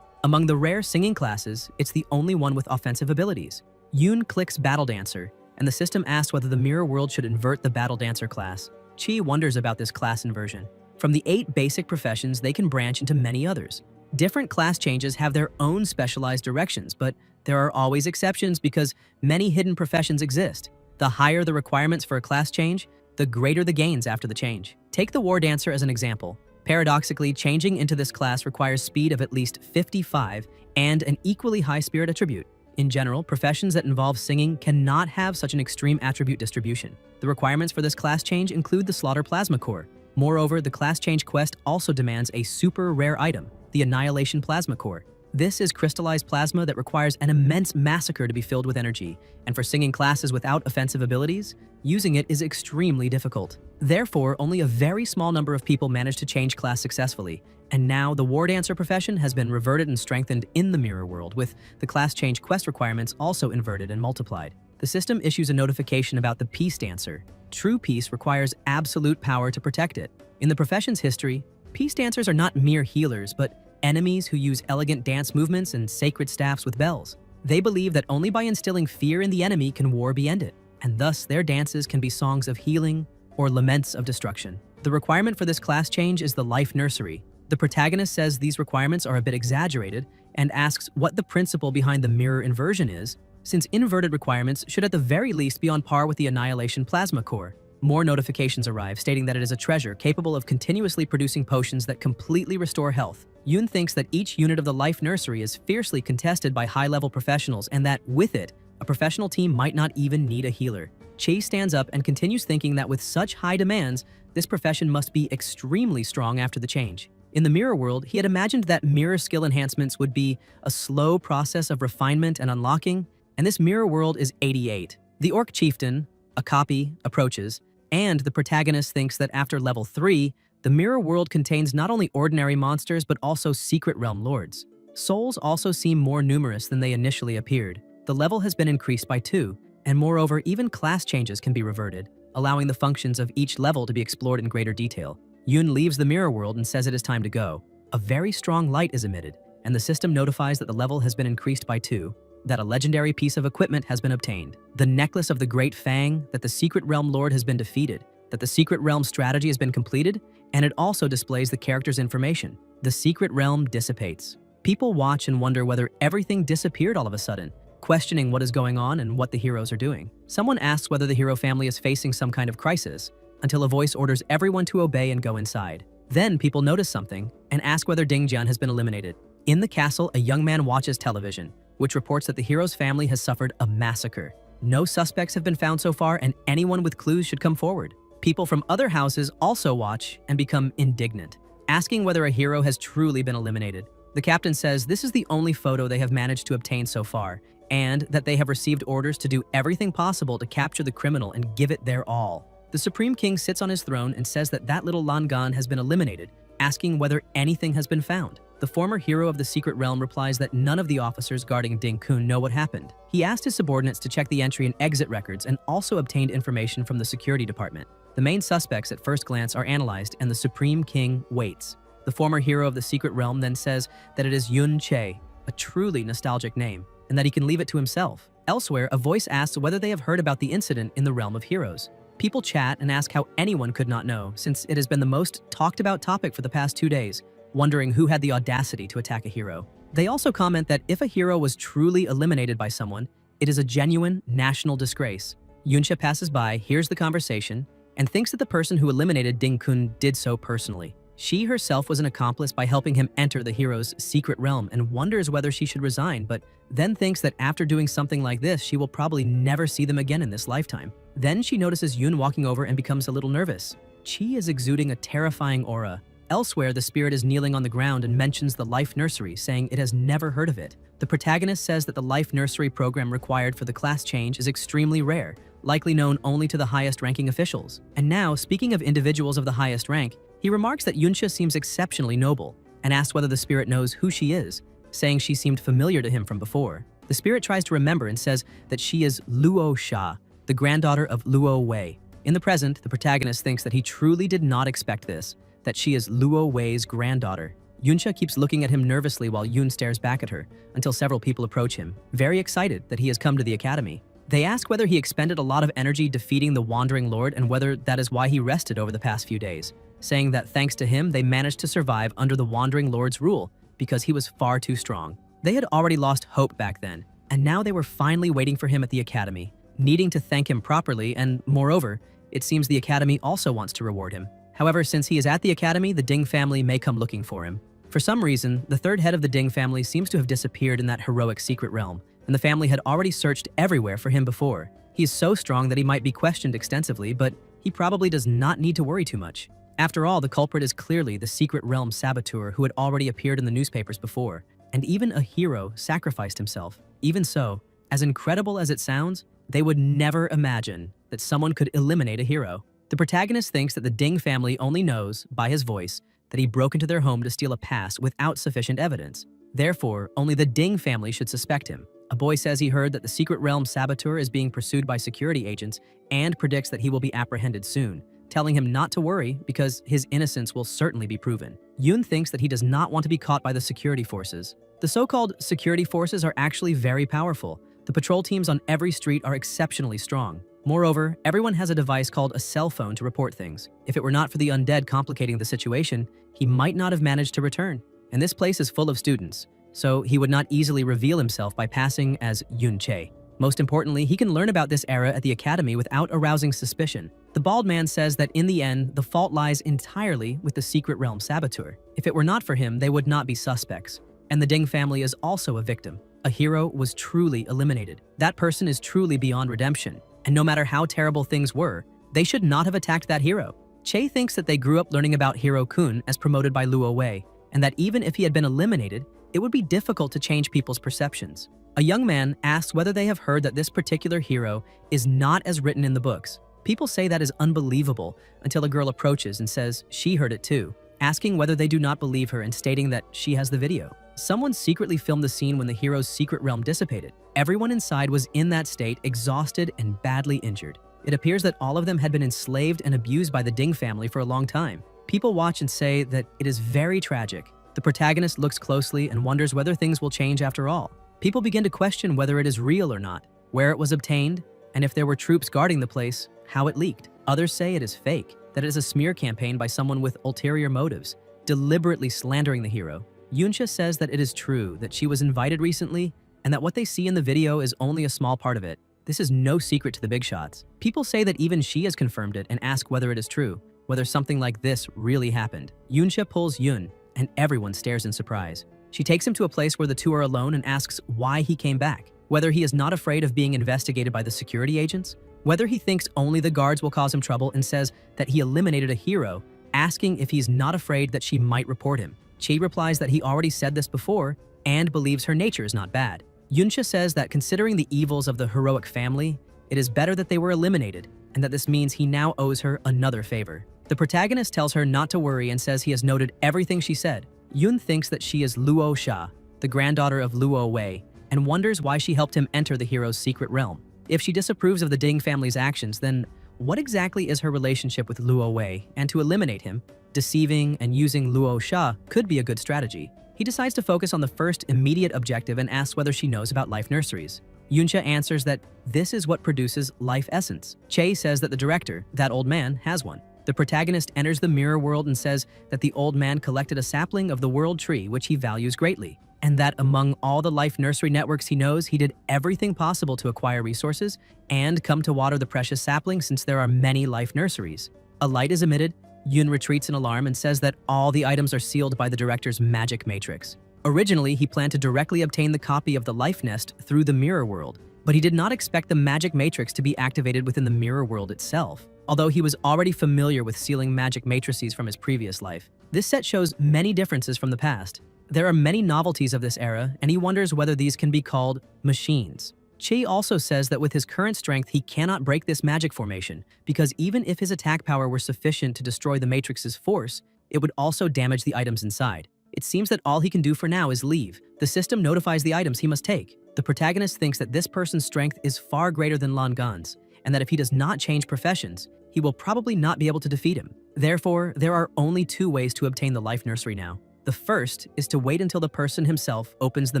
Among the rare singing classes, it's the only one with offensive abilities. Yun clicks battle dancer, and the system asks whether the mirror world should invert the battle dancer class. Chi wonders about this class inversion. From the 8 basic professions, they can branch into many others. Different class changes have their own specialized directions, but there are always exceptions because many hidden professions exist. The higher the requirements for a class change, the greater the gains after the change. Take the war dancer as an example. Paradoxically, changing into this class requires speed of at least 55 and an equally high spirit attribute. In general, professions that involve singing cannot have such an extreme attribute distribution. The requirements for this class change include the Slaughter Plasma Core. Moreover, the class change quest also demands a super rare item, the Annihilation Plasma Core. This is crystallized plasma that requires an immense massacre to be filled with energy, and for singing classes without offensive abilities, using it is extremely difficult. Therefore, only a very small number of people manage to change class successfully, and now the War Dancer profession has been reverted and strengthened in the mirror world, with the class change quest requirements also inverted and multiplied. The system issues a notification about the Peace Dancer. True peace requires absolute power to protect it. In the profession's history, peace dancers are not mere healers, but enemies who use elegant dance movements and sacred staffs with bells. They believe that only by instilling fear in the enemy can war be ended, and thus their dances can be songs of healing or laments of destruction. The requirement for this class change is the Life Nursery. The protagonist says these requirements are a bit exaggerated and asks what the principle behind the mirror inversion is, since inverted requirements should at the very least be on par with the Annihilation Plasma Core. More notifications arrive stating that it is a treasure capable of continuously producing potions that completely restore health. Yoon thinks that each unit of the Life Nursery is fiercely contested by high-level professionals and that, with it, a professional team might not even need a healer. Chase stands up and continues thinking that with such high demands, this profession must be extremely strong after the change. In the mirror world, he had imagined that mirror skill enhancements would be a slow process of refinement and unlocking, and this mirror world is 88. The Orc Chieftain, a copy, approaches, and the protagonist thinks that after level 3, the mirror world contains not only ordinary monsters but also secret realm lords. Souls also seem more numerous than they initially appeared. The level has been increased by 2, and moreover, even class changes can be reverted, allowing the functions of each level to be explored in greater detail. Yoon leaves the mirror world and says it is time to go. A very strong light is emitted, and the system notifies that the level has been increased by 2, that a legendary piece of equipment has been obtained. The Necklace of the Great Fang, that the Secret Realm Lord has been defeated, that the Secret Realm strategy has been completed, and it also displays the character's information. The Secret Realm dissipates. People watch and wonder whether everything disappeared all of a sudden, questioning what is going on and what the heroes are doing. Someone asks whether the hero family is facing some kind of crisis, until a voice orders everyone to obey and go inside. Then people notice something and ask whether Dingjian has been eliminated. In the castle, a young man watches television, which reports that the hero's family has suffered a massacre. No suspects have been found so far, and anyone with clues should come forward. People from other houses also watch and become indignant, asking whether a hero has truly been eliminated. The captain says this is the only photo they have managed to obtain so far, and that they have received orders to do everything possible to capture the criminal and give it their all. The Supreme King sits on his throne and says that little Langan has been eliminated, asking whether anything has been found. The former hero of the Secret Realm replies that none of the officers guarding Ding Kun know what happened. He asked his subordinates to check the entry and exit records and also obtained information from the security department. The main suspects at first glance are analyzed, and the Supreme King waits. The former hero of the Secret Realm then says that it is Yun Che, a truly nostalgic name, and that he can leave it to himself. Elsewhere, a voice asks whether they have heard about the incident in the Realm of Heroes. People chat and ask how anyone could not know, since it has been the most talked about topic for the past 2 days, wondering who had the audacity to attack a hero. They also comment that if a hero was truly eliminated by someone, it is a genuine national disgrace. Yunsha passes by, hears the conversation, and thinks that the person who eliminated Ding Kun did so personally. She herself was an accomplice by helping him enter the hero's secret realm and wonders whether she should resign, but then thinks that after doing something like this, she will probably never see them again in this lifetime. Then she notices Yun walking over and becomes a little nervous. Chi is exuding a terrifying aura. Elsewhere, the spirit is kneeling on the ground and mentions the Life Nursery, saying it has never heard of it. The protagonist says that the Life Nursery program required for the class change is extremely rare, likely known only to the highest-ranking officials. And now, speaking of individuals of the highest rank, he remarks that Yunsha seems exceptionally noble, and asks whether the spirit knows who she is, saying she seemed familiar to him from before. The spirit tries to remember and says that she is Luo Sha, the granddaughter of Luo Wei. In the present, the protagonist thinks that he truly did not expect this, that she is Luo Wei's granddaughter. Yunsha keeps looking at him nervously while Yun stares back at her, until several people approach him, very excited that he has come to the academy. They ask whether he expended a lot of energy defeating the Wandering Lord and whether that is why he rested over the past few days, saying that thanks to him, they managed to survive under the Wandering Lord's rule because he was far too strong. They had already lost hope back then, and now they were finally waiting for him at the academy, needing to thank him properly, and moreover, it seems the academy also wants to reward him. However, since he is at the academy, the Ding family may come looking for him. For some reason, the third head of the Ding family seems to have disappeared in that heroic secret realm, and the family had already searched everywhere for him before. He is so strong that he might be questioned extensively, but he probably does not need to worry too much. After all, the culprit is clearly the secret realm saboteur who had already appeared in the newspapers before, and even a hero sacrificed himself. Even so, as incredible as it sounds, they would never imagine that someone could eliminate a hero. The protagonist thinks that the Ding family only knows, by his voice, that he broke into their home to steal a pass without sufficient evidence. Therefore, only the Ding family should suspect him. A boy says he heard that the secret realm saboteur is being pursued by security agents and predicts that he will be apprehended soon, telling him not to worry because his innocence will certainly be proven. Yoon thinks that he does not want to be caught by the security forces. The so-called security forces are actually very powerful. The patrol teams on every street are exceptionally strong. Moreover, everyone has a device called a cell phone to report things. If it were not for the undead complicating the situation, he might not have managed to return. And this place is full of students, so he would not easily reveal himself by passing as Yoon Chae. Most importantly, he can learn about this era at the academy without arousing suspicion. The bald man says that in the end, the fault lies entirely with the secret realm saboteur. If it were not for him, they would not be suspects. And the Ding family is also a victim. A hero was truly eliminated. That person is truly beyond redemption. And no matter how terrible things were, they should not have attacked that hero. Chae thinks that they grew up learning about Hero Kun as promoted by Luo Wei, and that even if he had been eliminated, it would be difficult to change people's perceptions. A young man asks whether they have heard that this particular hero is not as written in the books. People say that is unbelievable until a girl approaches and says she heard it too, asking whether they do not believe her and stating that she has the video. Someone secretly filmed the scene when the hero's secret realm dissipated. Everyone inside was in that state, exhausted and badly injured. It appears that all of them had been enslaved and abused by the Ding family for a long time. People watch and say that it is very tragic. The protagonist looks closely and wonders whether things will change after all. People begin to question whether it is real or not, where it was obtained, and if there were troops guarding the place, how it leaked. Others say it is fake, that it is a smear campaign by someone with ulterior motives, deliberately slandering the hero. Yooncha says that it is true that she was invited recently and that what they see in the video is only a small part of it. This is no secret to the big shots. People say that even she has confirmed it and ask whether it is true, whether something like this really happened. Yooncha pulls Yoon, and everyone stares in surprise. She takes him to a place where the two are alone and asks why he came back, whether he is not afraid of being investigated by the security agents, whether he thinks only the guards will cause him trouble, and says that he eliminated a hero, asking if he's not afraid that she might report him. Chi replies that he already said this before and believes her nature is not bad. Yooncha says that considering the evils of the heroic family, it is better that they were eliminated, and that this means he now owes her another favor. The protagonist tells her not to worry and says he has noted everything she said. Yoon thinks that she is Luo Sha, the granddaughter of Luo Wei, and wonders why she helped him enter the hero's secret realm. If she disapproves of the Ding family's actions, then what exactly is her relationship with Luo Wei? And to eliminate him, deceiving and using Luo Sha could be a good strategy. He decides to focus on the first immediate objective and asks whether she knows about life nurseries. Yooncha answers that this is what produces life essence. Chae says that the director, that old man, has one. The protagonist enters the mirror world and says that the old man collected a sapling of the world tree which he values greatly, and that among all the life nursery networks he knows, he did everything possible to acquire resources and come to water the precious sapling since there are many life nurseries. A light is emitted. Yoon retreats in alarm and says that all the items are sealed by the director's magic matrix. Originally, he planned to directly obtain the copy of the life nest through the mirror world, but he did not expect the magic matrix to be activated within the mirror world itself, although he was already familiar with sealing magic matrices from his previous life. This set shows many differences from the past. There are many novelties of this era, and he wonders whether these can be called machines. Chi also says that with his current strength, he cannot break this magic formation, because even if his attack power were sufficient to destroy the Matrix's force, it would also damage the items inside. It seems that all he can do for now is leave. The system notifies the items he must take. The protagonist thinks that this person's strength is far greater than Lan Gan's, and that if he does not change professions, he will probably not be able to defeat him. Therefore, there are only two ways to obtain the life nursery now. The first is to wait until the person himself opens the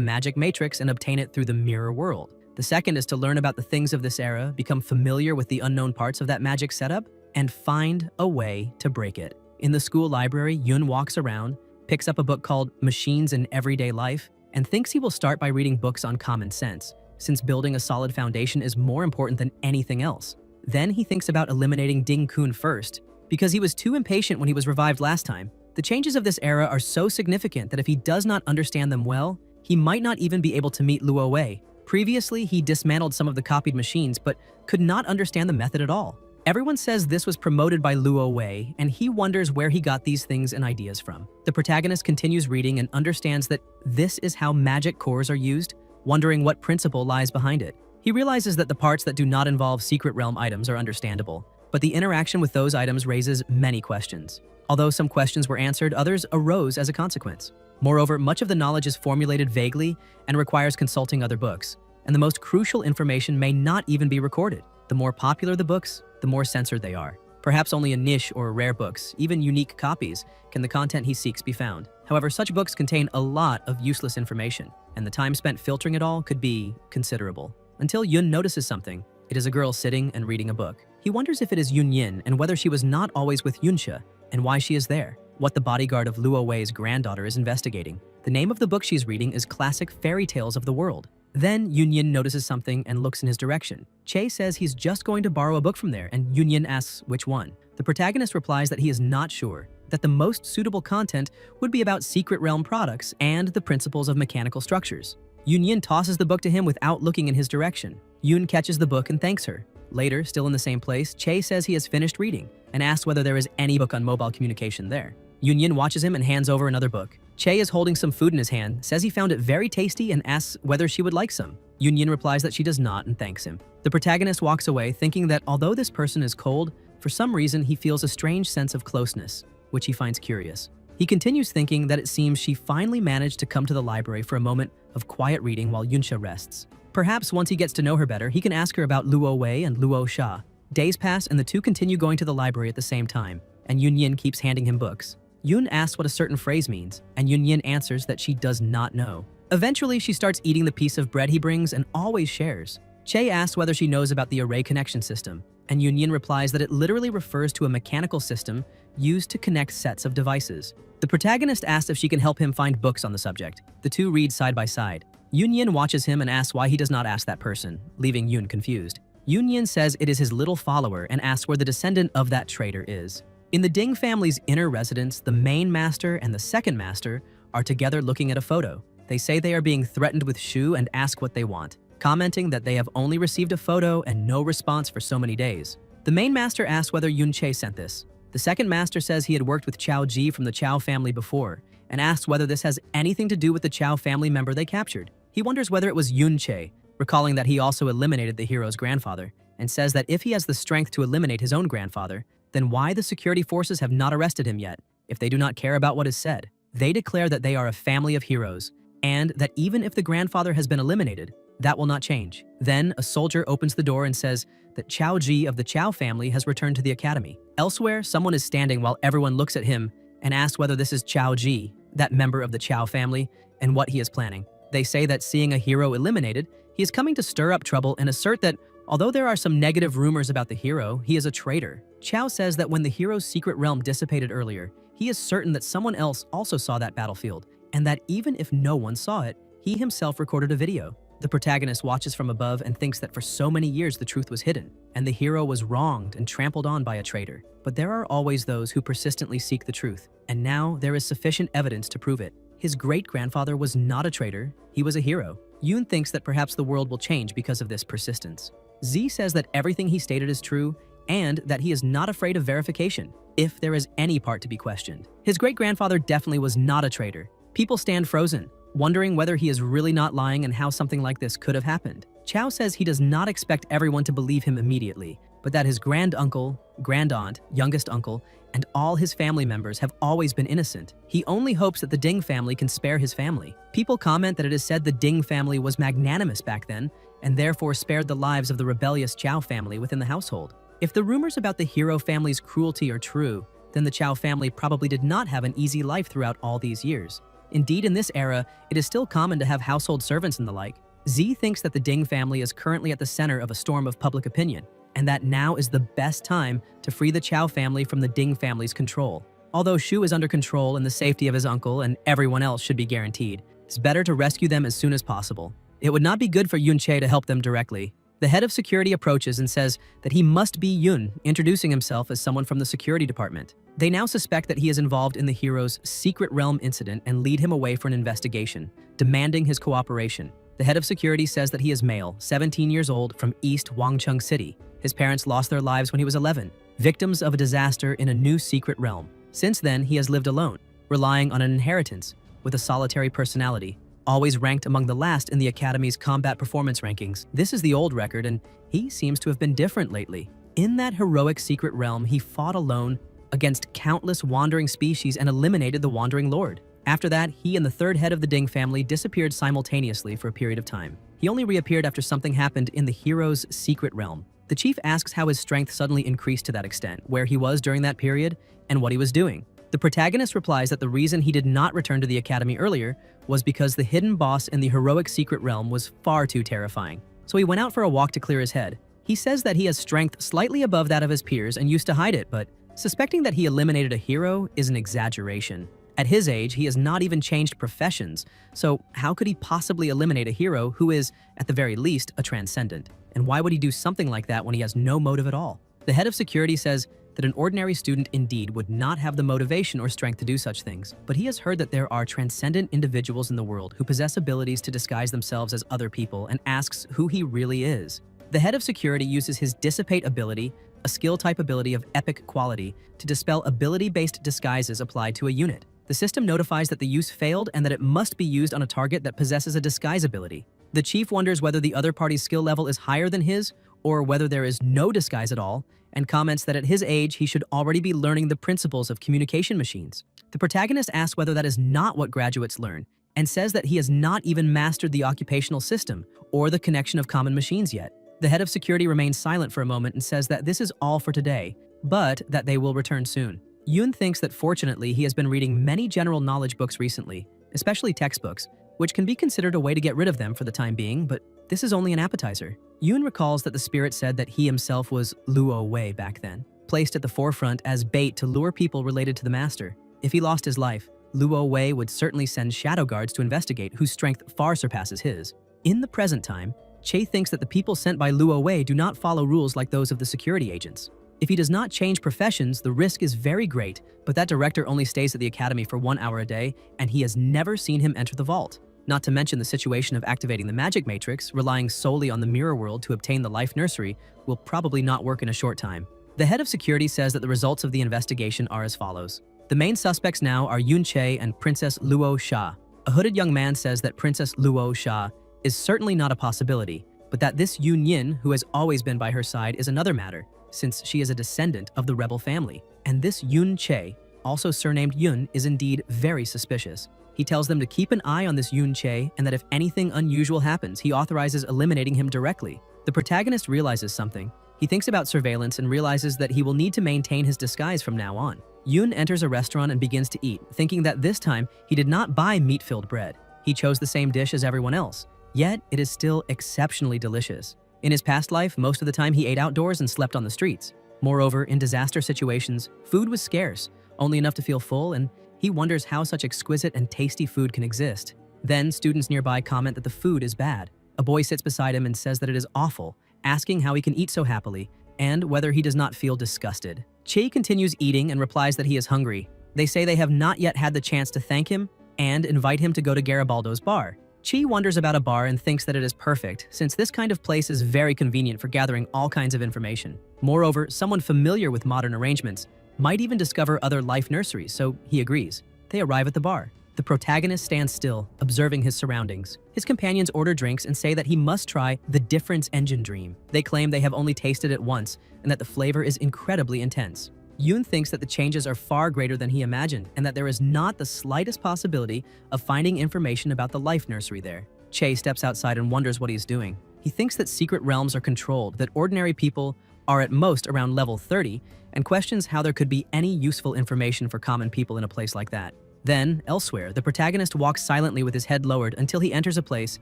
magic matrix and obtain it through the mirror world. The second is to learn about the things of this era, become familiar with the unknown parts of that magic setup, and find a way to break it. In the school library, Yoon walks around, picks up a book called Machines in Everyday Life, and thinks he will start by reading books on common sense, since building a solid foundation is more important than anything else. Then he thinks about eliminating Ding Kun first, because he was too impatient when he was revived last time. The changes of this era are so significant that if he does not understand them well, he might not even be able to meet Luo Wei. Previously, he dismantled some of the copied machines, but could not understand the method at all. Everyone says this was promoted by Luo Wei, and he wonders where he got these things and ideas from. The protagonist continues reading and understands that this is how magic cores are used, wondering what principle lies behind it. He realizes that the parts that do not involve Secret Realm items are understandable, but the interaction with those items raises many questions. Although some questions were answered, others arose as a consequence. Moreover, much of the knowledge is formulated vaguely and requires consulting other books, and the most crucial information may not even be recorded. The more popular the books, the more censored they are. Perhaps only in niche or rare books, even unique copies, can the content he seeks be found. However, such books contain a lot of useless information, and the time spent filtering it all could be considerable. Until Yun notices something. It is a girl sitting and reading a book. He wonders if it is Yun Yin and whether she was not always with Yunsha, and why she is there. What the bodyguard of Luo Wei's granddaughter is investigating. The name of the book she's reading is Classic Fairy Tales of the World. Then Yunyin notices something and looks in his direction. Che says he's just going to borrow a book from there, and Yunyin asks which one. The protagonist replies that he is not sure, that the most suitable content would be about Secret Realm products and the principles of mechanical structures. Yunyin tosses the book to him without looking in his direction. Yun catches the book and thanks her. Later, still in the same place, Che says he has finished reading and asks whether there is any book on mobile communication there. Yunyin watches him and hands over another book. Che is holding some food in his hand, says he found it very tasty and asks whether she would like some. Yunyin replies that she does not and thanks him. The protagonist walks away thinking that although this person is cold, for some reason he feels a strange sense of closeness, which he finds curious. He continues thinking that it seems she finally managed to come to the library for a moment of quiet reading while Yunsha rests. Perhaps once he gets to know her better, he can ask her about Luo Wei and Luo Sha. Days pass and the two continue going to the library at the same time, and Yunyin keeps handing him books. Yun asks what a certain phrase means, and Yunyin answers that she does not know. Eventually, she starts eating the piece of bread he brings and always shares. Che asks whether she knows about the array connection system, and Yunyin replies that it literally refers to a mechanical system used to connect sets of devices. The protagonist asks if she can help him find books on the subject. The two read side by side. Yunyin watches him and asks why he does not ask that person, leaving Yun confused. Yunyin says it is his little follower and asks where the descendant of that traitor is. In the Ding family's inner residence, the main master and the second master are together looking at a photo. They say they are being threatened with Shu and ask what they want, commenting that they have only received a photo and no response for so many days. The main master asks whether Yun Che sent this. The second master says he had worked with Chao Ji from the Chao family before, and asks whether this has anything to do with the Chao family member they captured. He wonders whether it was Yun Che, recalling that he also eliminated the hero's grandfather, and says that if he has the strength to eliminate his own grandfather, then why the security forces have not arrested him yet, if they do not care about what is said. They declare that they are a family of heroes, and that even if the grandfather has been eliminated, that will not change. Then, a soldier opens the door and says that Chao Ji of the Chao family has returned to the academy. Elsewhere, someone is standing while everyone looks at him and asks whether this is Chao Ji, that member of the Chao family, and what he is planning. They say that seeing a hero eliminated, he is coming to stir up trouble and assert that although there are some negative rumors about the hero, he is a traitor. Chao says that when the hero's secret realm dissipated earlier, he is certain that someone else also saw that battlefield, and that even if no one saw it, he himself recorded a video. The protagonist watches from above and thinks that for so many years the truth was hidden, and the hero was wronged and trampled on by a traitor. But there are always those who persistently seek the truth, and now there is sufficient evidence to prove it. His great-grandfather was not a traitor, he was a hero. Yoon thinks that perhaps the world will change because of this persistence. Z says that everything he stated is true, and that he is not afraid of verification, if there is any part to be questioned. His great-grandfather definitely was not a traitor. People stand frozen, wondering whether he is really not lying and how something like this could have happened. Chao says he does not expect everyone to believe him immediately, but that his granduncle, grandaunt, youngest uncle, and all his family members have always been innocent. He only hopes that the Ding family can spare his family. People comment that it is said the Ding family was magnanimous back then, and therefore spared the lives of the rebellious Chao family within the household. If the rumors about the hero family's cruelty are true, then the Chao family probably did not have an easy life throughout all these years. Indeed, in this era, it is still common to have household servants and the like. Z thinks that the Ding family is currently at the center of a storm of public opinion, and that now is the best time to free the Chao family from the Ding family's control. Although Shu is under control and the safety of his uncle and everyone else should be guaranteed, it's better to rescue them as soon as possible. It would not be good for Yun Che to help them directly. The head of security approaches and says that he must be Yun, introducing himself as someone from the security department. They now suspect that he is involved in the hero's secret realm incident and lead him away for an investigation, demanding his cooperation. The head of security says that he is male, 17 years old, from East Wangchung City. His parents lost their lives when he was 11, victims of a disaster in a new secret realm. Since then, he has lived alone, relying on an inheritance, with a solitary personality, always ranked among the last in the Academy's combat performance rankings. This is the old record, and he seems to have been different lately. In that heroic secret realm, he fought alone against countless wandering species and eliminated the Wandering Lord. After that, he and the third head of the Ding family disappeared simultaneously for a period of time. He only reappeared after something happened in the hero's secret realm. The chief asks how his strength suddenly increased to that extent, where he was during that period, and what he was doing. The protagonist replies that the reason he did not return to the academy earlier was because the hidden boss in the heroic secret realm was far too terrifying. So he went out for a walk to clear his head. He says that he has strength slightly above that of his peers and used to hide it, but suspecting that he eliminated a hero is an exaggeration. At his age, he has not even changed professions, so how could he possibly eliminate a hero who is, at the very least, a transcendent? And why would he do something like that when he has no motive at all? The head of security says that an ordinary student indeed would not have the motivation or strength to do such things, but he has heard that there are transcendent individuals in the world who possess abilities to disguise themselves as other people and asks who he really is. The head of security uses his Dissipate ability, a skill-type ability of epic quality, to dispel ability-based disguises applied to a unit. The system notifies that the use failed and that it must be used on a target that possesses a disguise ability. The chief wonders whether the other party's skill level is higher than his, or whether there is no disguise at all, and comments that at his age he should already be learning the principles of communication machines. The protagonist asks whether that is not what graduates learn, and says that he has not even mastered the occupational system or the connection of common machines yet. The head of security remains silent for a moment and says that this is all for today, but that they will return soon. Yoon thinks that fortunately he has been reading many general knowledge books recently, especially textbooks, which can be considered a way to get rid of them for the time being, but this is only an appetizer. Yoon recalls that the spirit said that he himself was Luo Wei back then, placed at the forefront as bait to lure people related to the master. If he lost his life, Luo Wei would certainly send shadow guards to investigate whose strength far surpasses his. In the present time, Che thinks that the people sent by Luo Wei do not follow rules like those of the security agents. If he does not change professions, the risk is very great, but that director only stays at the academy for 1 hour a day, and he has never seen him enter the vault. Not to mention the situation of activating the magic matrix, relying solely on the mirror world to obtain the life nursery, will probably not work in a short time. The head of security says that the results of the investigation are as follows. The main suspects now are Yun Che and Princess Luo Sha. A hooded young man says that Princess Luo Sha is certainly not a possibility, but that this Yun Yin, who has always been by her side, is another matter, since she is a descendant of the rebel family. And this Yun Che, also surnamed Yun, is indeed very suspicious. He tells them to keep an eye on this Yun Che and that if anything unusual happens, he authorizes eliminating him directly. The protagonist realizes something. He thinks about surveillance and realizes that he will need to maintain his disguise from now on. Yun enters a restaurant and begins to eat, thinking that this time he did not buy meat-filled bread. He chose the same dish as everyone else, yet it is still exceptionally delicious. In his past life, most of the time he ate outdoors and slept on the streets. Moreover, in disaster situations, food was scarce, only enough to feel full, and he wonders how such exquisite and tasty food can exist. Then, students nearby comment that the food is bad. A boy sits beside him and says that it is awful, asking how he can eat so happily, and whether he does not feel disgusted. Che continues eating and replies that he is hungry. They say they have not yet had the chance to thank him and invite him to go to Garibaldo's bar. Chi wonders about a bar and thinks that it is perfect, since this kind of place is very convenient for gathering all kinds of information. Moreover, someone familiar with modern arrangements might even discover other life nurseries, so he agrees. They arrive at the bar. The protagonist stands still, observing his surroundings. His companions order drinks and say that he must try the Difference Engine Dream. They claim they have only tasted it once and that the flavor is incredibly intense. Yoon thinks that the changes are far greater than he imagined and that there is not the slightest possibility of finding information about the life nursery there. Che steps outside and wonders what he's doing. He thinks that secret realms are controlled, that ordinary people are at most around level 30, and questions how there could be any useful information for common people in a place like that. Then, elsewhere, the protagonist walks silently with his head lowered until he enters a place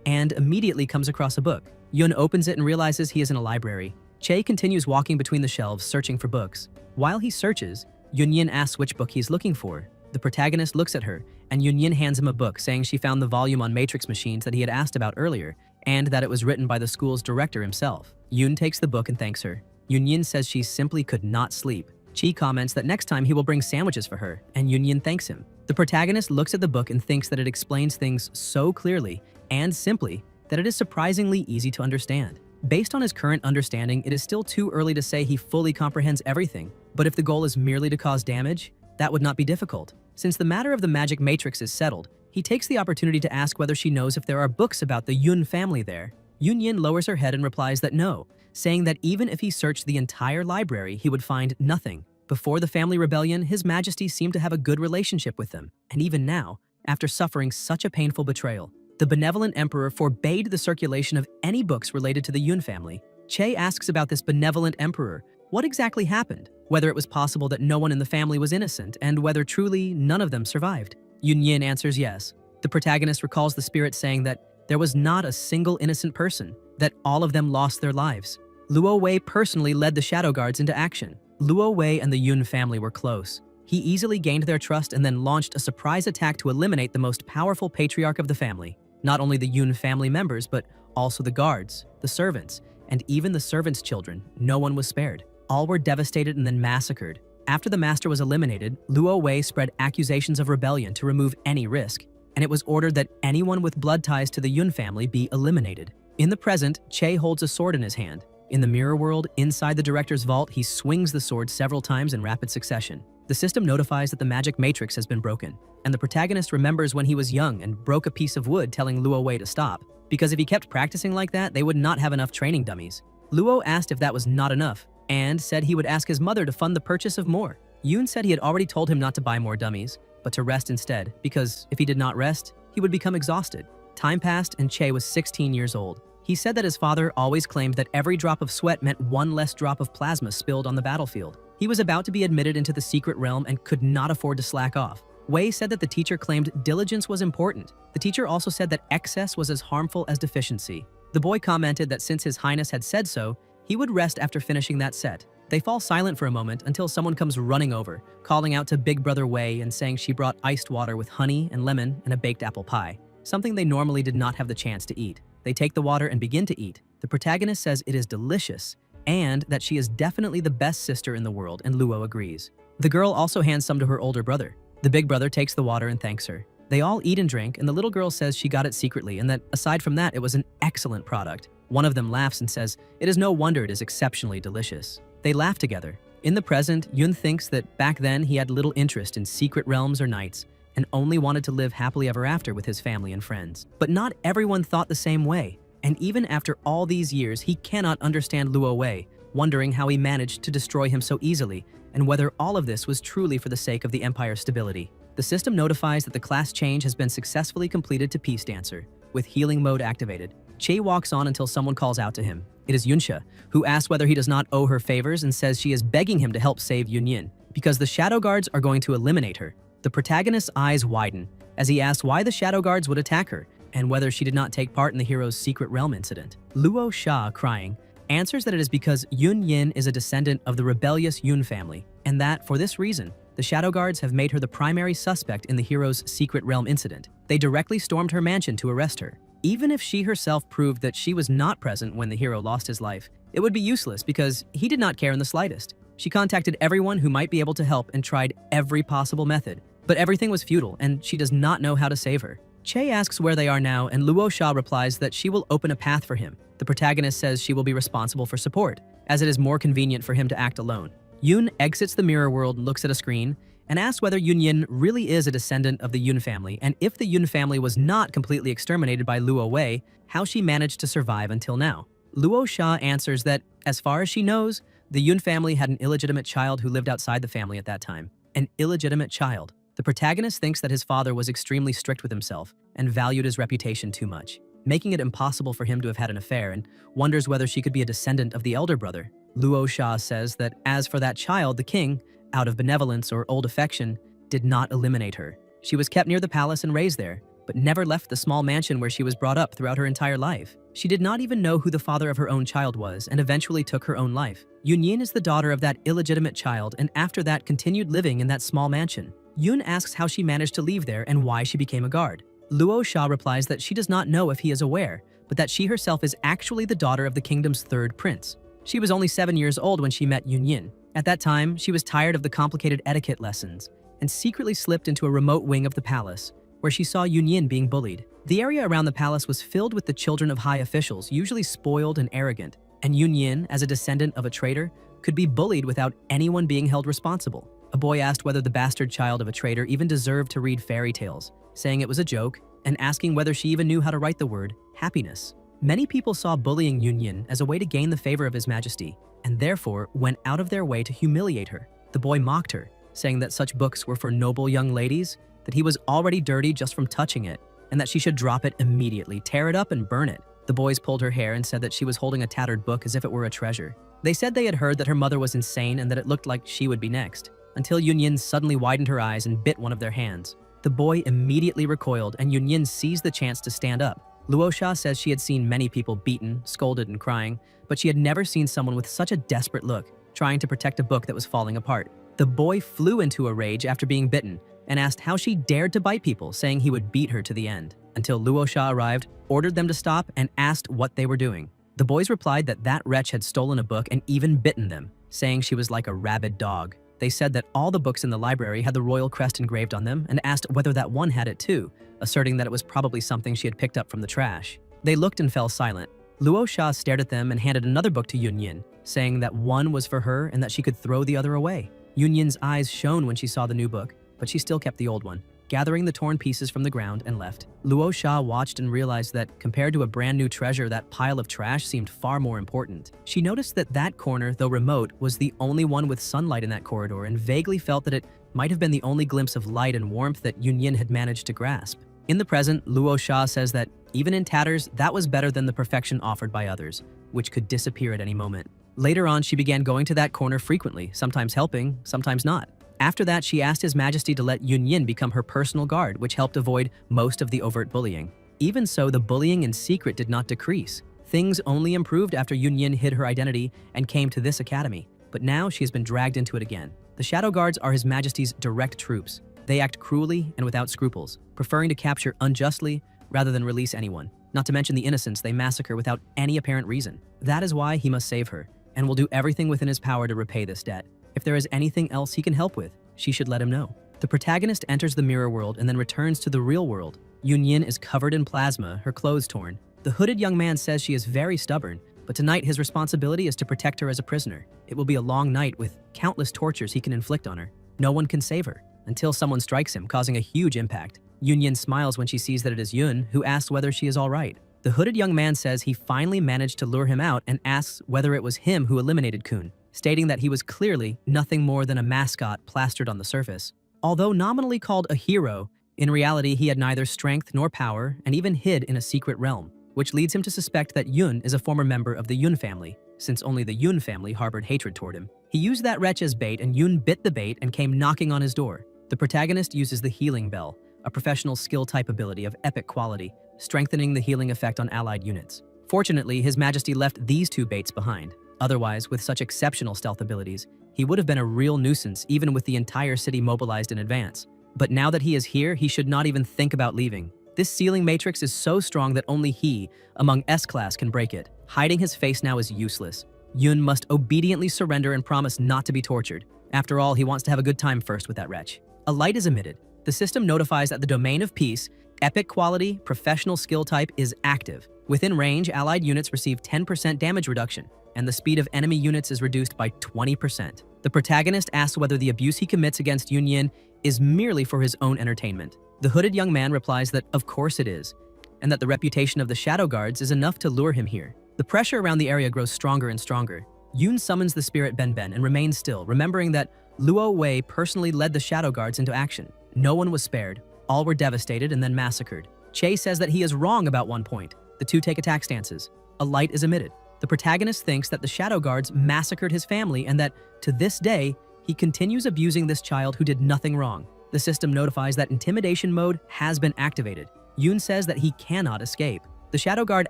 and immediately comes across a book. Yun opens it and realizes he is in a library. Che continues walking between the shelves, searching for books. While he searches, Yunyin asks which book he's looking for. The protagonist looks at her, and Yunyin hands him a book, saying she found the volume on matrix machines that he had asked about earlier, and that it was written by the school's director himself. Yun takes the book and thanks her. Yunyin says she simply could not sleep. Chi comments that next time he will bring sandwiches for her, and Yunyin thanks him. The protagonist looks at the book and thinks that it explains things so clearly and simply that it is surprisingly easy to understand. Based on his current understanding, it is still too early to say he fully comprehends everything, but if the goal is merely to cause damage, that would not be difficult. Since the matter of the magic matrix is settled, he takes the opportunity to ask whether she knows if there are books about the Yun family there. Yunyin lowers her head and replies that no, saying that even if he searched the entire library, he would find nothing. Before the family rebellion, His Majesty seemed to have a good relationship with them, and even now, after suffering such a painful betrayal, the benevolent emperor forbade the circulation of any books related to the Yun family. Che asks about this benevolent emperor, what exactly happened, whether it was possible that no one in the family was innocent, and whether truly none of them survived. Yunyin answers yes. The protagonist recalls the spirit saying that there was not a single innocent person, that all of them lost their lives. Luo Wei personally led the Shadow Guards into action. Luo Wei and the Yun family were close. He easily gained their trust and then launched a surprise attack to eliminate the most powerful patriarch of the family. Not only the Yun family members, but also the guards, the servants, and even the servants' children. No one was spared. All were devastated and then massacred. After the master was eliminated, Luo Wei spread accusations of rebellion to remove any risk, and it was ordered that anyone with blood ties to the Yun family be eliminated. In the present, Che holds a sword in his hand. In the mirror world, inside the director's vault, he swings the sword several times in rapid succession. The system notifies that the magic matrix has been broken, and the protagonist remembers when he was young and broke a piece of wood telling Luo Wei to stop, because if he kept practicing like that, they would not have enough training dummies. Luo asked if that was not enough, and said he would ask his mother to fund the purchase of more. Yun said he had already told him not to buy more dummies, but to rest instead, because if he did not rest, he would become exhausted. Time passed and Che was 16 years old. He said that his father always claimed that every drop of sweat meant one less drop of plasma spilled on the battlefield. He was about to be admitted into the secret realm and could not afford to slack off. Wei said that the teacher claimed diligence was important. The teacher also said that excess was as harmful as deficiency. The boy commented that since His Highness had said so, he would rest after finishing that set. They fall silent for a moment until someone comes running over, calling out to Big Brother Wei and saying she brought iced water with honey and lemon and a baked apple pie, something they normally did not have the chance to eat. They take the water and begin to eat. The protagonist says it is delicious and that she is definitely the best sister in the world, and Luo agrees. The girl also hands some to her older brother. The big brother takes the water and thanks her. They all eat and drink, and the little girl says she got it secretly and that aside from that, it was an excellent product. One of them laughs and says, "It is no wonder it is exceptionally delicious." They laugh together. In the present, Yun thinks that back then he had little interest in secret realms or knights, and only wanted to live happily ever after with his family and friends. But not everyone thought the same way, and even after all these years, he cannot understand Luo Wei, wondering how he managed to destroy him so easily, and whether all of this was truly for the sake of the Empire's stability. The system notifies that the class change has been successfully completed to Peace Dancer, with healing mode activated. Che walks on until someone calls out to him. It is Yunsha, who asks whether he does not owe her favors and says she is begging him to help save Yunyin, because the Shadow Guards are going to eliminate her. The protagonist's eyes widen as he asks why the Shadow Guards would attack her and whether she did not take part in the hero's secret realm incident. Luo Sha, crying, answers that it is because Yun Yin is a descendant of the rebellious Yun family, and that, for this reason, the Shadow Guards have made her the primary suspect in the hero's secret realm incident. They directly stormed her mansion to arrest her. Even if she herself proved that she was not present when the hero lost his life, it would be useless because he did not care in the slightest. She contacted everyone who might be able to help and tried every possible method, but everything was futile and she does not know how to save her. Che asks where they are now, and Luo Sha replies that she will open a path for him. The protagonist says she will be responsible for support, as it is more convenient for him to act alone. Yun exits the mirror world and looks at a screen, and asks whether Yun Yin really is a descendant of the Yun family, and if the Yun family was not completely exterminated by Luo Wei, how she managed to survive until now. Luo Sha answers that, as far as she knows, the Yun family had an illegitimate child who lived outside the family at that time. An illegitimate child. The protagonist thinks that his father was extremely strict with himself and valued his reputation too much, making it impossible for him to have had an affair, and wonders whether she could be a descendant of the elder brother. Luo Sha says that as for that child, the king, out of benevolence or old affection, did not eliminate her. She was kept near the palace and raised there, but never left the small mansion where she was brought up throughout her entire life. She did not even know who the father of her own child was and eventually took her own life. Yun Yin is the daughter of that illegitimate child and after that continued living in that small mansion. Yun asks how she managed to leave there and why she became a guard. Luo Sha replies that she does not know if he is aware, but that she herself is actually the daughter of the kingdom's third prince. She was only 7 years old when she met Yun Yin, At that time, she was tired of the complicated etiquette lessons and secretly slipped into a remote wing of the palace, where she saw Yunyin being bullied. The area around the palace was filled with the children of high officials, usually spoiled and arrogant, and Yunyin, as a descendant of a traitor, could be bullied without anyone being held responsible. A boy asked whether the bastard child of a traitor even deserved to read fairy tales, saying it was a joke, and asking whether she even knew how to write the word happiness. Many people saw bullying Yunyin as a way to gain the favor of His Majesty, and therefore went out of their way to humiliate her. The boy mocked her, saying that such books were for noble young ladies, that he was already dirty just from touching it, and that she should drop it immediately, tear it up and burn it. The boys pulled her hair and said that she was holding a tattered book as if it were a treasure. They said they had heard that her mother was insane and that it looked like she would be next, until Yunyin suddenly widened her eyes and bit one of their hands. The boy immediately recoiled, and Yunyin seized the chance to stand up. Luosha says she had seen many people beaten, scolded, and crying, but she had never seen someone with such a desperate look, trying to protect a book that was falling apart. The boy flew into a rage after being bitten and asked how she dared to bite people, saying he would beat her to the end, until Luosha arrived, ordered them to stop, and asked what they were doing. The boys replied that that wretch had stolen a book and even bitten them, saying she was like a rabid dog. They said that all the books in the library had the royal crest engraved on them and asked whether that one had it too, asserting that it was probably something she had picked up from the trash. They looked and fell silent. Luosha stared at them and handed another book to Yunyin, saying that one was for her and that she could throw the other away. Yunyin's eyes shone when she saw the new book, but she still kept the old one, gathering the torn pieces from the ground and left. Luosha watched and realized that, compared to a brand new treasure, that pile of trash seemed far more important. She noticed that that corner, though remote, was the only one with sunlight in that corridor, and vaguely felt that it might have been the only glimpse of light and warmth that Yunyin had managed to grasp. In the present, Luosha says that, even in tatters, that was better than the perfection offered by others, which could disappear at any moment. Later on, she began going to that corner frequently, sometimes helping, sometimes not. After that, she asked His Majesty to let Yunyin become her personal guard, which helped avoid most of the overt bullying. Even so, the bullying in secret did not decrease. Things only improved after Yunyin hid her identity and came to this academy, but now she has been dragged into it again. The Shadow Guards are His Majesty's direct troops. They act cruelly and without scruples, preferring to capture unjustly rather than release anyone. Not to mention the innocents they massacre without any apparent reason. That is why he must save her, and will do everything within his power to repay this debt. If there is anything else he can help with, she should let him know. The protagonist enters the mirror world and then returns to the real world. Yunyin is covered in plasma, her clothes torn. The hooded young man says she is very stubborn, but tonight his responsibility is to protect her as a prisoner. It will be a long night with countless tortures he can inflict on her. No one can save her, until someone strikes him, causing a huge impact. Yunyin smiles when she sees that it is Yun, who asks whether she is all right. The hooded young man says he finally managed to lure him out and asks whether it was him who eliminated Kun, stating that he was clearly nothing more than a mascot plastered on the surface. Although nominally called a hero, in reality he had neither strength nor power and even hid in a secret realm, which leads him to suspect that Yun is a former member of the Yun family, since only the Yun family harbored hatred toward him. He used that wretch as bait, and Yun bit the bait and came knocking on his door. The protagonist uses the Healing Bell, a professional skill-type ability of epic quality, strengthening the healing effect on allied units. Fortunately, His Majesty left these two baits behind. Otherwise, with such exceptional stealth abilities, he would have been a real nuisance even with the entire city mobilized in advance. But now that he is here, he should not even think about leaving. This sealing matrix is so strong that only he, among S-Class, can break it. Hiding his face now is useless. Yun must obediently surrender and promise not to be tortured. After all, he wants to have a good time first with that wretch. A light is emitted. The system notifies that the domain of peace, epic quality, professional skill type is active. Within range, allied units receive 10% damage reduction, and the speed of enemy units is reduced by 20%. The protagonist asks whether the abuse he commits against Yunyin is merely for his own entertainment. The hooded young man replies that of course it is, and that the reputation of the Shadow Guards is enough to lure him here. The pressure around the area grows stronger and stronger. Yun summons the spirit Ben and remains still, remembering that Luo Wei personally led the Shadow Guards into action. No one was spared. All were devastated and then massacred. Che says that he is wrong about one point. The two take attack stances. A light is emitted. The protagonist thinks that the Shadow Guards massacred his family and that, to this day, he continues abusing this child who did nothing wrong. The system notifies that intimidation mode has been activated. Yun says that he cannot escape. The Shadow Guard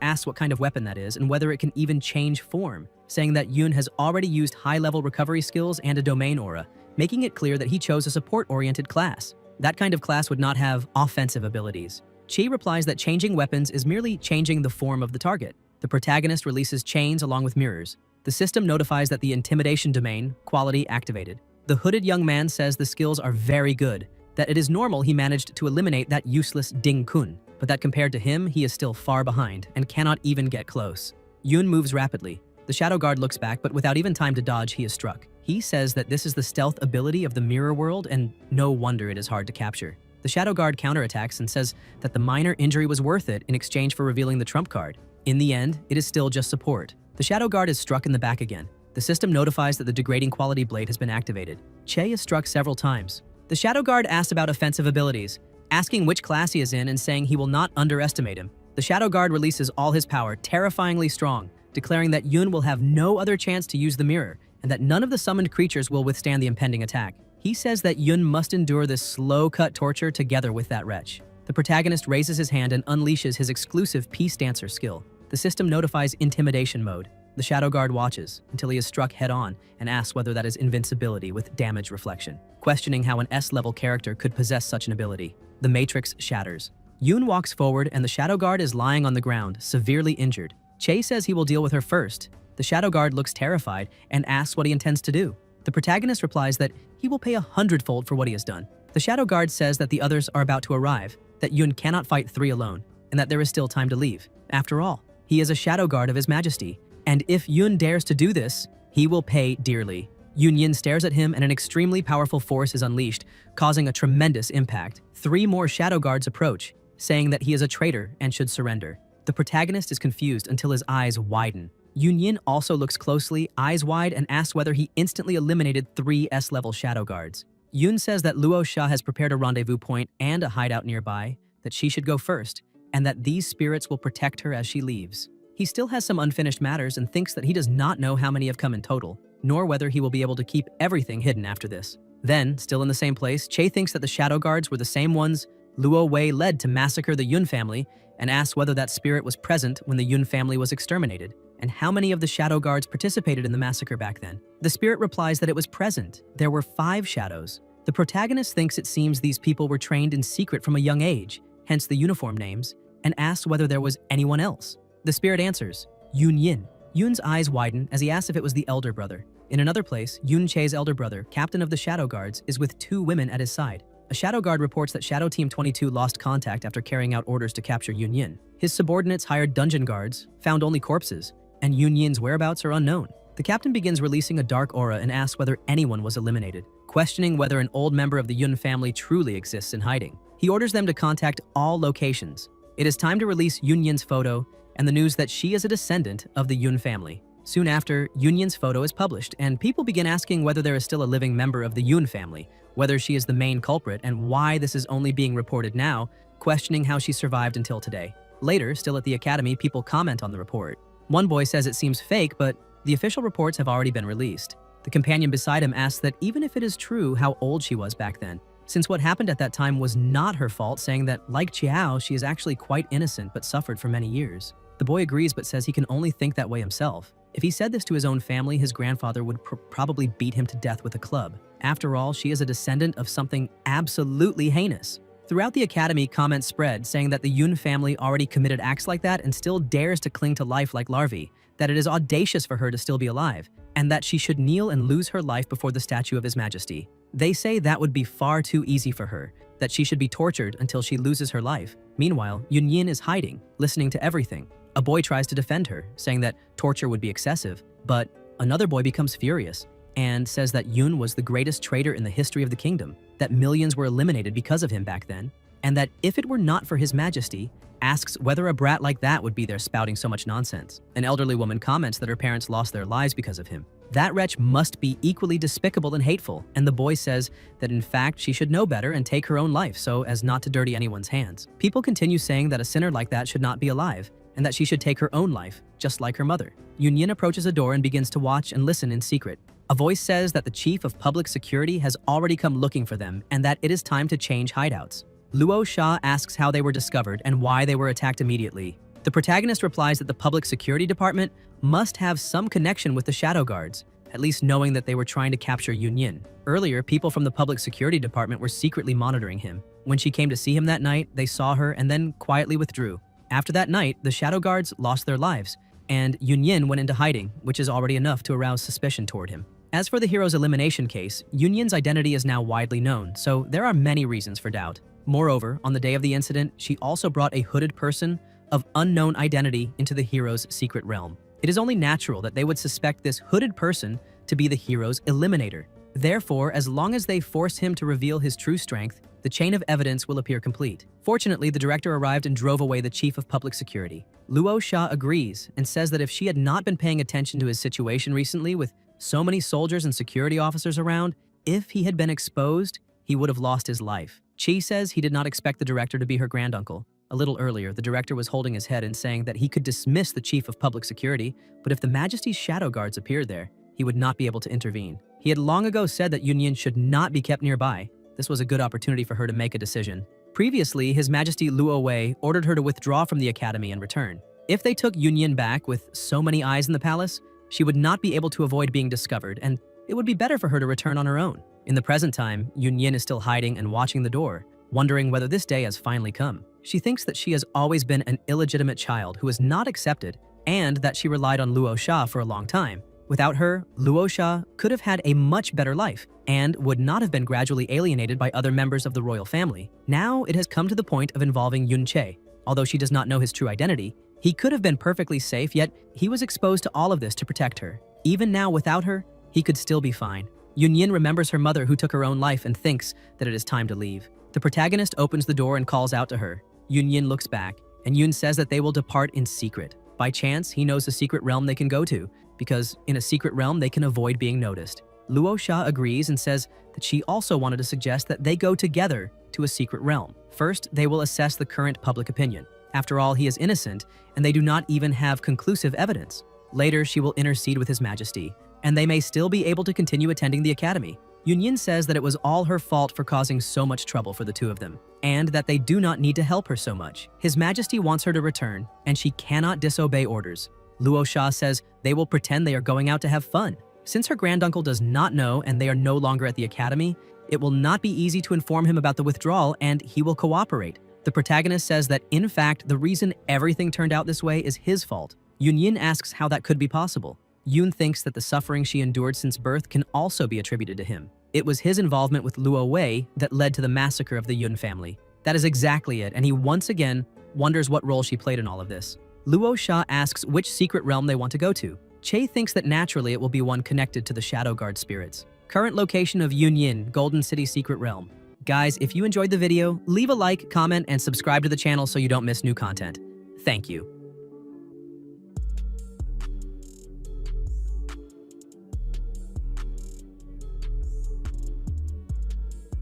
asks what kind of weapon that is and whether it can even change form, saying that Yun has already used high-level recovery skills and a domain aura, making it clear that he chose a support-oriented class. That kind of class would not have offensive abilities. Chi replies that changing weapons is merely changing the form of the target. The protagonist releases chains along with mirrors. The system notifies that the intimidation domain, quality activated. The hooded young man says the skills are very good, that it is normal he managed to eliminate that useless Ding Kun, but that compared to him, he is still far behind and cannot even get close. Yun moves rapidly. The Shadow Guard looks back, but without even time to dodge, he is struck. He says that this is the stealth ability of the mirror world, and no wonder it is hard to capture. The Shadow Guard counterattacks and says that the minor injury was worth it in exchange for revealing the trump card. In the end, it is still just support. The Shadow Guard is struck in the back again. The system notifies that the degrading quality blade has been activated. Che is struck several times. The Shadow Guard asks about offensive abilities, asking which class he is in and saying he will not underestimate him. The Shadow Guard releases all his power, terrifyingly strong, declaring that Yun will have no other chance to use the mirror, and that none of the summoned creatures will withstand the impending attack. He says that Yun must endure this slow-cut torture together with that wretch. The protagonist raises his hand and unleashes his exclusive Peace Dancer skill. The system notifies intimidation mode. The Shadow Guard watches until he is struck head-on and asks whether that is invincibility with damage reflection, questioning how an S-level character could possess such an ability. The Matrix shatters. Yun walks forward and the Shadow Guard is lying on the ground, severely injured. Che says he will deal with her first. The Shadow Guard looks terrified and asks what he intends to do. The protagonist replies that he will pay 100-fold for what he has done. The Shadow Guard says that the others are about to arrive, that Yun cannot fight 3 alone, and that there is still time to leave. After all, he is a Shadow Guard of His Majesty, and if Yun dares to do this, he will pay dearly. Yun Yin stares at him and an extremely powerful force is unleashed, causing a tremendous impact. 3 more Shadow Guards approach, saying that he is a traitor and should surrender. The protagonist is confused until his eyes widen. Yun Yin also looks closely, eyes wide, and asks whether he instantly eliminated 3 S-level Shadow Guards. Yun says that Luo Sha has prepared a rendezvous point and a hideout nearby, that she should go first, and that these spirits will protect her as she leaves. He still has some unfinished matters and thinks that he does not know how many have come in total, nor whether he will be able to keep everything hidden after this. Then, still in the same place, Che thinks that the Shadow Guards were the same ones Luo Wei led to massacre the Yun family and asks whether that spirit was present when the Yun family was exterminated, and how many of the Shadow Guards participated in the massacre back then. The spirit replies that it was present. There were 5 shadows. The protagonist thinks it seems these people were trained in secret from a young age, hence the uniform names, and asks whether there was anyone else. The spirit answers, Yun Yin. Yun's eyes widen as he asks if it was the elder brother. In another place, Yun Che's elder brother, captain of the Shadow Guards, is with 2 women at his side. A Shadow Guard reports that Shadow Team 22 lost contact after carrying out orders to capture Yun Yin. His subordinates hired dungeon guards, found only corpses, and Yun Yin's whereabouts are unknown. The captain begins releasing a dark aura and asks whether anyone was eliminated, questioning whether an old member of the Yun family truly exists in hiding. He orders them to contact all locations. It is time to release Yun Yin's photo and the news that she is a descendant of the Yun family. Soon after, Yun Yin's photo is published, and people begin asking whether there is still a living member of the Yun family, whether she is the main culprit, and why this is only being reported now, questioning how she survived until today. Later, still at the academy, people comment on the report. One boy says it seems fake, but the official reports have already been released. The companion beside him asks that even if it is true, how old she was back then, since what happened at that time was not her fault, saying that, like Chiao, she is actually quite innocent but suffered for many years. The boy agrees but says he can only think that way himself. If he said this to his own family, his grandfather would probably beat him to death with a club. After all, she is a descendant of something absolutely heinous. Throughout the academy, comments spread saying that the Yun family already committed acts like that and still dares to cling to life like larvae, that it is audacious for her to still be alive, and that she should kneel and lose her life before the statue of His Majesty. They say that would be far too easy for her, that she should be tortured until she loses her life. Meanwhile, Yun Yin is hiding, listening to everything. A boy tries to defend her, saying that torture would be excessive, but another boy becomes furious and says that Yun was the greatest traitor in the history of the kingdom, that millions were eliminated because of him back then, and that if it were not for His Majesty, asks whether a brat like that would be there spouting so much nonsense. An elderly woman comments that her parents lost their lives because of him. That wretch must be equally despicable and hateful, and the boy says that in fact she should know better and take her own life so as not to dirty anyone's hands. People continue saying that a sinner like that should not be alive, and that she should take her own life, just like her mother. Yun Yin approaches a door and begins to watch and listen in secret. A voice says that the chief of public security has already come looking for them and that it is time to change hideouts. Luo Sha asks how they were discovered and why they were attacked immediately. The protagonist replies that the public security department must have some connection with the Shadow Guards, at least knowing that they were trying to capture Yun Yin. Earlier, people from the public security department were secretly monitoring him. When she came to see him that night, they saw her and then quietly withdrew. After that night, the Shadow Guards lost their lives, and Yunyin went into hiding, which is already enough to arouse suspicion toward him. As for the hero's elimination case, Yunyin's identity is now widely known, so there are many reasons for doubt. Moreover, on the day of the incident, she also brought a hooded person of unknown identity into the hero's secret realm. It is only natural that they would suspect this hooded person to be the hero's eliminator. Therefore, as long as they force him to reveal his true strength, the chain of evidence will appear complete. Fortunately, the director arrived and drove away the chief of public security. Luo Sha agrees and says that if she had not been paying attention to his situation recently with so many soldiers and security officers around, if he had been exposed, he would have lost his life. Chi says he did not expect the director to be her granduncle. A little earlier, the director was holding his head and saying that he could dismiss the chief of public security, but if the Majesty's shadow guards appeared there, he would not be able to intervene. He had long ago said that Yunyin should not be kept nearby. This was a good opportunity for her to make a decision. Previously, His Majesty Luo Wei ordered her to withdraw from the academy and return. If they took Yunyin back with so many eyes in the palace, she would not be able to avoid being discovered, and it would be better for her to return on her own. In the present time, Yunyin is still hiding and watching the door, wondering whether this day has finally come. She thinks that she has always been an illegitimate child who is not accepted, and that she relied on Luo Sha for a long time. Without her, Luo Sha could have had a much better life and would not have been gradually alienated by other members of the royal family. Now it has come to the point of involving Yun Che. Although she does not know his true identity, he could have been perfectly safe, yet he was exposed to all of this to protect her. Even now, without her, he could still be fine. Yunyin remembers her mother who took her own life and thinks that it is time to leave. The protagonist opens the door and calls out to her. Yunyin looks back, and Yun says that they will depart in secret. By chance, he knows a secret realm they can go to, because in a secret realm they can avoid being noticed. Luo Sha agrees and says that she also wanted to suggest that they go together to a secret realm. First, they will assess the current public opinion. After all, he is innocent, and they do not even have conclusive evidence. Later, she will intercede with His Majesty, and they may still be able to continue attending the academy. Yunyin says that it was all her fault for causing so much trouble for the two of them, and that they do not need to help her so much. His Majesty wants her to return, and she cannot disobey orders. Luo Sha says they will pretend they are going out to have fun. Since her granduncle does not know and they are no longer at the academy, it will not be easy to inform him about the withdrawal, and he will cooperate. The protagonist says that, in fact, the reason everything turned out this way is his fault. Yunyin asks how that could be possible. Yun thinks that the suffering she endured since birth can also be attributed to him. It was his involvement with Luo Wei that led to the massacre of the Yun family. That is exactly it, and he once again wonders what role she played in all of this. Luo Sha asks which secret realm they want to go to. Che thinks that naturally it will be one connected to the Shadow Guard spirits. Current location of Yunyin, Golden City Secret Realm. Guys, if you enjoyed the video, leave a like, comment, and subscribe to the channel so you don't miss new content. Thank you.